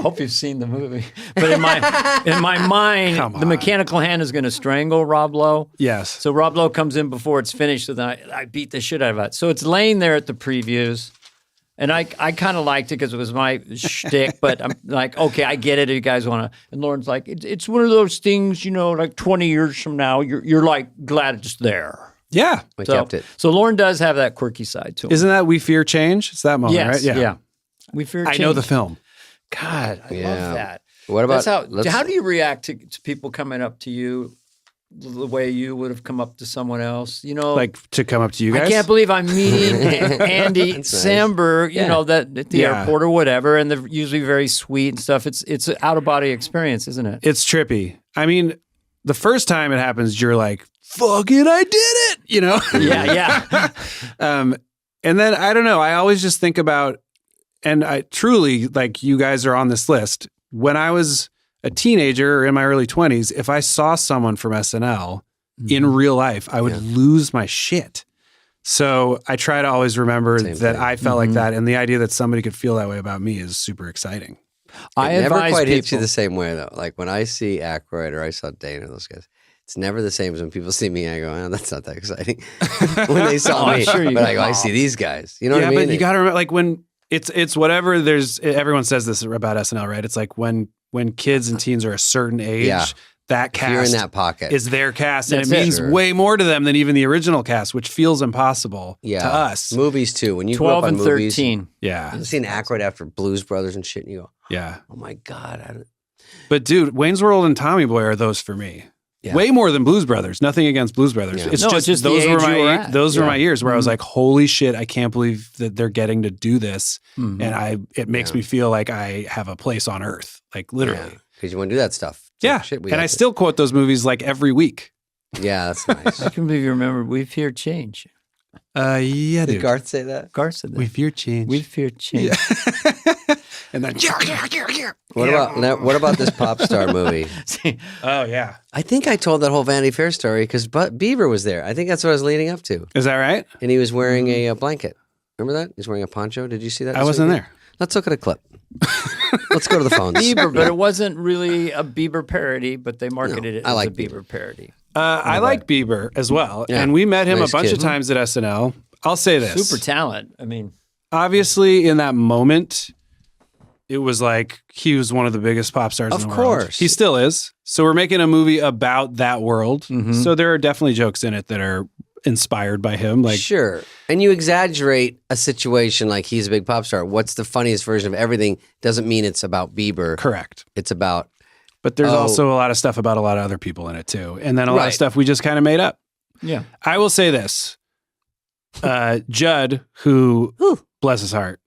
Hope you've seen the movie. But in my mind, the mechanical hand is going to strangle Rob Lowe. Yes. So Rob Lowe comes in before it's finished, so then I beat the shit out of it. So it's laying there at the previews. And I kind of liked it because it was my shtick, but I'm like, okay, I get it. You guys want to. And Lauren's like, it's one of those things, like 20 years from now, you're like glad it's there. Yeah. We kept it. So Lauren does have that quirky side to him. Isn't that We Fear Change? It's that moment, right? Yeah. We Fear Change. I know the film. God, I love that. What about how do you react to people coming up to you the way you would have come up to someone else? Like to come up to you guys? I can't believe I'm meeting Andy Samberg, that at the airport or whatever, and they're usually very sweet and stuff. It's an out-of-body experience, isn't it? It's trippy. I mean, the first time it happens, you're like, fuck it, I did it, Yeah. And then, I don't know, I always just think about, and I truly, like, you guys are on this list. When I was a teenager or in my early 20s, if I saw someone from SNL in real life, I would lose my shit. So I try to always remember that I felt like that, and the idea that somebody could feel that way about me is super exciting. I never quite hits you the same way, though. Like, when I see Aykroyd or I saw Dana, those guys, it's never the same as when people see me. I go, that's not that exciting. When they saw me, but I go, I see these guys. You know what I mean? Yeah, but you got to remember, like, when it's whatever. Everyone says this about SNL, right? It's like when kids and teens are a certain age, that cast you're in that pocket is their cast, and it means way more to them than even the original cast, which feels impossible to us. Movies too. When you 12 grew up on and 13, movies, yeah, you've seen Aykroyd after Blues Brothers and shit, and you go, yeah, oh my God. But dude, Wayne's World and Tommy Boy are those for me. Yeah. Way more than Blues Brothers. Nothing against Blues Brothers. Yeah. It's just those were my years where I was like, holy shit, I can't believe that they're getting to do this. And it makes me feel like I have a place on earth. Like literally. Because you want to do that stuff. Yeah. Shit, and I still quote those movies like every week. Yeah, that's nice. I can believe you remember We Fear Change. Yeah, dude. Did Garth say that? Garth said that. We fear change. We fear change. Yeah. And then what about this pop star movie? Oh yeah. I think I told that whole Vanity Fair story because Bieber was there. I think that's what I was leading up to. Is that right? And he was wearing a blanket. Remember that? He's wearing a poncho. Did you see that? I wasn't there. Let's look at a clip. Let's go to the phones. Bieber, but it wasn't really a Bieber parody, but they marketed it as a Bieber parody. I like Bieber as well. Yeah. And we met him a bunch of times at SNL. I'll say this. Super talent. I mean, obviously in that moment, it was like he was one of the biggest pop stars in the world. Of course. He still is. So we're making a movie about that world. So there are definitely jokes in it that are inspired by him. Like, sure. And you exaggerate a situation like he's a big pop star. What's the funniest version of everything doesn't mean it's about Bieber. Correct. It's about... But there's also a lot of stuff about a lot of other people in it too. And then a lot of stuff we just kind of made up. Yeah. I will say this. Judd, who, bless his heart,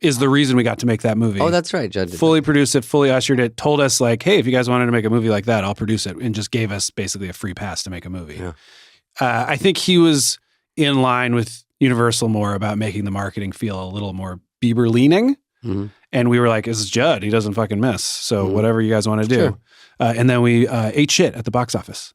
is the reason we got to make that movie. Oh, that's right. Judd did fully produced it, fully ushered it, told us like, hey, if you guys wanted to make a movie like that, I'll produce it, and just gave us basically a free pass to make a movie. Yeah. I think he was in line with Universal more about making the marketing feel a little more Bieber leaning. Mm-hmm. And we were like, this is Judd. He doesn't fucking miss. So whatever you guys want to do. Sure. And then we ate shit at the box office.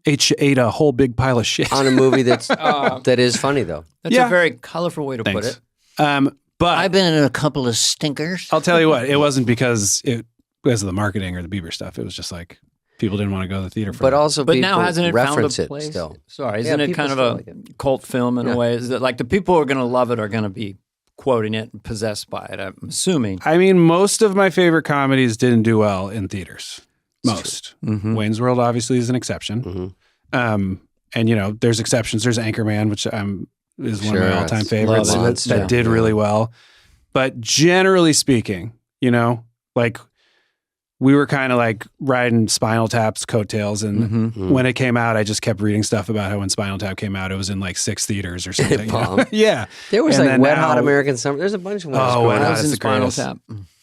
Ate a whole big pile of shit. On a movie that's that is funny, though. That's a very colorful way to put it. But I've been in a couple of stinkers. I'll tell you what, it wasn't because of the marketing or the Bieber stuff. It was just like people didn't want to go to the theater for But it. also, But people now hasn't it found a reference place? it still. Sorry, isn't it kind of a cult film in a way? Is that like the people who are going to love it are going to be quoting it and possessed by it? I'm assuming. I mean, most of my favorite comedies didn't do well in theaters. Most. Wayne's World obviously is an exception. And you know, there's exceptions. There's Anchorman, which is one of my all-time favorites. That did really well. But generally speaking, you know, like we were kind of like riding Spinal Tap's coattails. And when it came out, I just kept reading stuff about how when Spinal Tap came out, it was in like 6 theaters or something. You know? Yeah. There was like Wet Hot American Summer. There's a bunch of ones. Oh, Wet Hot in Spinal Tap.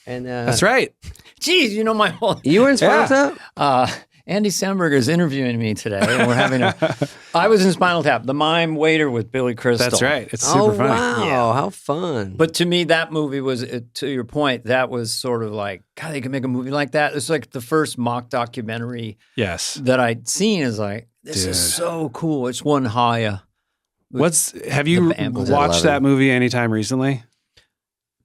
And that's right. Geez, you know my whole... You were in Spinal Tap? Andy Samberger is interviewing me today, and we're having I was in Spinal Tap, the mime waiter with Billy Crystal. That's right. It's super funny. Wow, how fun. But to me, that movie was, to your point, that was sort of like, God, they can make a movie like that. It's like the first mock documentary that I'd seen is like, this is so cool. It's won higher. Have you watched that movie anytime recently?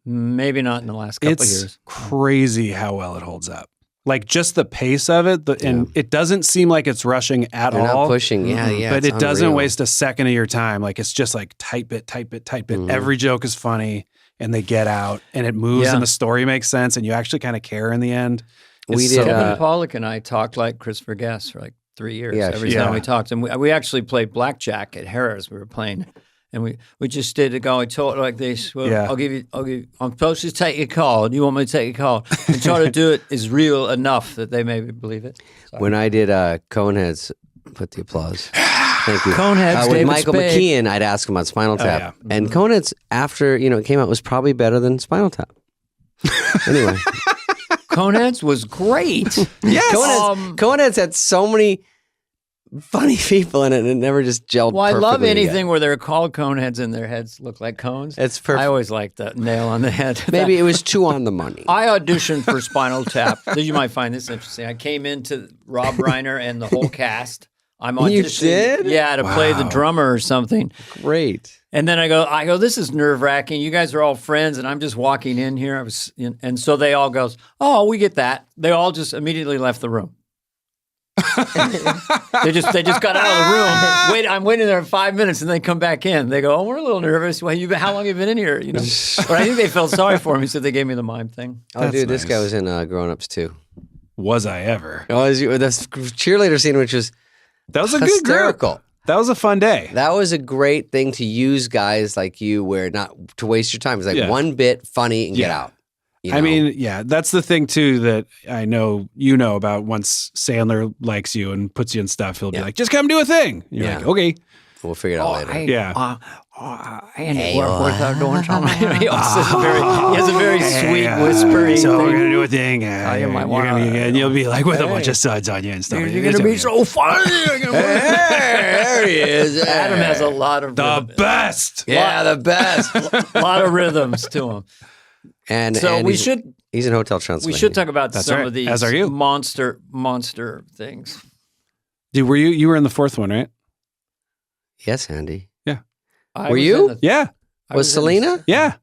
Maybe not in the last couple of years. It's crazy how well it holds up. Like just the pace of it, and it doesn't seem like it's rushing at They're all. not pushing, yeah. But it doesn't unreal. waste a second of your time. Like it's just like type bit. Every joke is funny, and they get out, and it moves, and the story makes sense, and you actually kind of care in the end. Kevin Pollak and I talked like Christopher Guest for like 3 years. Every time we talked, and we actually played blackjack at Harrah's. We were playing. And we just did it going, talk like this. Well, I'll give you, I'm supposed to take your card. You want me to take your card? And try to do it is real enough that they maybe believe it. Sorry. When I did Coneheads, put the applause. Thank you. Coneheads, with David Michael Spade. McKean, I'd ask him about Spinal Tap. And Coneheads, after it came out, was probably better than Spinal Tap. Anyway. Coneheads was great. Yes. Coneheads had so many funny people in it, and it never just gelled. Well, I love perfectly anything together. where they're called coneheads and their heads look like cones. It's perfect. I always like the nail on the head. Maybe it was too on the money. I auditioned for Spinal Tap. You might find this interesting. I came into Rob Reiner and the whole cast. I'm auditioning. You did? Yeah, to play the drummer or something. Great. And then I go, this is nerve-wracking. You guys are all friends, and I'm just walking in here. And so they all goes, oh, we get that. They all just immediately left the room. they just got out of the room. I'm waiting there 5 minutes, and they come back in. They go, "Oh, we're a little nervous. Well, how long have you been in here?" You know, but I think they felt sorry for me, so they gave me the mime thing. Dude, this guy was in Grown Ups too. Was I ever? Oh, the cheerleader scene, which was a good hysterical. Group. That was a fun day. That was a great thing to use guys like you, where not to waste your time. It's like one bit funny and get out. I mean, that's the thing too that I know about. Once Sandler likes you and puts you in stuff, he'll be like, "Just come do a thing." And you're like, "Okay, we'll figure it out later." Andy, what's that doing? He has a very sweet, whispery. So thing. we're gonna do a thing. And you'll be like with a bunch of suds on you and stuff. You're gonna be so funny. There he is. Adam has a lot of best. Yeah, the best. A lot of rhythms to him. And he's in Hotel Transylvania. We should talk about some of these As are you. monster things. Dude, you were in the fourth one, right? Yes, Andy. Yeah. Were you? Yeah. Was Selena? Yeah.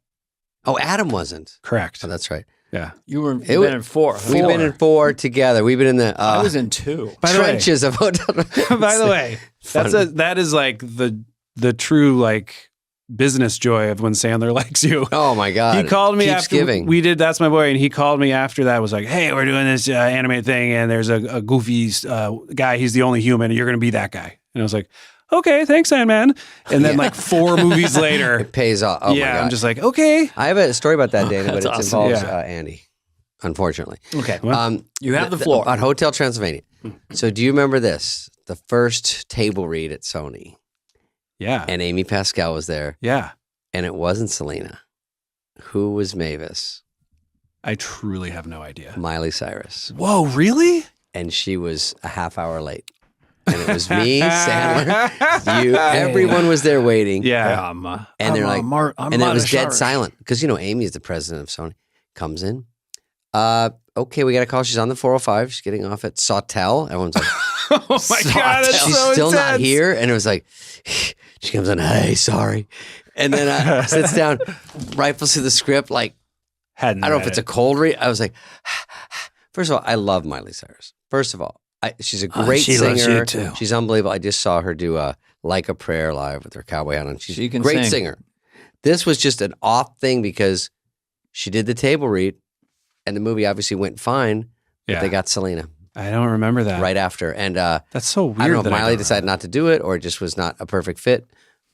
Oh, Adam wasn't. Correct. Oh, that's right. Yeah. You've been in 4. We've been in 4 together. We've been in the I was in 2. trenches of Hotel. By the way, that is like the true like business joy of when Sandler likes you. Oh my God. He called me Keeps after giving. we did That's My Boy, and he called me after that, was like, "Hey, we're doing this animated thing, and there's a goofy guy. He's the only human, and you're going to be that guy." And I was like, "Okay, thanks, Sandman." And then like 4 movies later, it pays off. Oh my God. I'm just like, okay. I have a story about that, Dana, but it awesome. involves Andy, unfortunately. Okay. You have the floor. On Hotel Transylvania. So do you remember this? The first table read at Sony. Yeah. And Amy Pascal was there. Yeah. And it wasn't Selena. Who was Mavis? I truly have no idea. Miley Cyrus. Whoa, really? And she was a half hour late. And it was me, Sandler, you. Everyone was there waiting. Yeah. And they're like, and then it was dead silent because Amy is the president of Sony. Comes in. Okay, we got a call. She's on the 405. She's getting off at Sawtell. Everyone's like, oh my God, that's she's so still intense. not here. And it was like, she comes in, hey, sorry. And then sits down, rifles through the script. Like, I don't know if it's a cold read. I was like, first of all, I love Miley Cyrus. First of all, she's a great singer. She's unbelievable. I just saw her do Like a Prayer live with her cowboy hat on. She's a great singer. This was just an off thing because she did the table read and the movie obviously went fine, but they got Selena. I don't remember that. Right after. And that's so weird. I don't know if Miley decided not to do it or it just was not a perfect fit,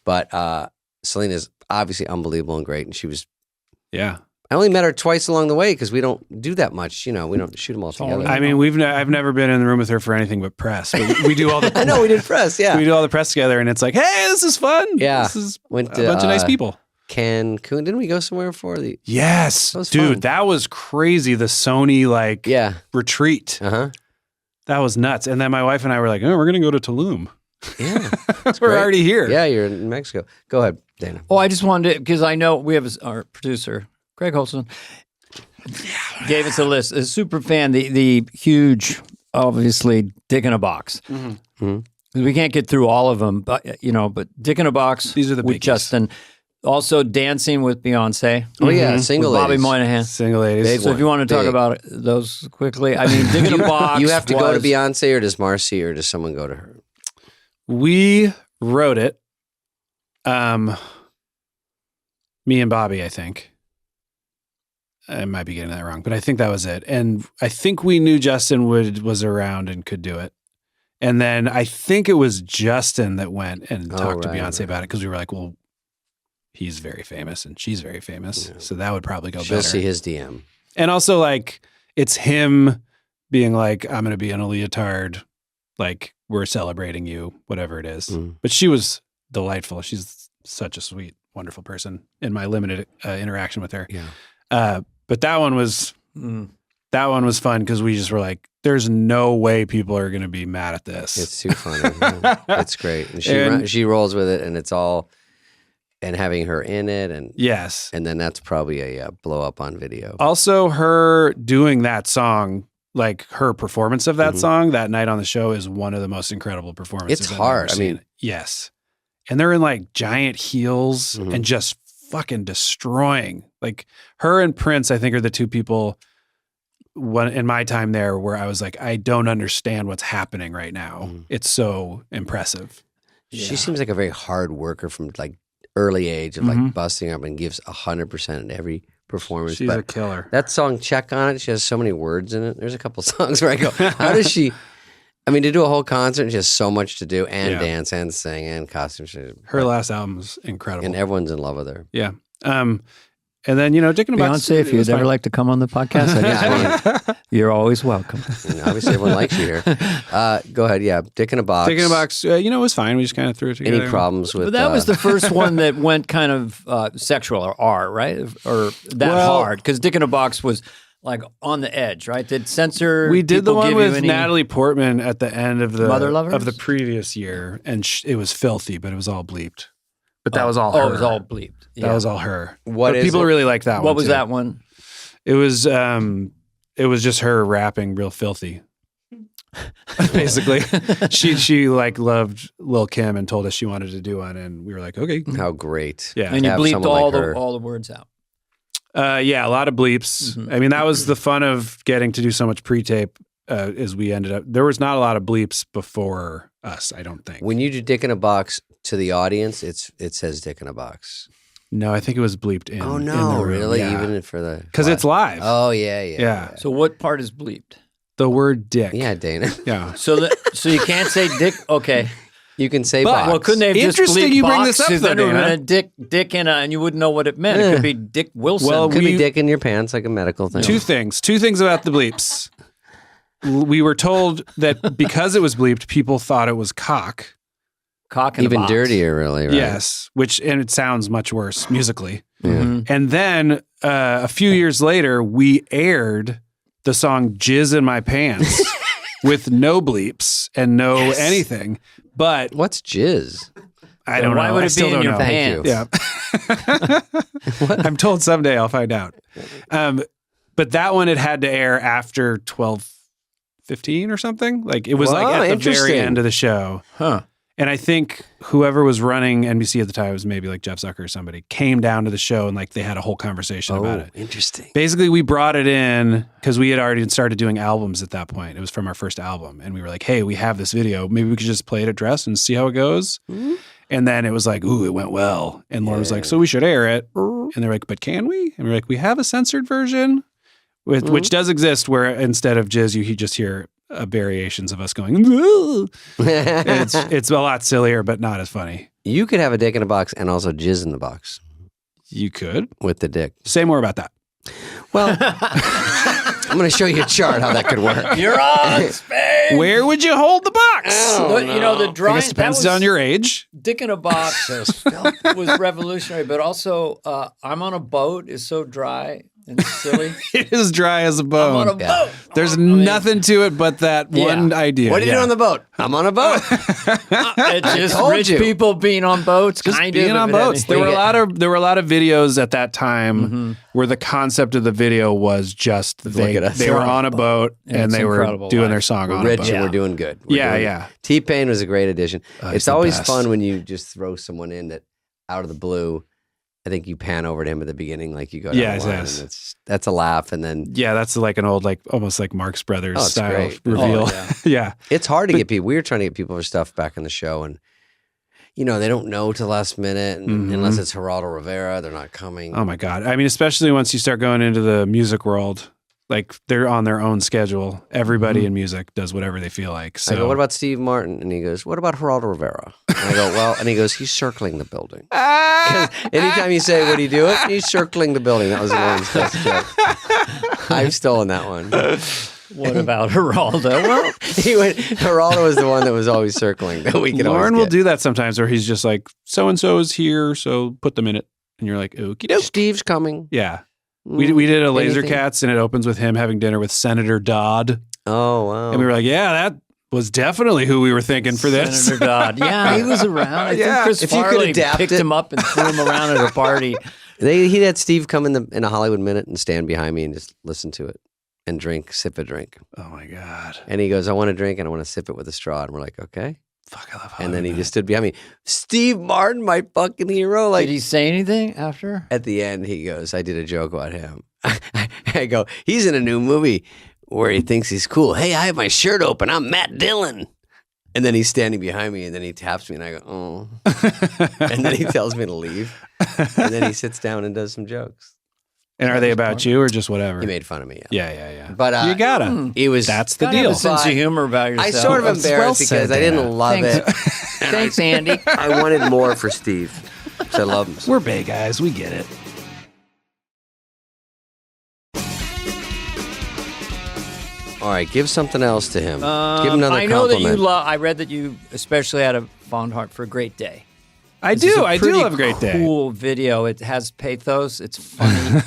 but Selena's obviously unbelievable and great. And she was, I only met her twice along the way because we don't do that much. We don't shoot them all together. I mean, I've never been in the room with her for anything but press. But we do all the. I know we did press. Yeah, we do all the press together, and it's like, hey, this is fun. Yeah, this is went to, a bunch of nice people. Cancun, didn't we go somewhere for the? Yes, dude, that was crazy. The Sony retreat. That was nuts. And then my wife and I were like, oh, we're gonna go to Tulum. Yeah, we're already here. Yeah, you're in Mexico. Go ahead, Dana. Oh, I just wanted to because I know we have our producer. Craig Holson gave us a list. A super fan, the huge, obviously, Dick in a Box. We can't get through all of them, but Dick in a Box. These are the with biggies. Justin. Also, Dancing with Beyonce. Oh yeah, Single with Ladies. Bobby Moynihan. Single Ladies. So if you want to talk about those quickly, I mean, Dick in a Box. You have to go to Beyonce, or does Marcy, or does someone go to her? We wrote it. Me and Bobby, I think. I might be getting that wrong, but I think that was it. And I think we knew Justin was around and could do it. And then I think it was Justin that went and talked to Beyonce about it because we were like, well, he's very famous and she's very famous. Yeah. So that would probably go better. She'll see his DM. And also like, it's him being like, I'm going to be in a leotard. Like we're celebrating you, whatever it is. But she was delightful. She's such a sweet, wonderful person in my limited interaction with her. Yeah. But that one was fun because we just were like, "There's no way people are going to be mad at this." It's too funny. It's great, and she rolls with it, and it's all, and having her in it, and yes, and then that's probably a blow up on video. Also, her doing that song, like her performance of that song that night on the show, is one of the most incredible performances. It's hard. I mean, yes, and they're in like giant heels and just fucking destroying. Like her and Prince, I think, are the two people in my time there where I was like, I don't understand what's happening right now. It's so impressive. She seems like a very hard worker from like early age of like busting up and gives 100% in every performance. She's a killer. That song, Check on It, she has so many words in it. There's a couple songs where I go, how does she, I mean, to do a whole concert, and she has so much to do and dance and sing and costume. Her last album's incredible. And everyone's in love with her. Yeah. And then, Dick in a Box. Beyonce, if you'd ever like to come on the podcast, you're always welcome. And obviously, everyone likes you here. Go ahead. Yeah. Dick in a Box. Dick in a Box, it was fine. We just kind of threw it together. Any problems with But that was the first one that went kind of sexual or R, right? Or that hard. Because Dick in a Box was like on the edge, right? Did censor. We did the one with Natalie Portman at the end of the Mother Lovers? of the previous year, and it was filthy, but it was all bleeped. But that was all her. Oh, it was all bleeped. That was all her. What is people it? really like that one. What was too. that one? It was just her rapping real filthy. Basically, she like loved Lil' Kim and told us she wanted to do one, and we were like, okay, How great. yeah, And you have bleeped someone all like her. all the words out. yeah, a lot of bleeps. I mean, that was the fun of getting to do so much pre-tape. As we ended up, there was not a lot of bleeps before us. I don't think. When you do Dick in a Box to the audience, it says Dick in a Box. No, I think it was bleeped in. Oh in no, the room. really? Yeah. Even for the Because it's live. Oh yeah. So what part is bleeped? The word dick. Yeah, Dana. Yeah. So you can't say dick. Okay. You can say But- box. Well, couldn't they have just Interesting bleeped you bring box? this up, Because though, then it would have Dana. been a dick and you wouldn't know what it meant. It could be Dick Wilson. Well, Could be we- dick in your pants, like a medical thing. Two things about the bleeps. We were told that because it was bleeped, people thought it was cock. Cock in a Even box. dirtier, really. Right? Yes, and it sounds much worse musically. And then a few years later, we aired the song Jizz in My Pants with no bleeps and no anything. But what's jizz? I don't know. Why would I it still be in don't your know. pants? Yeah. I'm told someday I'll find out. But that one, it had to air after 12:15 or something. Like it was like at the very end of the show. Huh. And I think whoever was running NBC at the time, was maybe like Jeff Zucker or somebody, came down to the show and like they had a whole conversation about it. Interesting. Basically, we brought it in because we had already started doing albums at that point. It was from our first album. And we were like, hey, we have this video. Maybe we could just play it at Dress and see how it goes. Mm-hmm. And then it was like, ooh, it went well. And Lauren was like, so we should air it. And they're like, but can we? And we're like, we have a censored version, which does exist where instead of jizz, you just hear variations of us going, it's a lot sillier, but not as funny. You could have a dick in a box and also jizz in the box. You could. With the dick. Say more about that. Well, I'm going to show you a chart how that could work. You're on, Spade. Where would you hold the box? You know, the drawing. I guess depends on your age. Dick in a box was revolutionary, but also I'm on a boat is so dry and silly. It is dry as a bone. I'm on a boat. There's nothing to it but that one idea. What are you doing on the boat? I'm on a boat. It's just rich people being on boats, just being on boats. There were a lot of videos at that time where the concept of the video was just they were on a boat and they were doing their song on a boat. Rich and we're doing good. Yeah. T-Pain was a great addition. It's always best. fun when you just throw someone in that out of the blue. I think you pan over to him at the beginning, like you go down the line, and that's a laugh, and then that's like an old, like almost like Marx Brothers style reveal. Yeah, it's hard to get people. We were trying to get people for stuff back in the show, and they don't know till last minute, and unless it's Geraldo Rivera, they're not coming. Oh my God! I mean, especially once you start going into the music world. Like they're on their own schedule. Everybody in music does whatever they feel like. So I go, what about Steve Martin? And he goes, what about Geraldo Rivera? And I go, well, and he goes, he's circling the building. Anytime you say, what do you do it? He's circling the building. That was Lauren's best joke. I've stolen that one. What about Geraldo? Well, Geraldo was the one that was always circling. That we could Lauren will do that sometimes where he's just like, so-and-so is here, so put them in it. And you're like, okie doke. Steve's coming. Yeah. We did a Laser Cats and it opens with him having dinner with Senator Dodd. Oh, wow. And we were like, yeah, that was definitely who we were thinking for this. Senator Dodd. Yeah, he was around. I think Chris Farley picked him up and threw him around at a party. He had Steve come in a Hollywood Minute and stand behind me and just listen to it and sip a drink. Oh, my God. And he goes, I want a drink and I want to sip it with a straw. And we're like, okay. Fuck, I love Hollywood. And then he just stood behind me. Steve Martin, my fucking hero. Like, did he say anything after? At the end, he goes, I did a joke about him. I go, he's in a new movie where he thinks he's cool. Hey, I have my shirt open. I'm Matt Dillon. And then he's standing behind me and then he taps me and I go, oh. And then he tells me to leave. And then he sits down and does some jokes. And are they about you or just whatever? He made fun of me. Yeah. But you gotta. That's the deal. Have a sense of humor about yourself. I sort of embarrassed because I didn't love it. Thanks, Andy. I wanted more for Steve. I love him. We're Bay guys. We get it. All right, give something else to him. Give him another I know compliment. that you love. I read that you especially had a fond heart for a Great Day. I do love a Great Day. Cool video. It has pathos. It's funny.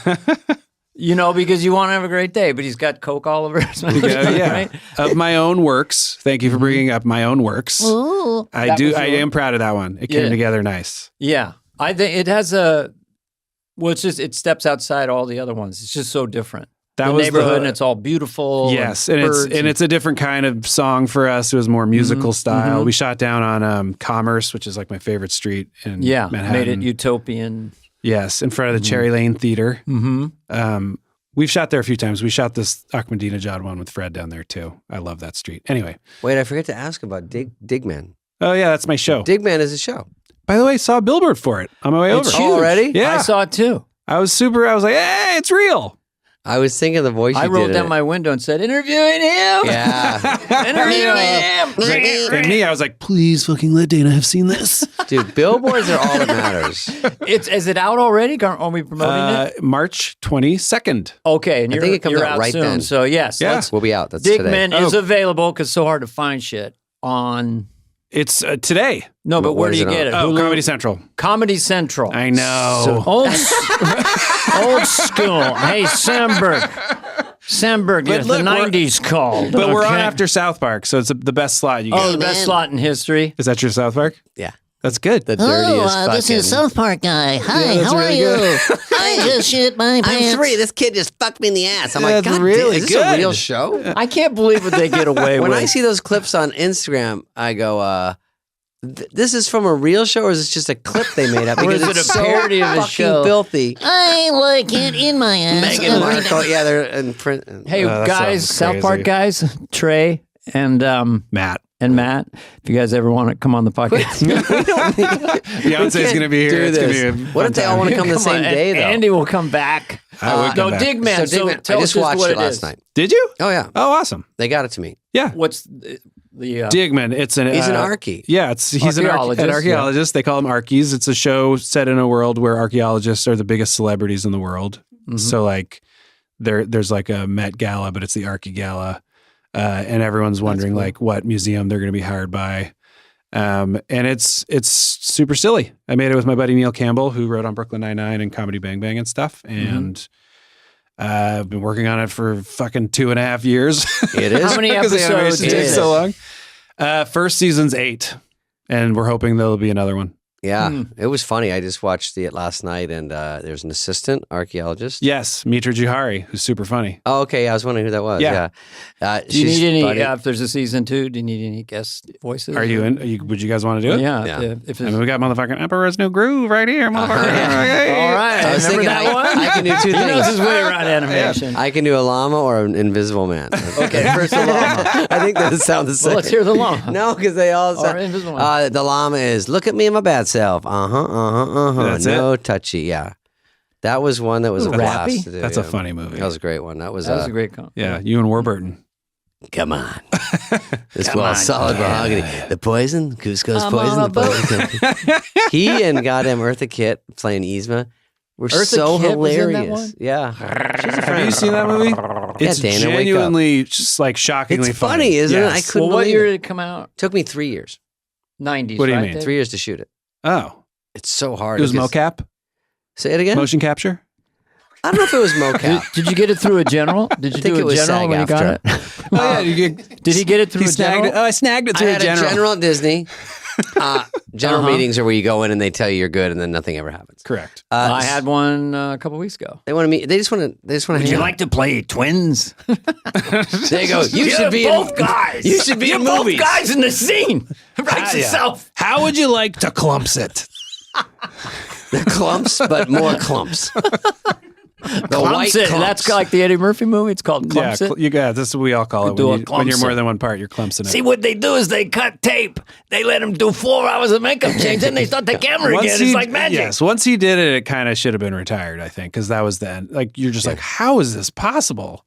Because you want to have a great day, but he's got Coke all over his mouth. Yeah. Right? Of my own works. Thank you for bringing up my own works. Ooh, I am proud of that one. It came together nice. Yeah. I think it has it steps outside all the other ones. It's just so different. The neighborhood and it's all beautiful. Yes, and it's a different kind of song for us. It was more musical style. We shot down on Commerce, which is like my favorite street in Manhattan. Made it utopian. Yes, in front of the Cherry Lane Theater. We've shot there a few times. We shot this Ahmadinejad one with Fred down there too. I love that street. Anyway. Wait, I forgot to ask about Digman. Oh yeah, that's my show. Digman is a show. By the way, I saw a billboard for it on my way over. It's huge. Already? Yeah. I saw it too. I was like, hey, it's real. I was thinking the voice you did. I rolled down my window and said, interviewing him. Yeah. Interviewing him. And me, I was like, please fucking let Dana have seen this. Dude, billboards are all that matters. Is it out already? Are we promoting it? March 22nd. Okay. And I think it comes out right soon. then. So yes. We'll be out. That's today. Digman is available because it's so hard to find shit on It's today. No, but where do you get it? Oh, Comedy Central. Comedy Central. I know. So old school. Hey, Sandberg, But yes, look, the 90s called. But we're on after South Park, so it's the best slot you get. Oh, the best slot in history. Is that your South Park? Yeah. That's good. The dirtiest fucking... this is South Park guy. Hi, how are you? I just shit my pants. I'm 3. This kid just fucked me in the ass. I'm That's like, God really damn, is this a good. real show? I can't believe what they get away with. When I see those clips on Instagram, I go, this is from a real show, or is this just a clip they made up? Or Because is it it's a parody so of a fucking show? filthy. I like it in my ass. Meghan Markle, yeah, they're in print. Hey, that guys, sounds South Park crazy. guys, Trey and Matt. if you guys ever want to come on the podcast. Beyonce's going to be here. do It's going this. to be a What if they all want to come the Come same on, day, though? Andy will come back. I would come No, back. Digman. So, Digman, tell I us just watched what it last is. night. Did you? Oh, yeah. Oh, awesome. They got it to me. Yeah. What's the Digman. It's an He's an Archie. Yeah, he's an archaeologist. They call him Archies. It's a show set in a world where archaeologists are the biggest celebrities in the world. Mhm. So like there's like a Met Gala, but it's the Archie Gala. And everyone's wondering cool. like what museum they're going to be hired by. And it's super silly. I made it with my buddy Neil Campbell, who wrote on Brooklyn Nine-Nine and Comedy Bang Bang and stuff. And I've been working on it for fucking 2.5 years. It is. How many Because the episodes animation is takes it? so long. First season's 8, and we're hoping there'll be another one. Yeah, it was funny. I just watched it last night, and there's an assistant archaeologist. Yes, Mitra Juhari, who's super funny. Oh, okay. I was wondering who that was. Yeah. Yeah. Do you She's need any? funny. If there's a season 2, do you need any guest voices? Are you in? Would you guys want to do it? Yeah. Yeah. If I it's, mean, we got motherfucking Emperor's New Groove right here, motherfucker. Yeah. all right. I was Remember thinking that one? I can do 2 He knows his things. way around animation. I can do a llama or an invisible man. Okay, first the llama. I think that sound the same. Well, let's hear the llama. No, because they all Or sound. invisible man. The llama is, look at me and my bad self. That's no touchy. Yeah. That was one that was a Ooh, blast rappy? to do. That's yeah. a funny movie. That was a great one. That was, That was a great comment. Yeah, you and Warburton. come on. This Come was on, solid mahogany. The poison, Cusco's I'm poison. on The a poison company. He and goddamn Eartha Kitt playing Yzma were Eartha so Kitt was in that hilarious. one? Yeah. Have you seen that movie? It's Dana, wake up. genuinely just like shockingly It's funny, isn't it? I Yes. couldn't Well, what believe year it. did it come out? Took me 3 years. 90s. What do you right, mean? Dave? 3 years to shoot it. Oh, It's so hard. it was because- mocap, Say it again? motion capture. I don't know if it was mocap. Did you get it through a general? Did you think do it a was general when you got it? SAG-AFTRA. Oh yeah, you get, Did he get it through he a snagged general? it. Oh, I snagged it I through had a general. a general at Disney. General Uh-huh. meetings are where you go in and they tell you you're good and then nothing ever happens. Correct. I had one a couple weeks ago. They want to meet. They just want to. They just want to. Would you like to play twins? There you go. You should be both in, guys. You should be You're in both movies. guys in the scene. Writes Yeah. itself. How would you like to clumps it? The clumps, but more clumps. The white Clumps it. clumps. That's like the Eddie Murphy movie. It's called Clumps It. you got. That's what we all call it. Do a When, when you're clumps more it. than one part, you're clumpsing it. See, what they do is they cut tape. They let him do 4 hours of makeup change, then they start the camera again. It's like magic. Yes, once he did it, it kind of should have been retired, I think, because that was the end. Like, you're just like, how is this possible?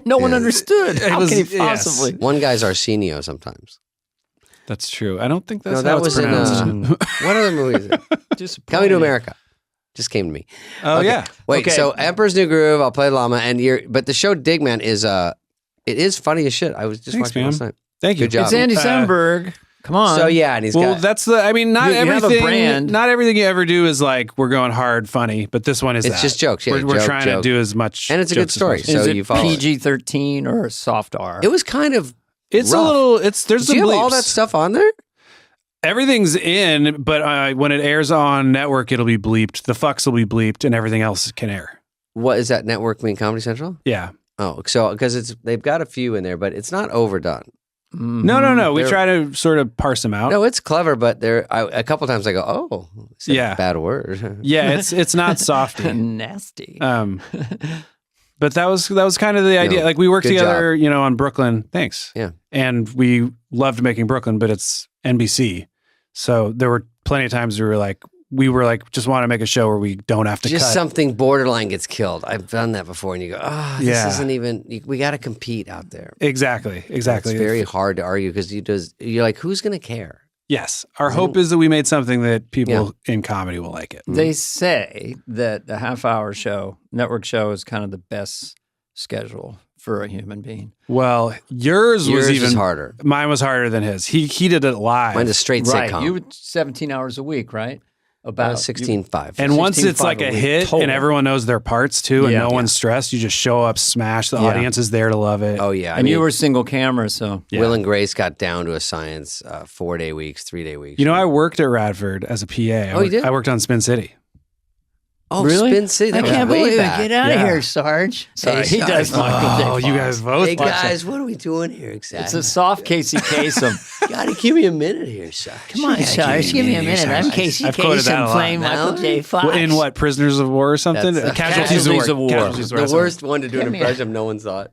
No one understood. It How was- can he yes. possibly? One guy's Arsenio sometimes. That's true. I don't think that's No, that how it's was in. pronounced. What other movie is it? Coming to America. Just came to me. Oh, Okay. yeah. Wait, Okay. so Emperor's New Groove, I'll play Llama, and but the show Digman is it is funny as shit. I was just Thanks, watching it man. last night. Thank you. Good job. It's Andy Samberg. Come on. So yeah, and he's Well, got that's the. I mean, not You have a everything. brand. Not everything you ever do is like we're going hard, funny. But this one is. It's that. just jokes, yeah, we're joke, trying joke. to do as much, And it's a good jokes as story. possible. is so it you follow it. PG-13 or a soft R? It was kind of It's rough. a little. It's there's Do some you have bleeps. all that stuff on there? Everything's in, but when it airs on network, it'll be bleeped. The fucks will be bleeped, and everything else can air. What is that network mean? Comedy Central? Yeah. Oh, so because they've got a few in there, but it's not overdone. No. We They're- try to sort of parse them out. No, it's clever, but a couple times I go, oh, it's a Yeah. bad word. Yeah, it's not softy. Nasty. But that was kind of the idea. No, Like we worked good together, on Brooklyn. Thanks. Yeah. And we loved making Brooklyn, but it's NBC. So there were plenty of times we were like, just want to make a show where we don't have to Just cut. something borderline gets killed. I've done that before, and you go, this Yeah. isn't even. We got to compete out there. Exactly. It's very hard to argue because you're like, who's going to care? Yes. Our hope is that we made something that people in comedy will like it. They say that the half-hour show, network show, is kind of the best schedule for a human being. Well, yours was even harder. Mine was harder than his. He did it live. Mine is straight sitcom. You were 17 hours a week, right? About 16.5. And once it's like a hit total. and everyone knows their parts too and no one's stressed, you just show up, smash. The audience is there to love it. Oh, yeah. And you were single camera, so. Yeah. Will and Grace got down to a science 4-day weeks, 3-day weeks. You know, I worked at Radford as a PA. You did? I worked on Spin City. Oh, really? Spin City. I can't believe it. Get out of here, Sarge. Sorry, Hey, he does Michael J. Oh, Fox. you guys both. Hey, guys, what are we doing here exactly? It's a soft Casey Kasem. Gotta give me a minute here, Sarge. Come on, Sarge. Give me a minute. I'm Casey I've quoted that a Kasem lot. playing Michael J. Fox. In what, Prisoners of War or something? That's- Casualties of War. Casualties of War. The worst one to do an impression of, no one saw it.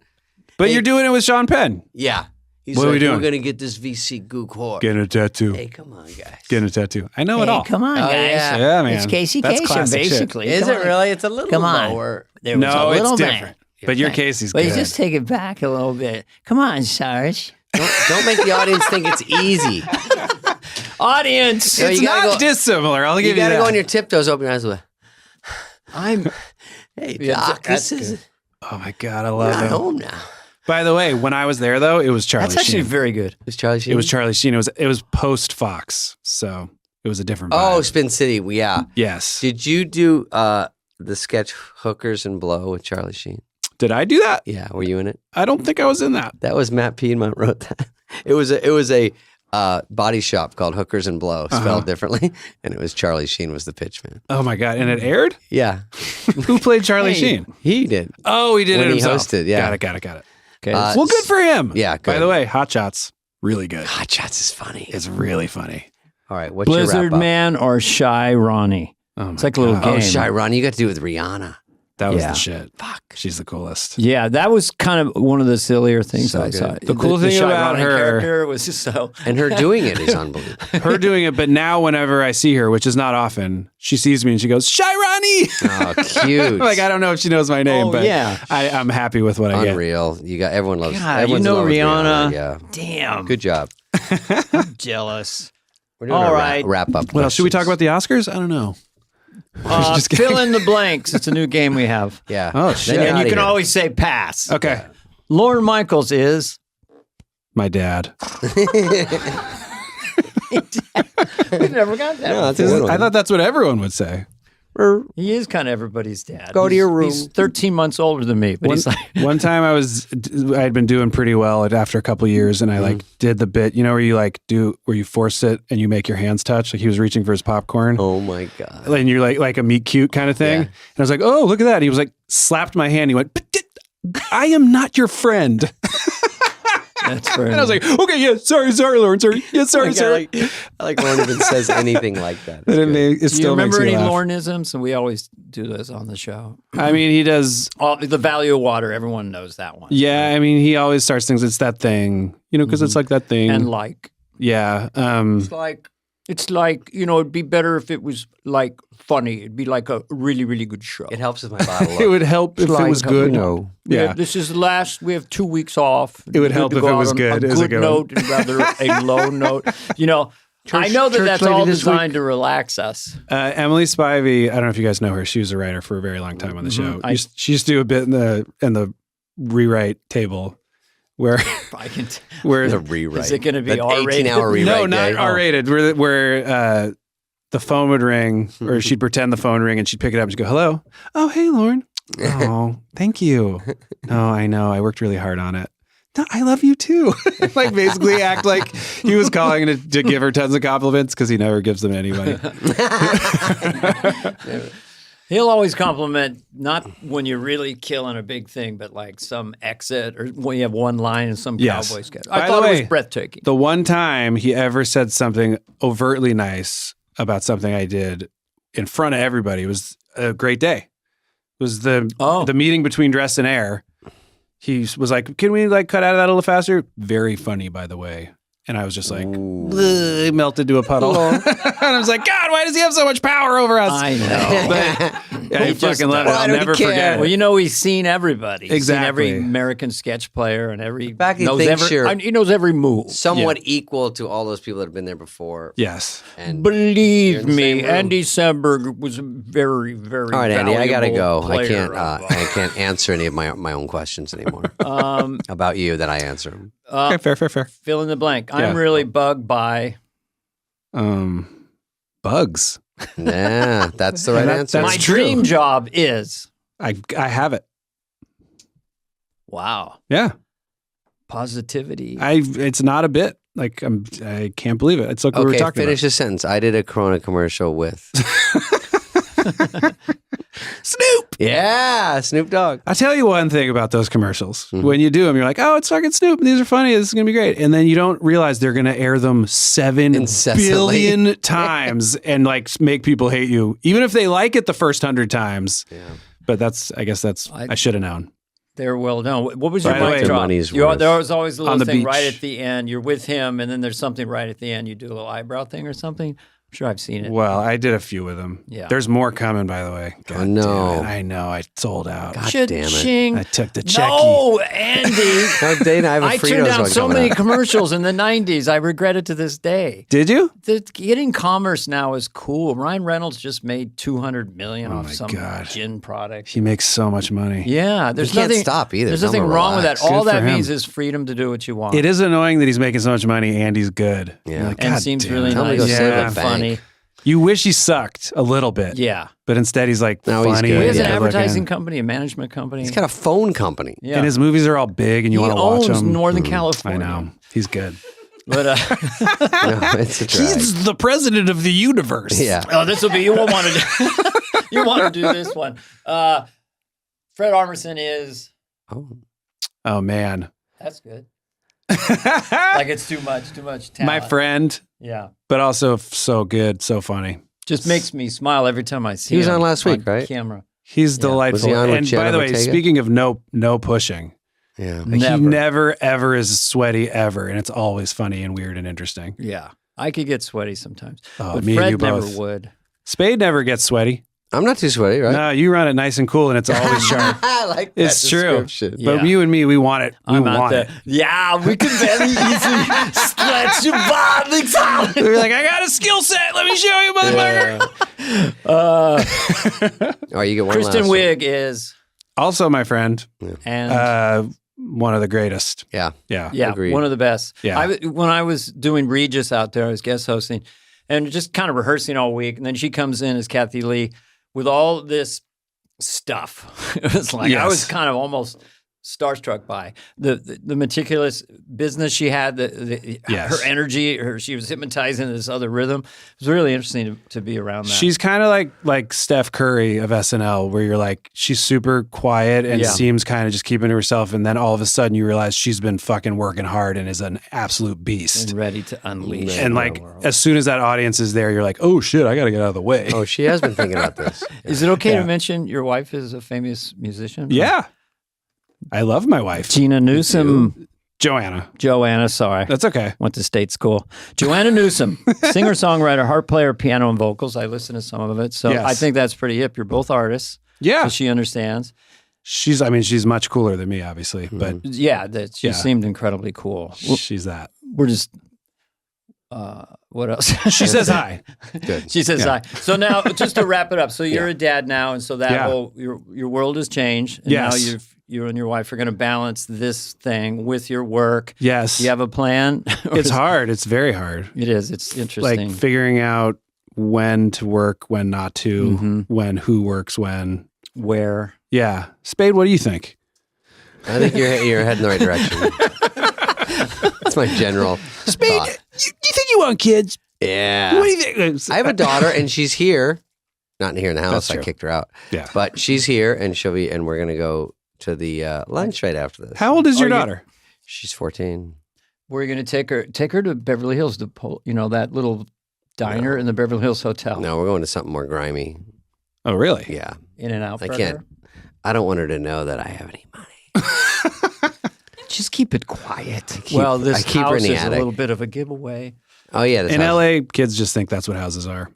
But you're doing it with Sean Penn. Yeah. He's What are we like, doing? We're going to get this VC gook whore. Getting a tattoo. Hey, come on, guys. Getting a tattoo. I know it all. Come on, guys. yeah. Yeah, man. It's Casey That's Kasem, classic shit. basically. Is Come it on. really? It's a little Come on. lower. There was a No, little it's bit. different. But your Casey's But good. you just take it back a little bit. Come on, Sarge. Don't make the audience think it's easy. Audience! No, It's you gotta not go- dissimilar. I'll give You you got to that. go on your tiptoes, open your eyes with, I'm. hey, Yeah, Doc, that's this is Oh, my God. I we're love not it. home now. By the way, when I was there, though, it was Charlie That's actually Sheen. very good. It's Charlie Sheen. It was Charlie Sheen. It was post Fox, so it was a different Oh, vibe. Spin City. Yeah. Yes. Did you do the sketch Hookers and Blow with Charlie Sheen? Did I do that? Yeah. Were you in it? I don't think I was in that. That was Matt Piedmont wrote that. It was a body shop called Hookers and Blow, spelled differently, and it was Charlie Sheen was the pitch man. Oh my God! And it aired. Yeah, Who played Charlie Sheen? he did. Oh, he did When it he himself. hosted, yeah. Got it. Okay. Well, good for him. Yeah, By good. the way, Hot Shots, really good. Hot Shots is funny. It's really funny. All right, what's your Blizzard wrap up? Man or Shy Ronnie? Oh It's like a little God. game. Oh, Shy Ron, you got to do it with Rihanna. That was Yeah. the shit. Fuck. She's the coolest. Yeah, that was kind of one of the sillier things So I saw. good. The cool thing Shy about Ronnie her- character was just so. And her doing it is unbelievable. Her doing it, but now whenever I see her, which is not often, she sees me and she goes, "Shy Ronnie." Oh, cute. Like I don't know if she knows my name, Oh, but yeah. I'm happy with what I get. Unreal. You got everyone loves. God, everyone's you know in love with Rihanna. Yeah. Damn. Good job. I'm jealous. We're doing All our right. wrap up. Well, should we talk about the Oscars? I don't know. Just kidding. Fill in the blanks. It's a new game we have. Yeah. Oh, Then shit. you're And outta you can here. always say pass. Okay. Lorne Michaels is. My dad. We never got that. No, that's a good one. I thought that's what everyone would say. He is kind of everybody's dad. Go to your room. He's 13 months older than me, but he's like, One time I had been doing pretty well after a couple of years, and I like did the bit, where you where you force it and you make your hands touch. Like he was reaching for his popcorn. Oh my God. And you're like a meet cute kind of thing. Yeah. And I was like, oh, look at that. And he was like, slapped my hand. He went, I am not your friend. that's very And I was like, okay, yeah, sorry, Lauren, sorry. Yeah, sorry, sorry. I like Lauren even says anything like that. It's And good. it do you still remember makes any me laugh. Lorneisms? And we always do this on the show. I mean, he does. The value of water. Everyone knows that one. Yeah, I mean, he always starts things. It's that thing, because it's like that thing. And like, yeah. it's like, it'd be better if it was like funny. It'd be like a really, really good show. It helps if my bottle. It would help if it was good. Yeah. Yeah. This is the last. We have 2 weeks off. It would help to if go it out was on good. A Is it good going? note and rather a low note. I know that church that's lady all this designed to relax us. Emily Spivey, I don't know if you guys know her. She was a writer for a very long time on the show. She used to do a bit in the rewrite table where I can. where The rewrite. Is it going to be That R-rated? 18-hour rewrite. no, not day. R-rated, where the phone would ring, or she'd pretend the phone ring, and she'd pick it up and she'd go, "Hello, oh hey Lauren, oh thank you, no I know I worked really hard on it. No, I love you too." Like basically act like he was calling to give her tons of compliments because he never gives them to anybody. He'll always compliment, not when you're really killing a big thing, but like some exit or when you have one line in some Yes. cowboy sketch. By I the thought it way, was breathtaking. The one time he ever said something overtly nice about something I did in front of everybody was a great day. It was the meeting between Dress and Air. He was like, "Can we cut out of that a little faster?" Very funny, by the way. And I was just like, melted to a puddle. And I was like, God, why does he have so much power over us? I know. But, he fucking let it. I'll never forget. Well, he's seen everybody. He's seen Exactly. every American sketch player and every fact he knows thinks you're he knows every move. somewhat equal to all those people that have been there before. Yes. And Believe the me, same room. Andy Samberg was a very, very all right, Andy, I gotta go. player I can't answer any of my own questions anymore about you that I answer them. Okay, fair. Fill in the blank. Yeah. I'm really bugged by bugs. Yeah, that's the right answer. my true. dream job is. I have it. Wow. Yeah. Positivity. It's not a bit. Like I can't believe it. It's like we were Okay, talking finish about. the sentence. I did a Corona commercial with Snoop. Yeah, Snoop Dogg. I'll tell you one thing about those commercials. Mm-hmm. When you do them, you're like, oh, it's fucking Snoop. These are funny. This is going to be great. And then you don't realize they're going to air them 7 Incessantly. billion times and like make people hate you, even if they like it the first 100 times. Yeah. But I should have known. They're well known. What was your By the way, mic the drop? money's worth. There was always a On little the thing beach. right at the end. You're with him, and then there's something right at the end. You do a little eyebrow thing or something. I'm sure I've seen it. Well, I did a few with them. Yeah. There's more coming, by the way. God Oh, no. damn it. I know. I sold out. God damn it. Cha-ching. I took the checky. No, Andy. No, Dana, I have a I Fritos turned down one so coming many up. commercials in the 90s. I regret it to this day. Did you? Getting commerce now is cool. Ryan Reynolds just made $200 million Oh off my some God. gin product. He makes so much money. Yeah, there's can't nothing stop either. There's Tell nothing him to wrong with that. relax. All Good that for him. means is freedom to do what you want. It is annoying that he's making so much money and he's good. Yeah. You're like, and God seems damn really it. Tell him to nice go save and the bank. funny. You wish he sucked a little bit. Yeah. But instead he's like No, he's funny. good. He and has an Yeah. advertising good-looking. company, a management company. He's got a phone company. yeah. And his movies are all big and you want to watch owns them. Northern I California. know. He's good. But No, it's a drag. He's the president of the universe. Yeah. oh, this will be you won't want to do you want to do this one. Fred Armisen is Oh, man. that's good. Like it's too much talent. My friend, Yeah. but also so good, so funny. Just makes me smile every time I see He was him on last week, right? Camera. He's Yeah. delightful. Was he on with And by Jenna the way, Ortega? speaking of no pushing, Yeah. like he Never. never ever is sweaty ever, and it's always funny and weird and interesting. Yeah. I could get sweaty sometimes. Oh, but me and Fred you never both. would. Spade never gets sweaty. I'm not too sweaty, right? No, you run it nice and cool, and it's always sharp. I like that It's true. description. Yeah. But you and me, we want it. We I'm out want there. it. Yeah, we can very easily stretch your body time. We're like, I got a skill set. Let me show you, motherfucker. All right, you get one Kristen last one. Wiig is, Also, my friend, and one of the greatest. Yeah. Yeah. yeah, agreed. one of the best. Yeah. When I was doing Regis out there, I was guest hosting and just kind of rehearsing all week. And then she comes in as Kathy Lee with all this stuff. It was like I was Yes. kind of almost starstruck by the meticulous business she had, Yes. her energy, she was hypnotizing this other rhythm. It was really interesting to be around that. She's kind of like Steph Curry of SNL, where you're like, she's super quiet and Yeah. seems kind of just keeping to herself. And then all of a sudden you realize she's been fucking working hard and is an absolute beast. and ready to unleash. And the like, world. as soon as that audience is there, you're like, oh shit, I got to get out of the way. Oh, she has been thinking about this. Is it okay Yeah. to mention your wife is a famous musician? Yeah. I love my wife. Gina Newsom. Joanna. Sorry. That's okay. Went to state school. Joanna Newsom, singer-songwriter, harp player, piano and vocals. I listen to some of it. So Yes. I think that's pretty hip. You're both artists. Yeah. So she understands. She's much cooler than me, obviously, but Yeah, she Yeah. seemed incredibly cool. she's that. We're just, what else? She says hi. Good. She says Yeah. hi. So now, just to wrap it up. So you're Yeah. a dad now, and so that Yeah. whole, your world has changed. And Yes. now you and your wife are going to balance this thing with your work. Yes. Do you have a plan? Or It's is- hard. It's very hard. It is. It's interesting. Like figuring out when to work, when not to, Mhm. when who works when. Where? Yeah. Spade, what do you think? I think you're heading the right direction. That's my general thought. You think you want kids? Yeah. What do you think? I have a daughter and she's here. Not here in the house. That's I true. kicked her out. Yeah. But she's here and we're going to go to the lunch right after this. How old is your Are you- daughter? She's 14. Where are you going to take her? Take her to Beverly Hills, that little diner in the Beverly Hills Hotel. No, we're going to something more grimy. Oh, really? Yeah. In and out. I for can't. her. I don't want her to know that I have any money. just keep it quiet. I keep house renting is a attic. little bit of a giveaway. Oh yeah, this In house. LA, kids just think that's what houses are.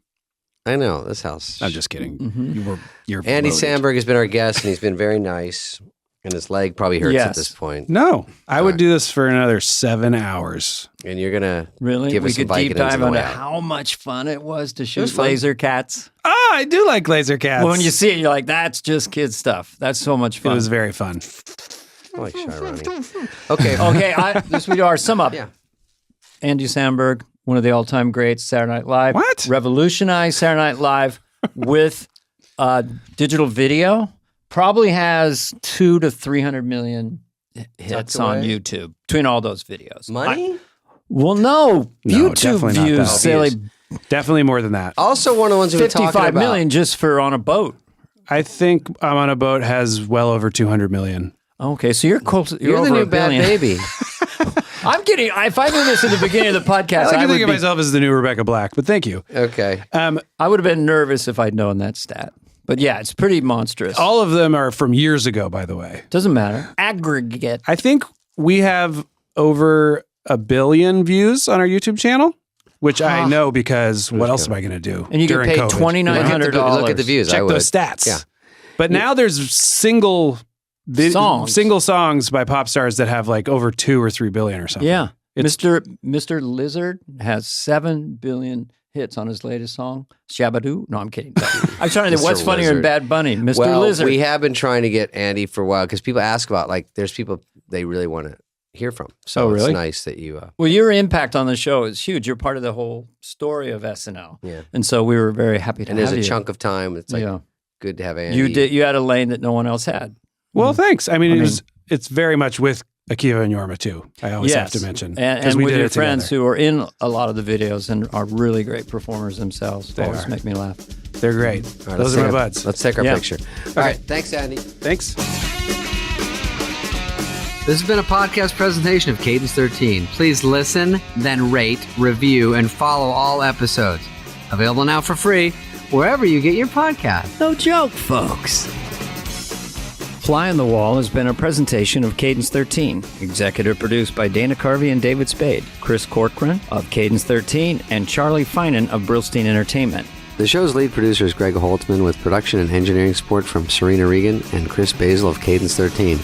I know this house. I'm just kidding. Mm-hmm. You're Andy loaded. Sandberg has been our guest, and he's been very nice. And his leg probably hurts at this point. No, I would do this for another 7 hours. And you're gonna Really? give We us some could deep Vicodins dive on the into way out. how much fun it was to was shoot fun. laser cats. Oh, I do like laser cats. Well, when you see it, you're like, that's just kid stuff. That's so much it fun. was very fun. I like Shy Ronnie. Okay. Okay, this we do our sum up. Yeah. Andy Samberg, one of the all-time greats, Saturday Night Live. What? Revolutionized Saturday Night Live with digital video. Probably has 200 to 300 million hits on away. YouTube between all those videos. Money? No, No, YouTube definitely not views, that. silly Definitely more than that. Also, one of the ones we were talking 55 about. million just for on a boat. I think I'm on a boat has well over 200 million. Okay, so you're close. You're over the new a bad billion. baby. I'm kidding. If I knew this at the beginning of the podcast, I like I to think would of myself as the new Rebecca Black, but thank you. Okay. I would have been nervous if I'd known that stat. But yeah, it's pretty monstrous. All of them are from years ago, by the way. Doesn't matter. Aggregate. I think we have over 1 billion views on our YouTube channel, which I know because what else am I going to do? And you get during paid COVID? $2,900. Look at the views. I Check would. those stats. Yeah. But now there's single songs by pop stars that have like over 2 or 3 billion or something. Yeah. It's- Mr. Lizard has 7 billion hits on his latest song, Shabadoo. No, I'm kidding. I'm trying to think what's Mr. funnier than Lizard. Bad Bunny, Mr. Well, Lizard. we have been trying to get Andy for a while because people ask about, like, there's people they really want to hear from. So Oh, really? it's nice that you... Well, your impact on the show is huge. You're part of the whole story of SNL. Yeah. And so we were very happy to and have there's you. a chunk of time. It's like good to have Andy. You had a lane that no one else had. Well, thanks. I mean, it's very much with Akiva and Yorma too. I always have to mention. 'Cause And we with did your it friends together. who are in a lot of the videos and are really great performers themselves. They Always are. make me laugh. They're great. All right, Those let's are my take buds. Let's take our Yeah. picture. All right. Thanks, Andy. Thanks. This has been a podcast presentation of Cadence 13. Please listen, then rate, review, and follow all episodes. Available now for free wherever you get your podcast. No joke, folks. Fly on the Wall has been a presentation of Cadence 13. Executive produced by Dana Carvey and David Spade, Chris Corcoran of Cadence 13, and Charlie Finan of Brillstein Entertainment. The show's lead producer is Greg Holtzman with production and engineering support from Serena Regan and Chris Basil of Cadence 13.